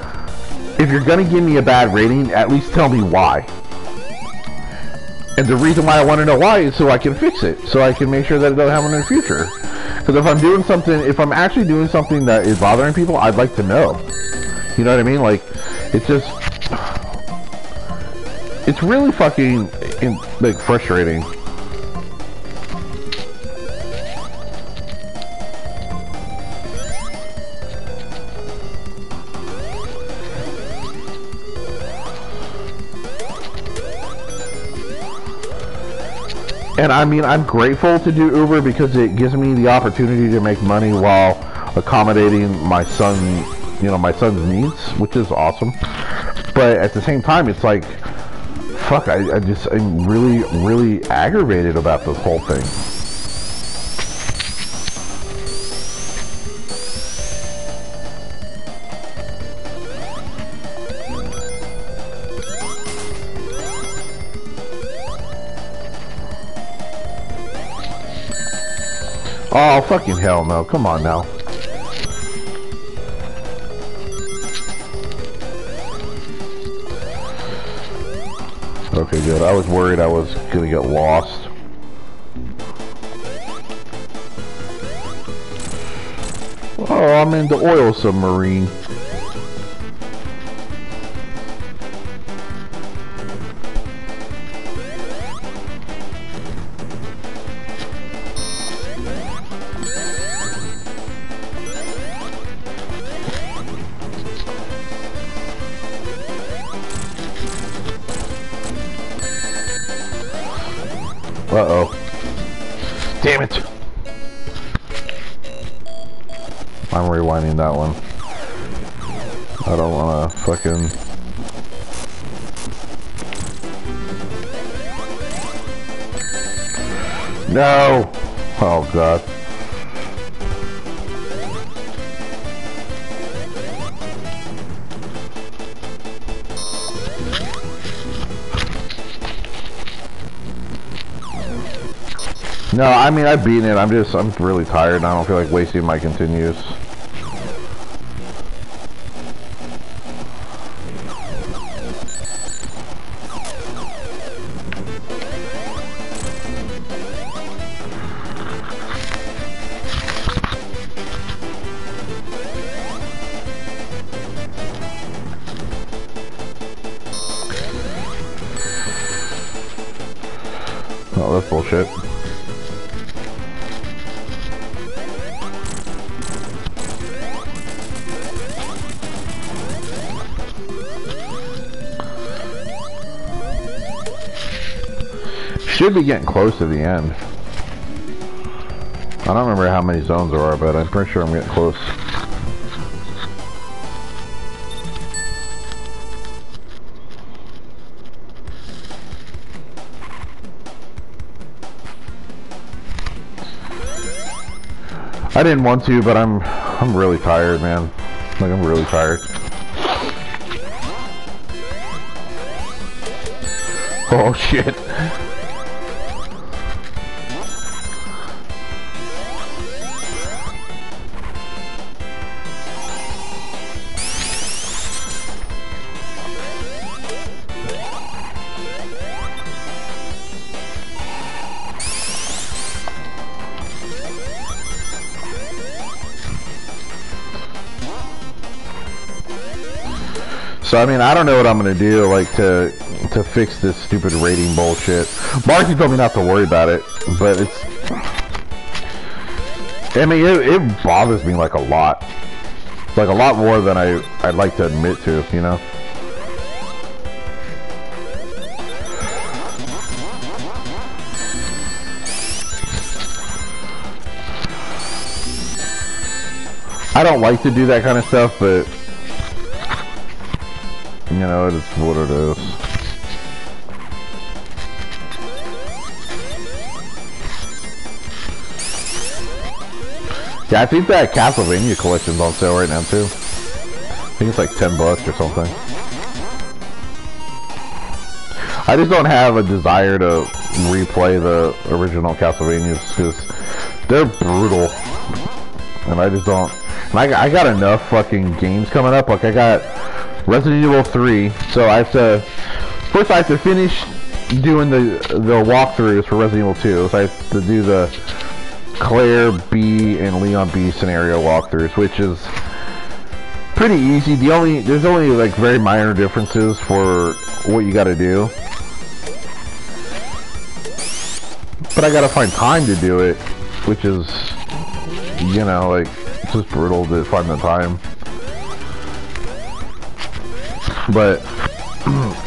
if you're gonna give me a bad rating, at least tell me why. And the reason why I want to know why is so I can fix it, so I can make sure that it doesn't happen in the future. Because if I'm doing something, if I'm actually doing something that is bothering people, I'd like to know. You know what I mean? Like, it's just, it's really fucking like frustrating. And I mean, I'm grateful to do Uber because it gives me the opportunity to make money while accommodating my son, you know, my son's needs, which is awesome. But at the same time, it's like, fuck, I'm really, really aggravated about this whole thing. Oh, fucking hell no. Come on now. Okay, good. I was worried I was gonna get lost. Oh, I'm in the oil submarine. Uh-oh. Damn it! I'm rewinding that one. I don't wanna fucking... No! Oh god. No, I mean, I've beaten it. I'm really tired and I don't feel like wasting my continues. Oh, that's bullshit. Should be getting close to the end. I don't remember how many zones there are, but I'm pretty sure I'm getting close. I didn't want to, but I'm really tired, man. Like, I'm really tired. Oh shit. So I mean, I don't know what I'm gonna do, like to fix this stupid rating bullshit. Marky told me not to worry about it, but it's. I mean, it bothers me like a lot. Like a lot more than I'd like to admit to, you know? I don't like to do that kind of stuff, but you know, it is what it is. Yeah, I think that Castlevania collection's on sale right now too. I think it's like $10 or something. I just don't have a desire to replay the original Castlevanias because they're brutal, and I just don't. And I got enough fucking games coming up. Like I got Resident Evil 3, so I have to first I have to finish doing the walkthroughs for Resident Evil 2. So I have to do the Claire B and Leon B scenario walkthroughs, which is pretty easy. There's only like very minor differences for what you got to do, but I gotta find time to do it, which is, you know, like it's just brutal to find the time. But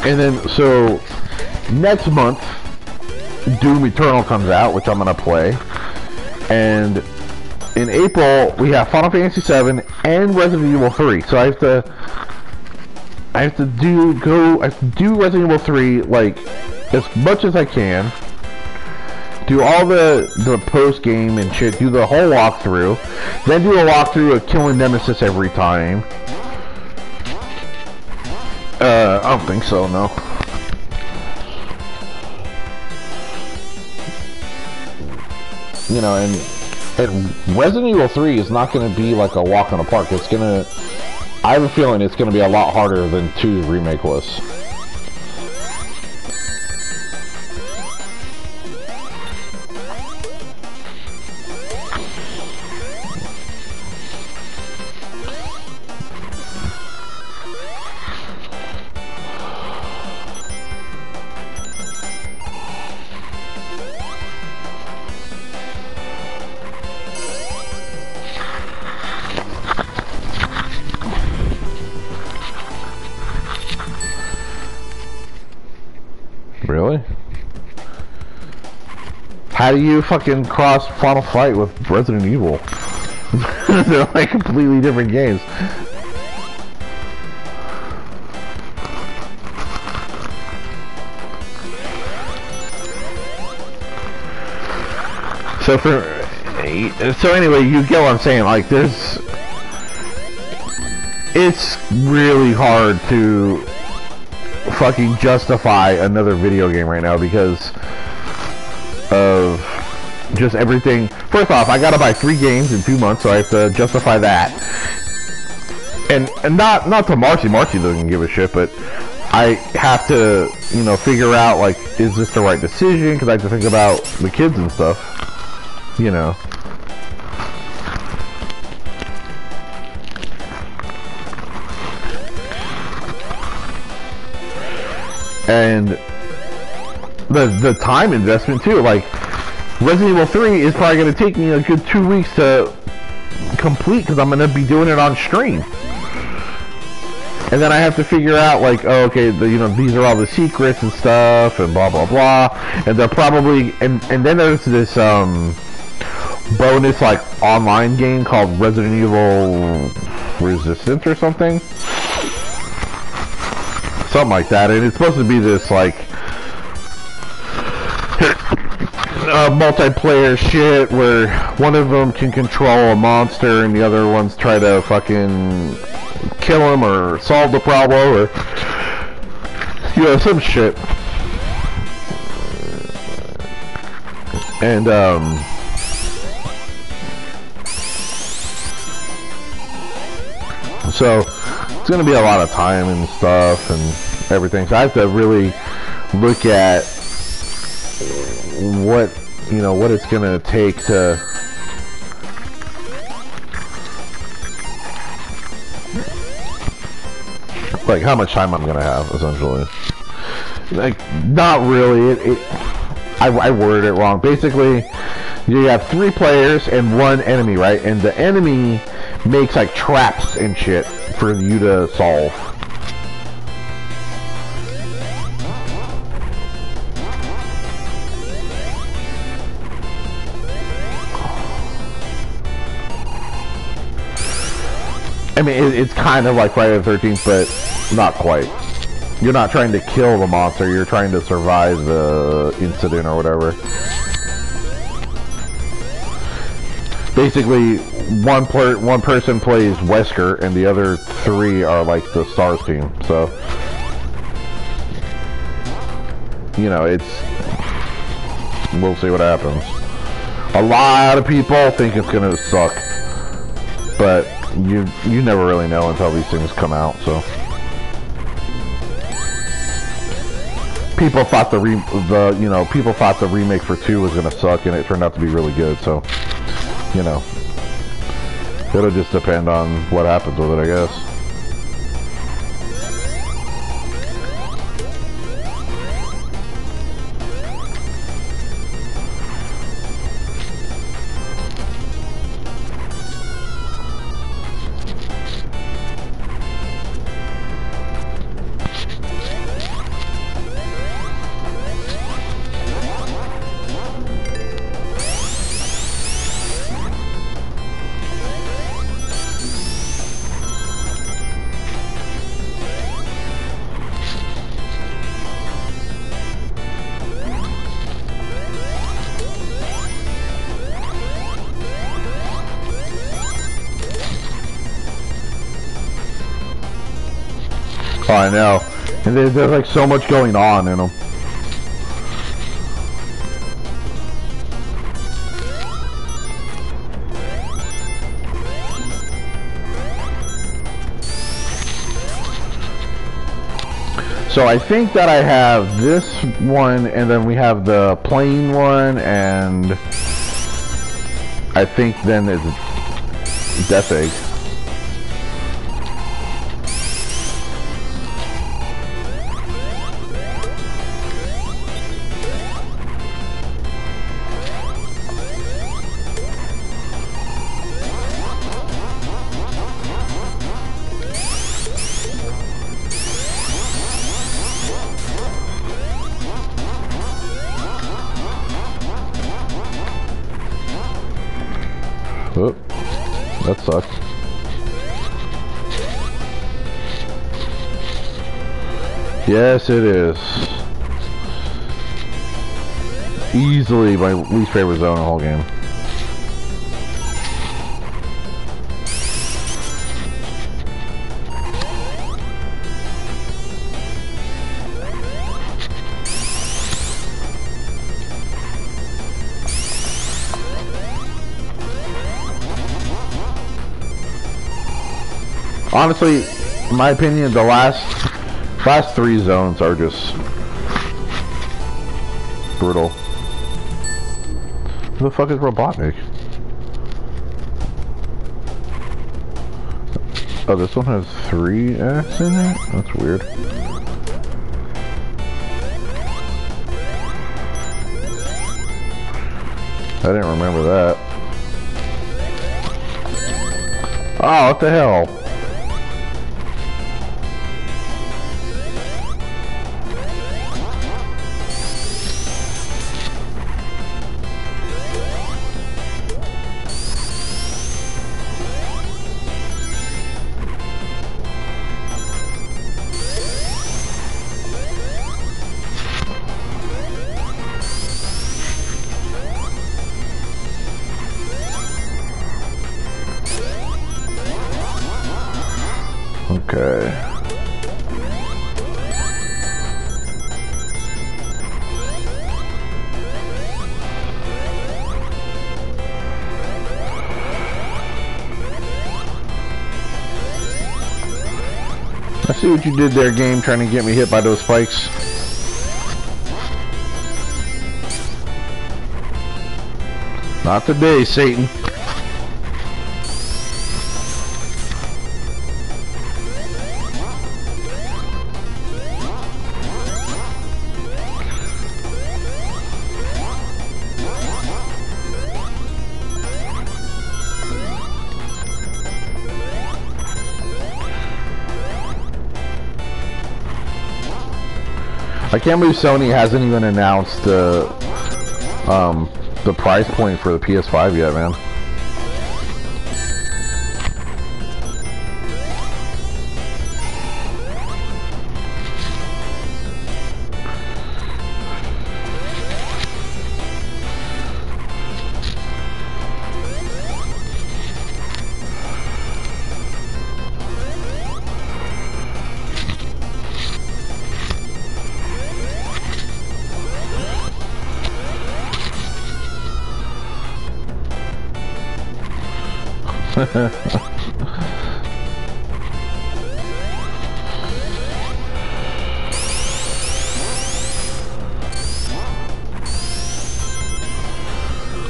and then so next month Doom Eternal comes out, which I'm gonna play. And in April we have Final Fantasy VII and Resident Evil 3. So I have to do Resident Evil 3 like as much as I can. Do all the post game and shit. Do the whole walkthrough. Then do a walkthrough of killing Nemesis every time. I don't think so. No. You know, and Resident Evil 3 is not going to be like a walk in the park. It's gonna. I have a feeling it's going to be a lot harder than 2 remake was. Really? How do you fucking cross Final Fight with Resident Evil? They're like completely different games. So anyway, you get what I'm saying. Like it's really hard to fucking justify another video game right now because of just everything. First off, I gotta buy 3 games in 2 months, so I have to justify that. And not to Marcy doesn't give a shit, but I have to, you know, figure out like, is this the right decision? Because I have to think about the kids and stuff, you know. And the time investment too, like Resident Evil 3 is probably going to take me a good 2 weeks to complete because I'm going to be doing it on stream. And then I have to figure out like, oh, okay, you know, these are all the secrets and stuff and blah blah blah. And they're probably and then there's this bonus like online game called Resident Evil Resistance or something. Something like that, and it's supposed to be this like multiplayer shit where one of them can control a monster and the other ones try to fucking kill him or solve the problem or, you know, some shit. And so it's gonna be a lot of time and stuff and everything, so I have to really look at what, you know, what it's gonna take to like how much time I'm gonna have, essentially. Like, not really. I worded it wrong. Basically, You have 3 players and 1 enemy, right? And the enemy makes like traps and shit for you to solve. I mean, it's kind of like Friday the 13th, but not quite. You're not trying to kill the monster, you're trying to survive the incident or whatever. Basically, one person plays Wesker, and the other 3 are like the STARS team, so... You know, it's... We'll see what happens. A lot of people think it's gonna suck. But you never really know until these things come out, so... People thought people thought the remake for 2 was gonna suck, and it turned out to be really good, so... You know, it'll just depend on what happens with it, I guess. Oh, I know. And there's like so much going on in them. So I think that I have this one, and then we have the plain one, and I think then it's Death Egg. Oh, that sucks. Yes, it is. Easily my least favorite zone in the whole game. Honestly, in my opinion, the last 3 zones are just brutal. Who the fuck is Robotnik? Oh, this one has 3 acts in it? That's weird. I didn't remember that. Oh, what the hell? Okay. I see what you did there, game, trying to get me hit by those spikes. Not today, Satan. I can't believe Sony hasn't even announced the price point for the PS5 yet, man.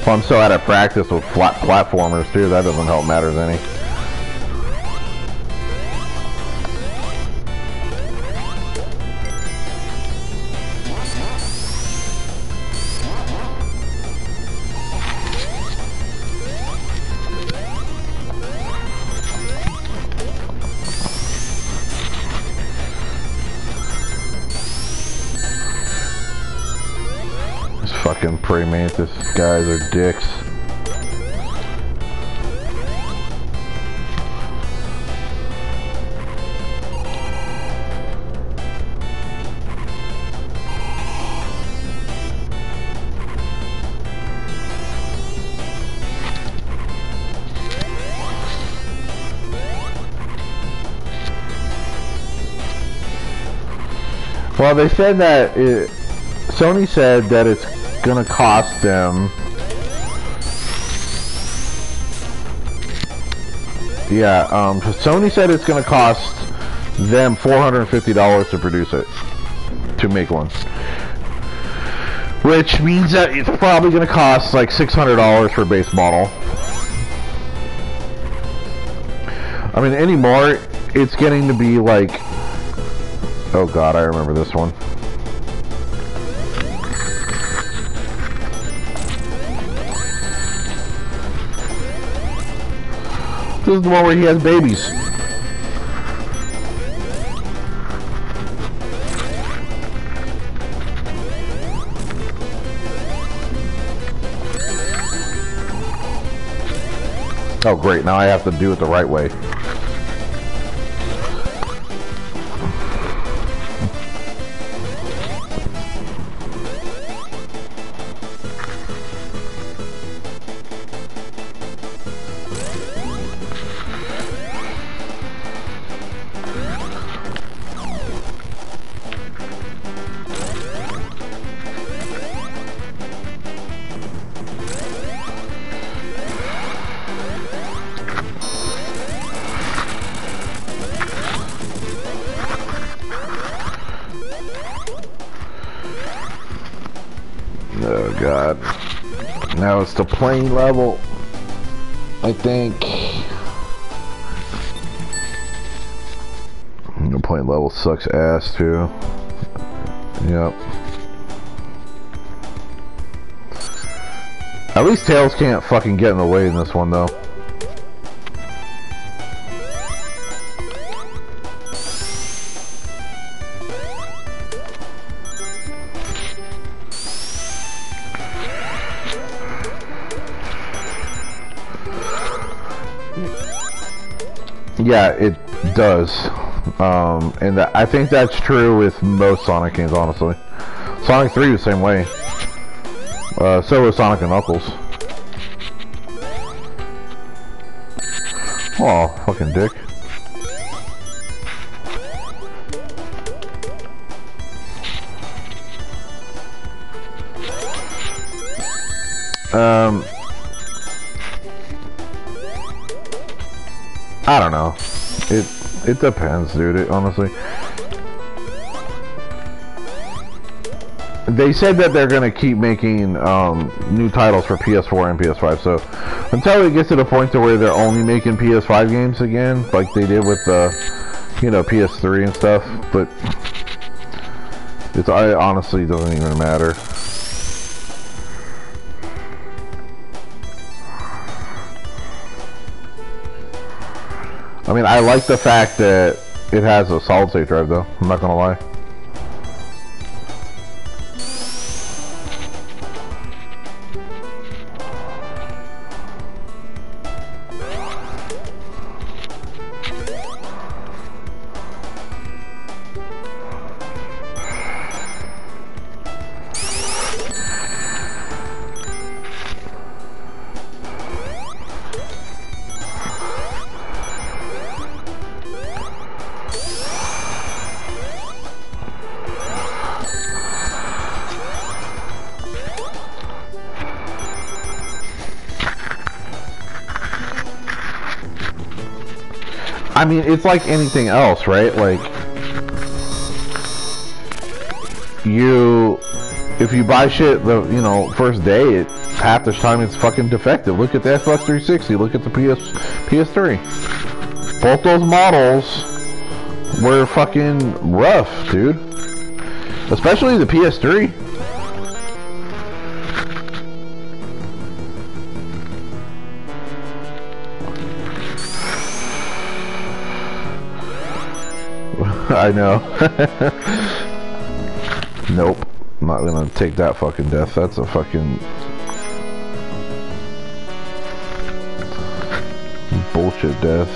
Well, I'm so out of practice with flat platformers too. That doesn't help matters any. Fucking praying mantis guys are dicks. Well, they said that Sony said that it's gonna cost them, Sony said it's gonna cost them $450 to produce it, to make one, which means that it's probably gonna cost like $600 for base model. I mean, anymore it's getting to be like, oh god, I remember this one. This is the one where he has babies. Oh great, now I have to do it the right way. Oh god. Now it's the plane level, I think. The plane level sucks ass too. Yep. At least Tails can't fucking get in the way in this one though. Yeah, it does. And I think that's true with most Sonic games, honestly. Sonic 3 was the same way. So was Sonic and Knuckles. Oh, fucking dick. I don't know. It depends, dude. Honestly, they said that they're gonna keep making new titles for PS4 and PS5. So until it gets to the point to where they're only making PS5 games again, like they did with the, you know, PS3 and stuff. But it honestly doesn't even matter. I mean, I like the fact that it has a solid state drive, though. I'm not gonna lie. I mean, it's like anything else, right? Like, if you buy shit the, you know, first day, half the time it's fucking defective. Look at the Xbox 360, look at the PS3. Both those models were fucking rough, dude. Especially the PS3. I know. Nope. I'm not gonna take that fucking death. That's a fucking bullshit death.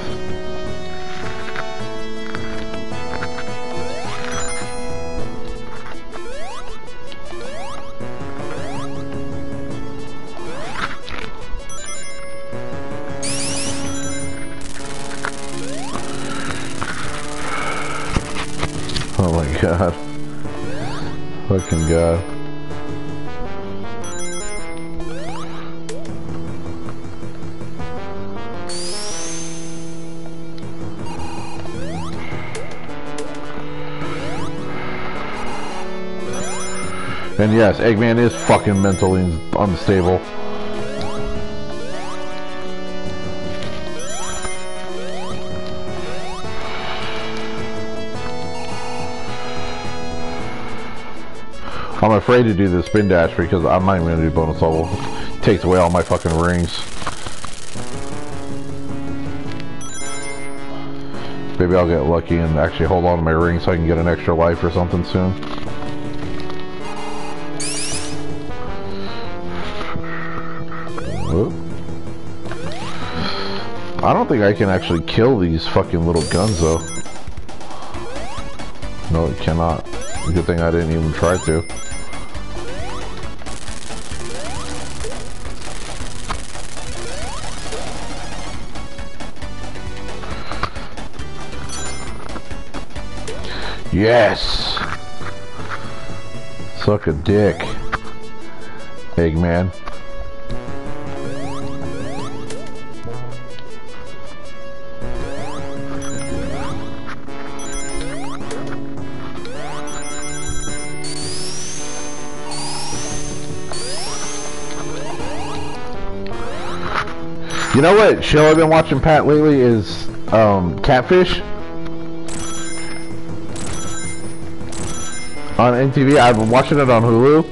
Oh my god. Fucking god. And yes, Eggman is fucking mentally unstable. I'm afraid to do the spin dash because I'm not even going to do bonus level. It takes away all my fucking rings. Maybe I'll get lucky and actually hold on to my ring so I can get an extra life or something soon. Whoop. I don't think I can actually kill these fucking little guns though. No, it cannot. Good thing I didn't even try to. Yes! Suck a dick, Eggman. You know what show I've been watching, Pat, lately is Catfish on MTV. I've been watching it on Hulu.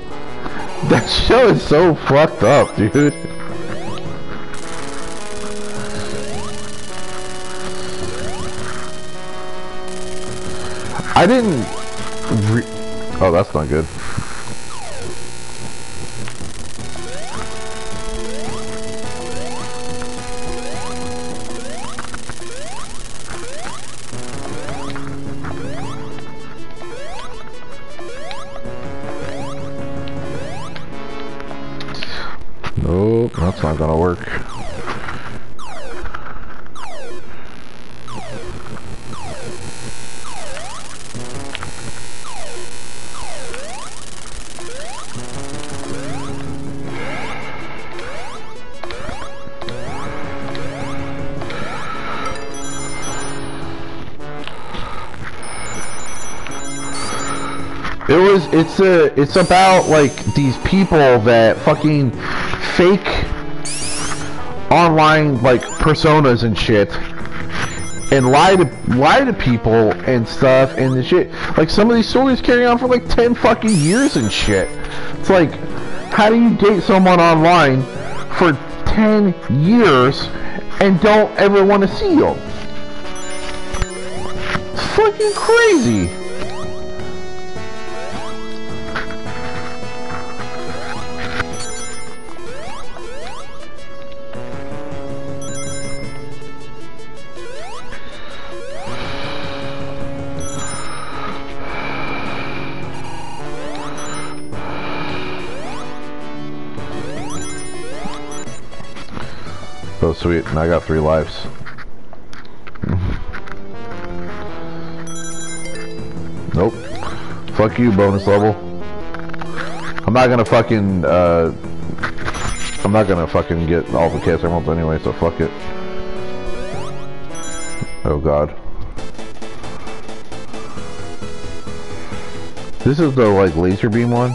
That show is so fucked up, dude. I didn't oh, that's not good. Nope, that's not gonna work. It's about like these people that fucking fake online like personas and shit and lie to people and stuff and the shit. Like some of these stories carry on for like 10 fucking years and shit. It's like, how do you date someone online for 10 years and don't ever want to see them? It's fucking crazy. Oh sweet, and I got 3 lives. Nope. Fuck you, bonus level. I'm not gonna fucking get all the cast emeralds anyway, so fuck it. Oh god. This is the like laser beam one.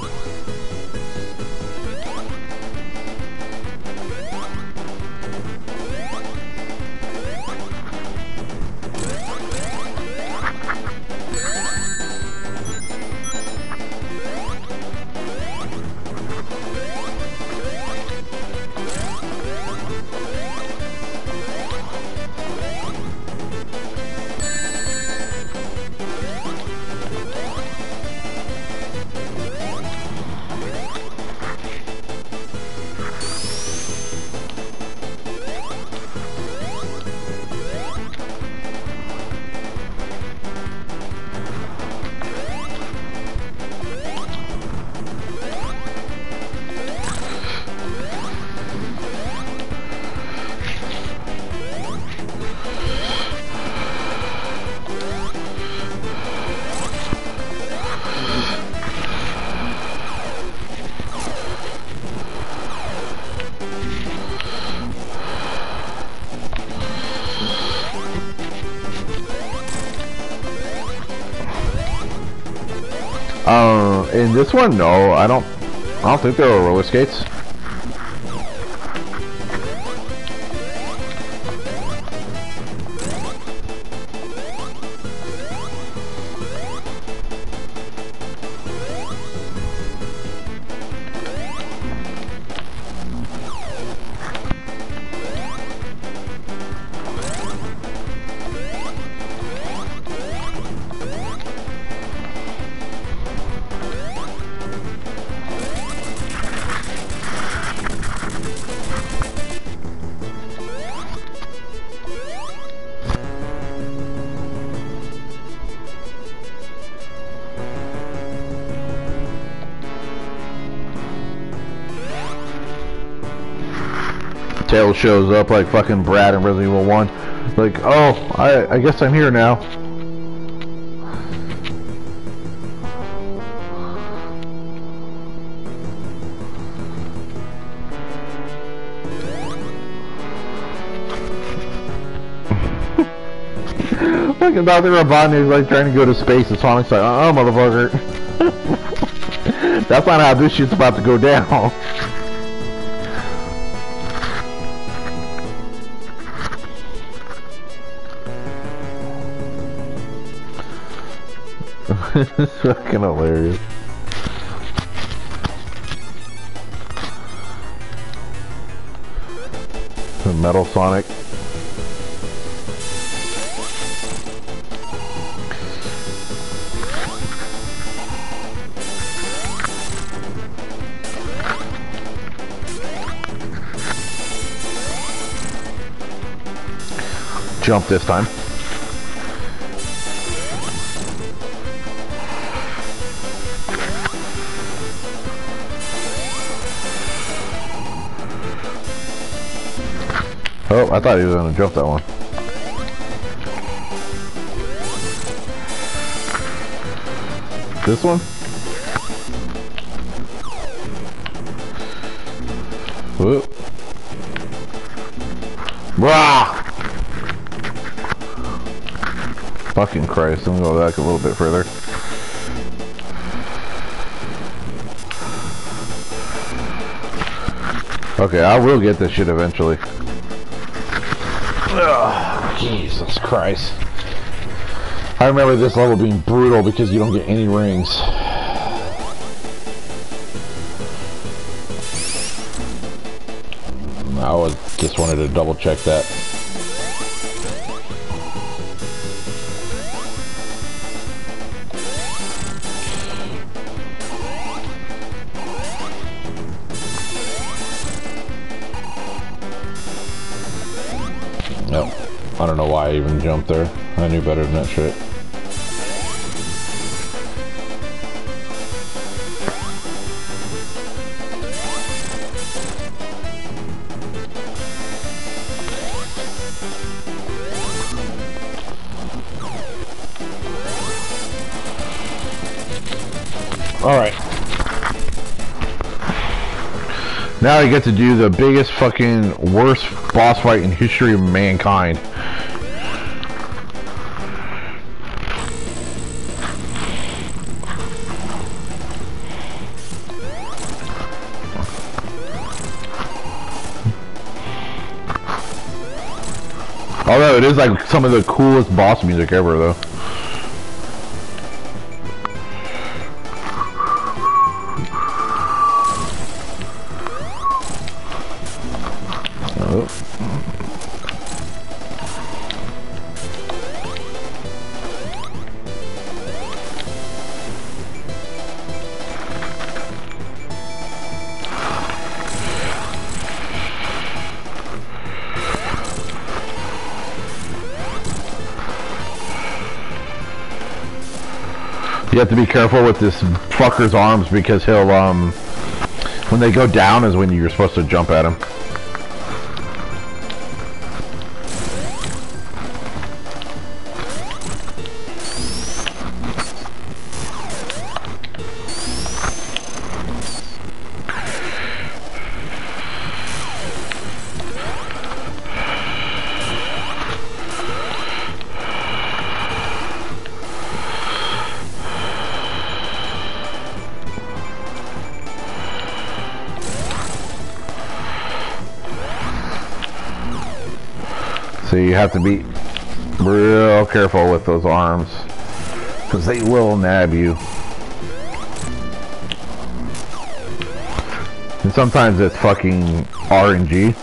In this one, no, I don't think there were roller skates. Tails shows up like fucking Brad in Resident Evil 1. Like, oh, I guess I'm here now. Fucking Dr. Robotnik is like trying to go to space and Sonic's like, motherfucker. That's not how this shit's about to go down. It's fucking hilarious. The Metal Sonic. Jump this time. Oh, I thought he was going to jump that one. This one? Whoop. Rah! Fucking Christ, let me go back a little bit further. Okay, I will get this shit eventually. Ugh, Jesus Christ. I remember this level being brutal because you don't get any rings. I just wanted to double check that. Nope. I don't know why I even jumped there. I knew better than that shit. Alright. Now I get to do the biggest fucking worst boss fight in history of mankind. Although it is like some of the coolest boss music ever, though. Oh. You have to be careful with this fucker's arms because he'll, when they go down is when you're supposed to jump at him. So you have to be real careful with those arms, because they will nab you. And sometimes it's fucking RNG.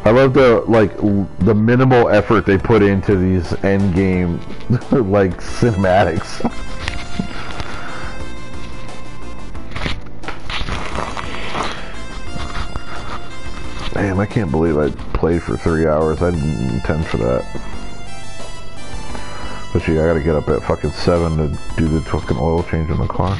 I love the minimal effort they put into these end game like cinematics. Damn, I can't believe I played for 3 hours. I didn't intend for that. But gee, I gotta get up at fucking 7 to do the fucking oil change in the car.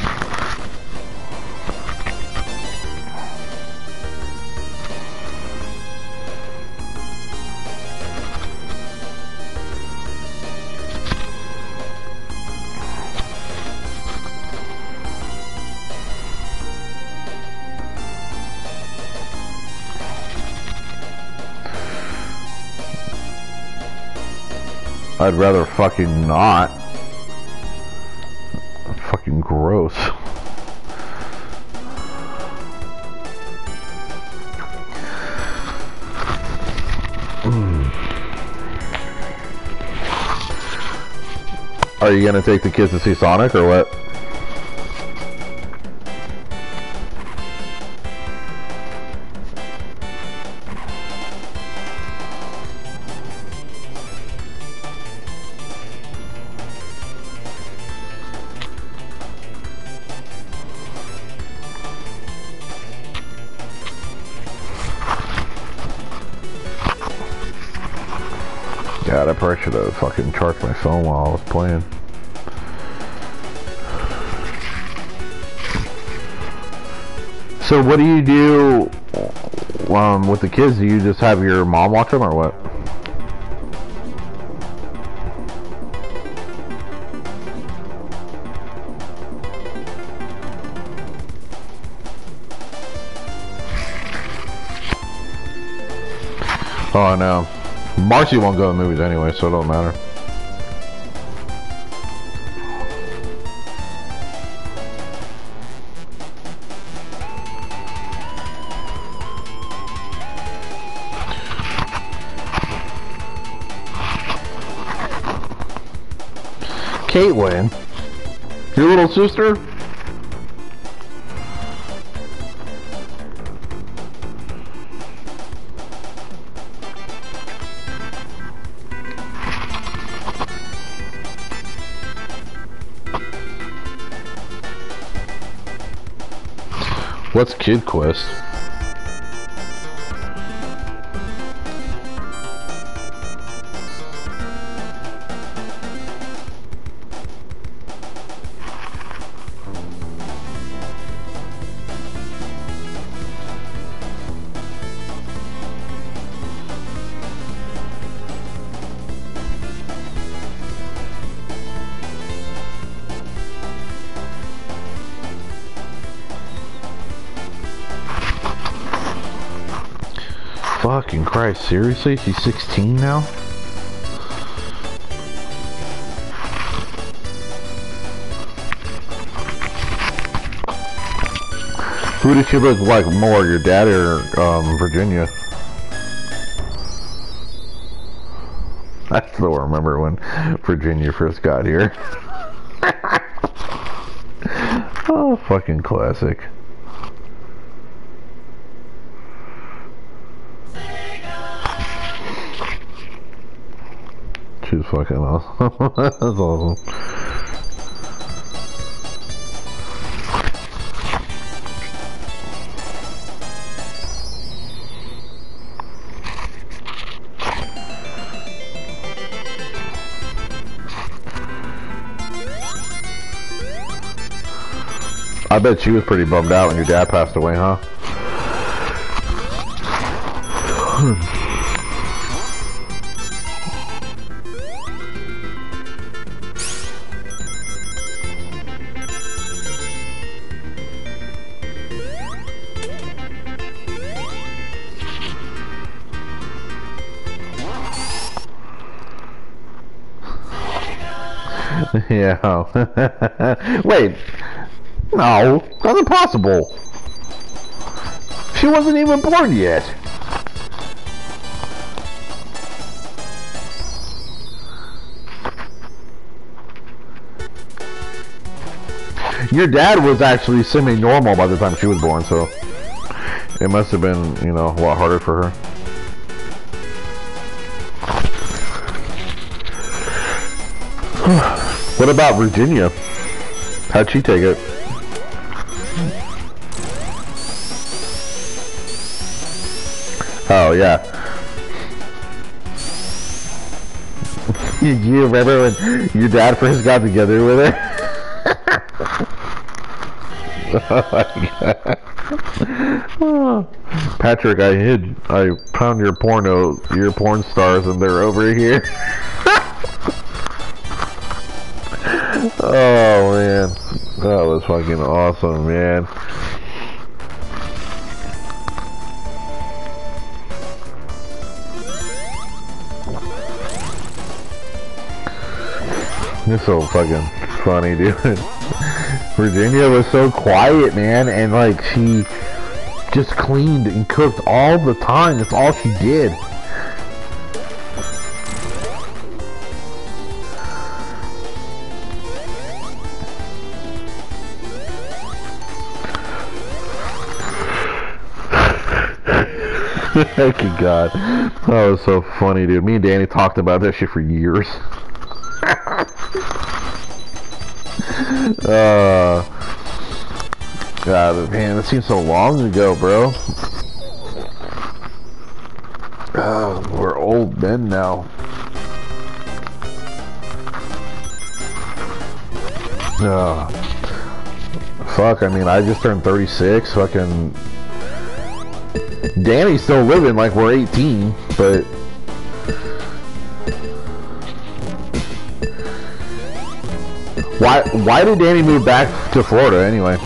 I'd rather fucking not. Fucking gross. Are you gonna take the kids to see Sonic or what? God, I probably should have fucking charged my phone while I was playing. So what do you do with the kids? Do you just have your mom watch them or what? Oh no. Marcy won't go to the movies anyway, so it don't matter. Caitlin? Your little sister? What's Kid Quest? Fucking Christ, seriously? She's 16 now? Who did she look like more, your dad or Virginia? I still remember when Virginia first got here. Oh, fucking classic. She's fucking awesome. That's awesome. I bet she was pretty bummed out when your dad passed away, huh? Yeah. Wait. No, that's impossible. She wasn't even born yet. Your dad was actually semi-normal by the time she was born, so it must have been, you know, a lot harder for her. What about Virginia? How'd she take it? Oh, yeah. You remember when your dad first got together with her? Oh my god. Patrick, I found your porn stars and they're over here. Oh man. That was fucking awesome, man. It's so fucking funny, dude. Virginia was so quiet, man, and like she just cleaned and cooked all the time. That's all she did. Thank you, God. That was so funny, dude. Me and Danny talked about that shit for years. God, man, that seems so long ago, bro. We're old men now. Fuck, I mean, I just turned 36, fucking... Danny's still living like we're 18, but... Why did Danny move back to Florida anyway?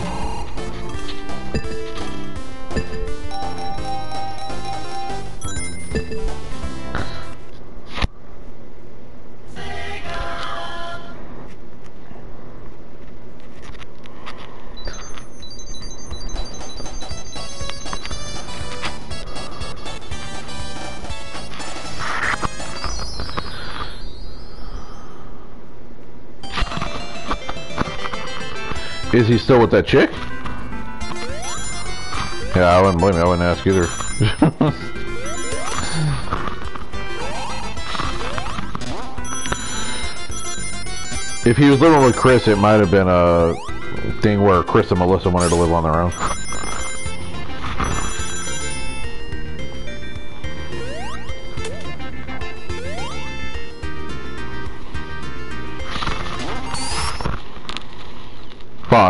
Is he still with that chick? Yeah, I wouldn't blame me. I wouldn't ask either. If he was living with Chris, it might have been a thing where Chris and Melissa wanted to live on their own.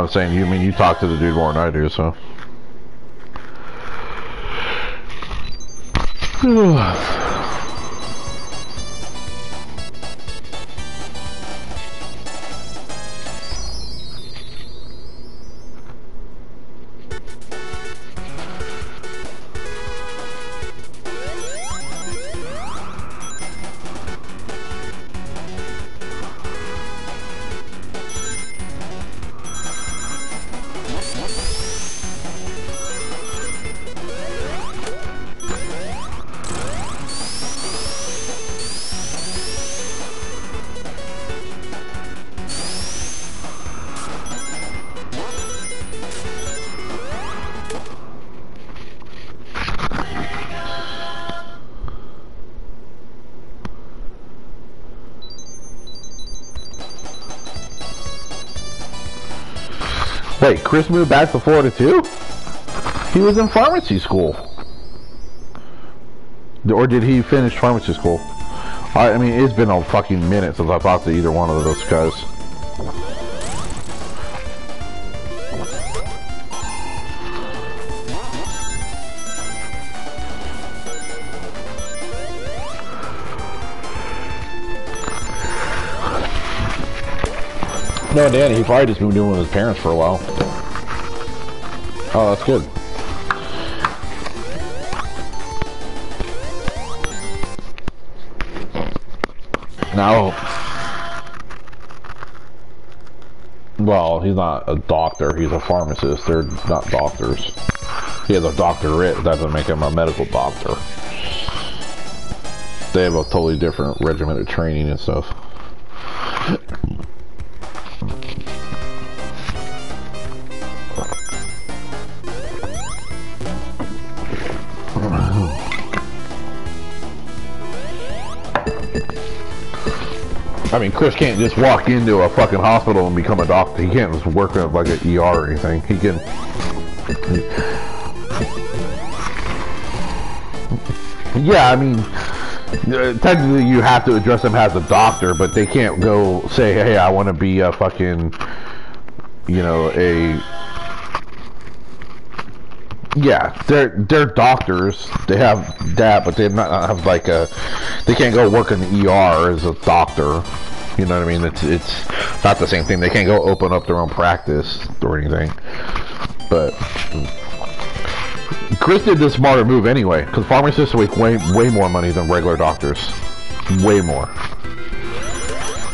I'm saying, you talk to the dude more than I do, so. Wait, Chris moved back to Florida too? He was in pharmacy school. Or did he finish pharmacy school? I mean, it's been a fucking minute since I talked to either one of those guys. No, Danny, he probably just been doing with his parents for a while. Oh, that's good. Now, well, he's not a doctor, he's a pharmacist. They're not doctors. He has a doctorate, that doesn't make him a medical doctor. They have a totally different regimen of training and stuff. I mean, Chris can't just walk into a fucking hospital and become a doctor. He can't just work at like an ER or anything. He can... Yeah, I mean, technically you have to address him as a doctor, but they can't go say, hey, I want to be a fucking, you know, a... Yeah, they're doctors. They have that, but they not have like a... They can't go work in the ER as a doctor. You know what I mean? It's not the same thing. They can't go open up their own practice or anything. But Chris did the smarter move anyway, because pharmacists make way more money than regular doctors. Way more.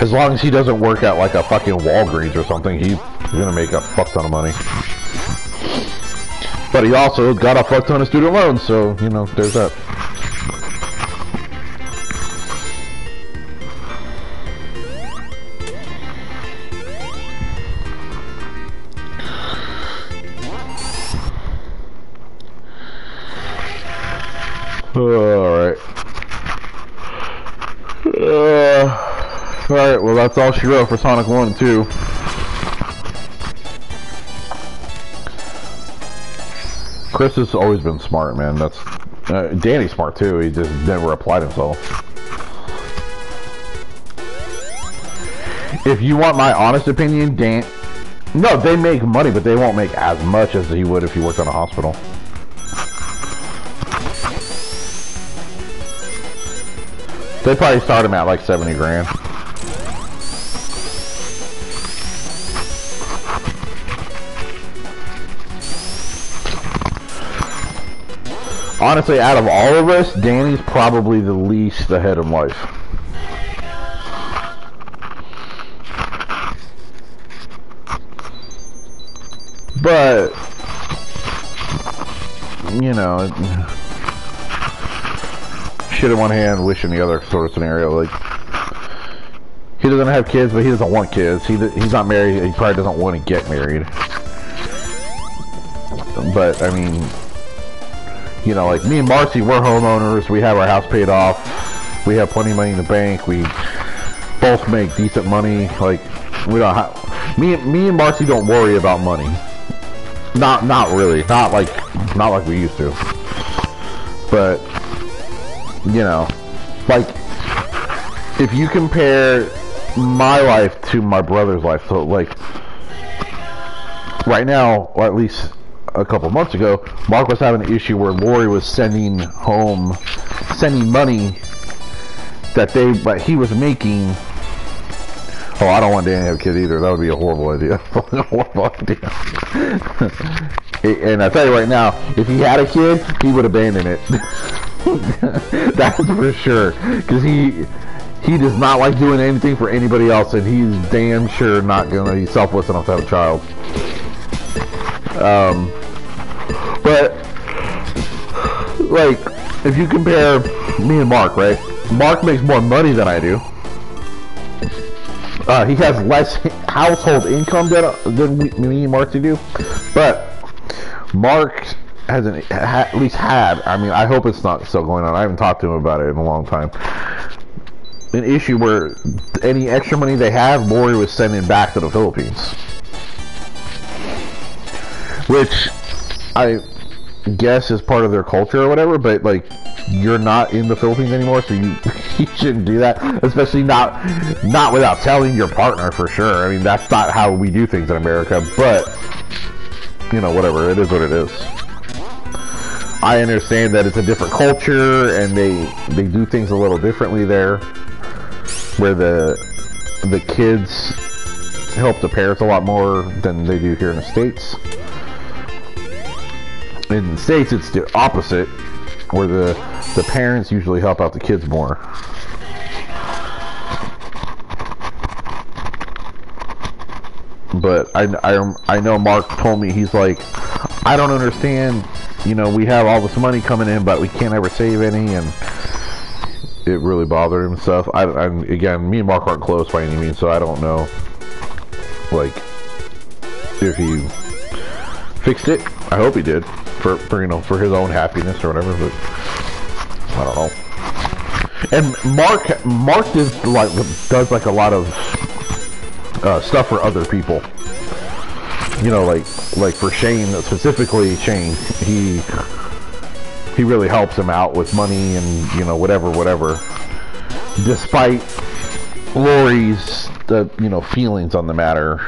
As long as he doesn't work at like a fucking Walgreens or something, he's gonna make a fuck ton of money. But he also got a fuck ton of student loans, so, you know, there's that. Alright. Alright, well that's all she wrote for Sonic 1 and 2. Chris has always been smart, man. That's Danny's smart too. He just never applied himself. If you want my honest opinion, no, they make money, but they won't make as much as he would if he worked in a hospital. They probably start him at like 70 grand. Honestly, out of all of us, Danny's probably the least ahead in life. But, you know, shit in one hand, wish in the other sort of scenario. Like, he doesn't have kids, but he doesn't want kids. He's not married. He probably doesn't want to get married. But, I mean... You know, like me and Marcy, we're homeowners. We have our house paid off. We have plenty of money in the bank. We both make decent money. Like we don't have. Me and Marcy don't worry about money. Not really. Not like we used to. But you know, like if you compare my life to my brother's life, so like right now, or at least a couple months ago, Mark was having an issue where Lori was sending money that he was making. Oh, I don't want Danny to have a kid either. That would be a horrible idea. Horrible idea. And I tell you right now, if he had a kid, he would abandon it. That's for sure. Because he does not like doing anything for anybody else, and he's damn sure not gonna be selfless enough to have a child. But like, if you compare me and Mark, right? Mark makes more money than I do. He has less household income than me and Mark do. But Mark hasn't at least had. I mean, I hope it's not still going on. I haven't talked to him about it in a long time. An issue where any extra money they have, Lori was sending back to the Philippines, which I guess is part of their culture or whatever. But like, you're not in the Philippines anymore, so you shouldn't do that, especially not without telling your partner for sure. I mean, that's not how we do things in America, but you know, whatever, it is what it is. I understand that it's a different culture and they do things a little differently there, where the kids help the parents a lot more than they do here in the States. In the States, it's the opposite, where the parents usually help out the kids more. But I know Mark told me, he's like, I don't understand, you know, we have all this money coming in, but we can't ever save any, and it really bothered him and stuff. Again, me and Mark aren't close by any means, so I don't know, like, if he fixed it. I hope he did, for you know, for his own happiness or whatever, but I don't know. And Mark does like a lot of stuff for other people. You know, like for Shane, specifically Shane, he really helps him out with money and, you know, whatever. Despite Lori's feelings on the matter.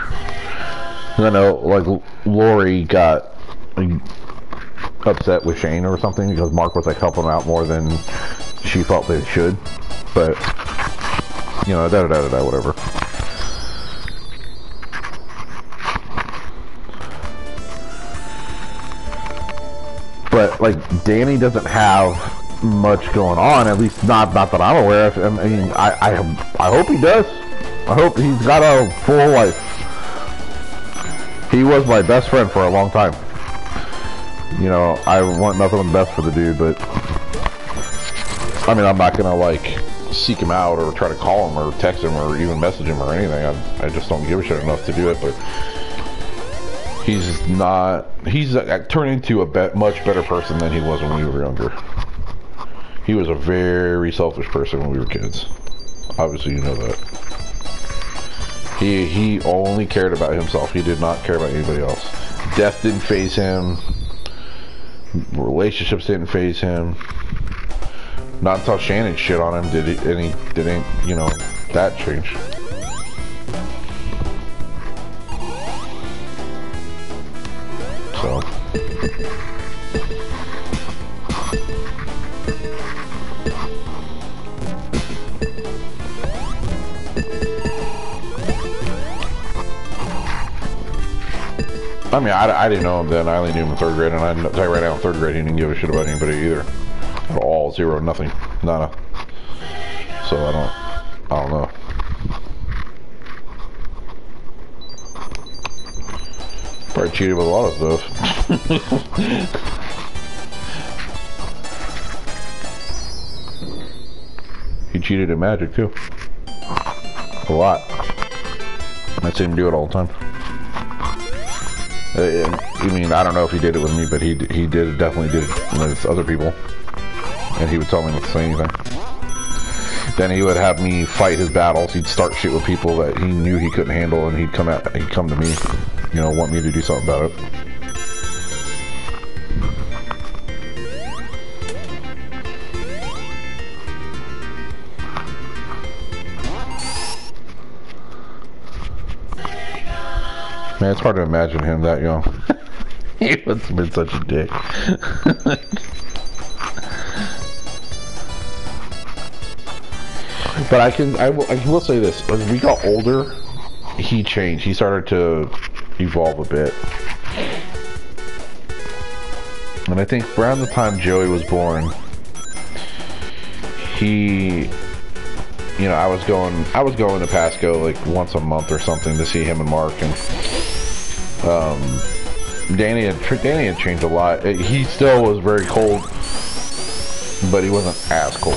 I know, like, Lori got upset with Shane or something because Mark was like helping him out more than she felt they should. But you know, whatever. But like, Danny doesn't have much going on, at least not that I'm aware of. I mean, I hope he does. I hope he's got a full life. He was my best friend for a long time. You know, I want nothing but best for the dude, but I mean, I'm not gonna like seek him out or try to call him or text him or even message him or anything. I just don't give a shit enough to do it. But he's turned into a much better person than he was when we were younger. He was a very selfish person when we were kids. Obviously, you know that. He only cared about himself. He did not care about anybody else. Death didn't faze him. Relationships didn't faze him. Not until Shannon shit on him did you know, that change. So I mean, I didn't know him then. I only knew him in 3rd grade, and I tell you right now, in 3rd grade, he didn't give a shit about anybody either. At all, zero, nothing, nada. So I don't know. Probably cheated with a lot of stuff. He cheated at Magic too. A lot. I see him do it all the time. I mean, I don't know if he did it with me, but he definitely did it with other people. And he would tell me not to say anything. Then he would have me fight his battles. He'd start shit with people that he knew he couldn't handle, and he'd come to me, you know, want me to do something about it. Man, it's hard to imagine him that young. He must have been such a dick. But I will say this: as we got older, he changed. He started to evolve a bit, and I think around the time Joey was born, he, you know, I was going to Pasco like once a month or something to see him and Mark, and Danny had changed a lot. He still was very cold, but he wasn't as cold.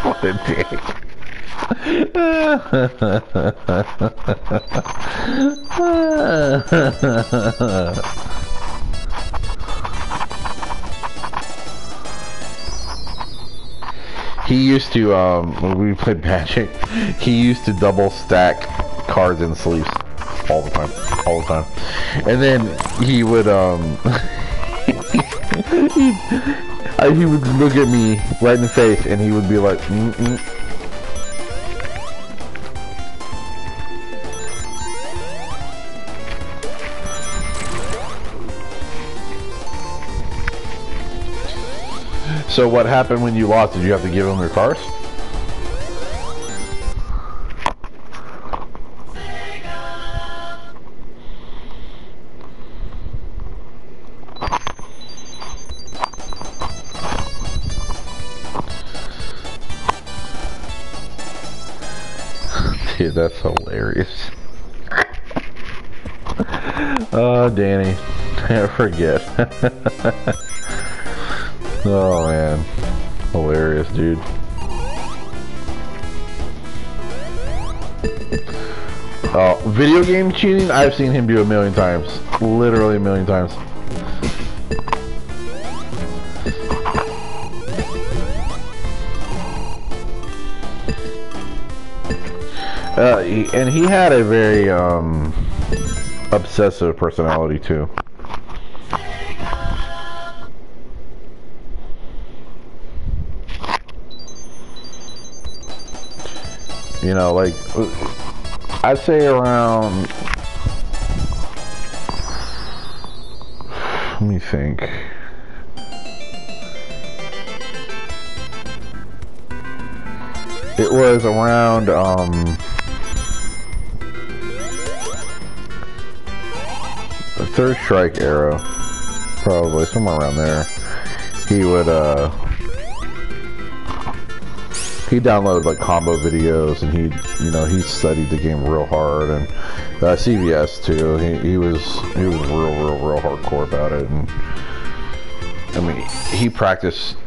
What a dick. He used to, when we played Magic, he used to double stack cards in sleeves all the time. And then he would, he would look at me right in the face and he would be like, So what happened when you lost? Did you have to give him your cards? Dude, that's hilarious. Oh, Danny. I forget. Oh, man. Hilarious, dude. Oh, video game cheating? I've seen him do a million times. Literally a million times. And he had a very obsessive personality too. You know, like I'd say around, let me think. It was around the Third Strike era, probably somewhere around there. He would he downloaded like combo videos, and he studied the game real hard, and CVS too. He was real hardcore about it, and I mean he practiced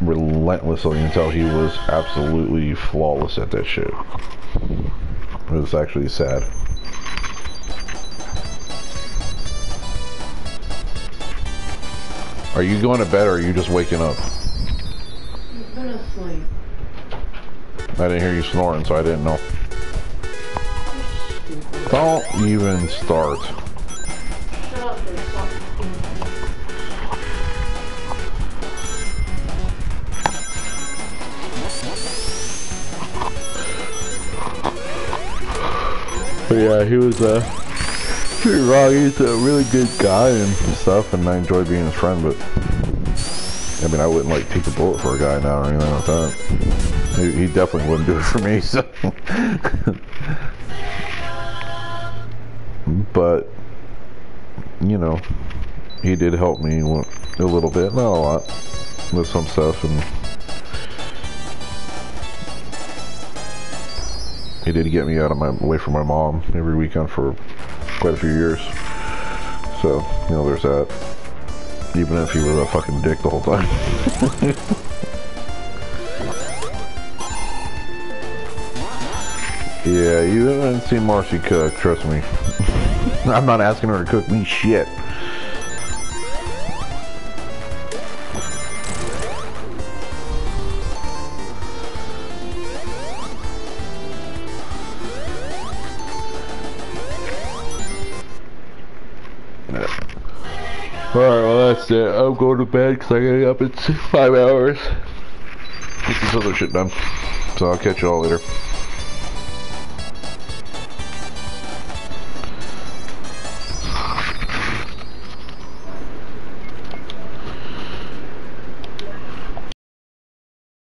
relentlessly until he was absolutely flawless at that shit. It was actually sad. Are you going to bed or are you just waking up? I've been asleep. I didn't hear you snoring, so I didn't know. Don't even start. Shut up and stop. But yeah, he was pretty wrong. He's a really good guy and stuff, and I enjoy being his friend, but I mean, I wouldn't like take a bullet for a guy now or anything like that. He definitely wouldn't do it for me, so. But, you know, he did help me a little bit, not a lot, with some stuff, and he did get me away from my mom every weekend for quite a few years. So, you know, there's that. Even if he was a fucking dick the whole time. Yeah, you haven't seen Marcy cook, trust me. I'm not asking her to cook me shit. Alright, well that's it. I'm going to bed because I gotta get up in 5 hours. Get this other shit done. So I'll catch you all later.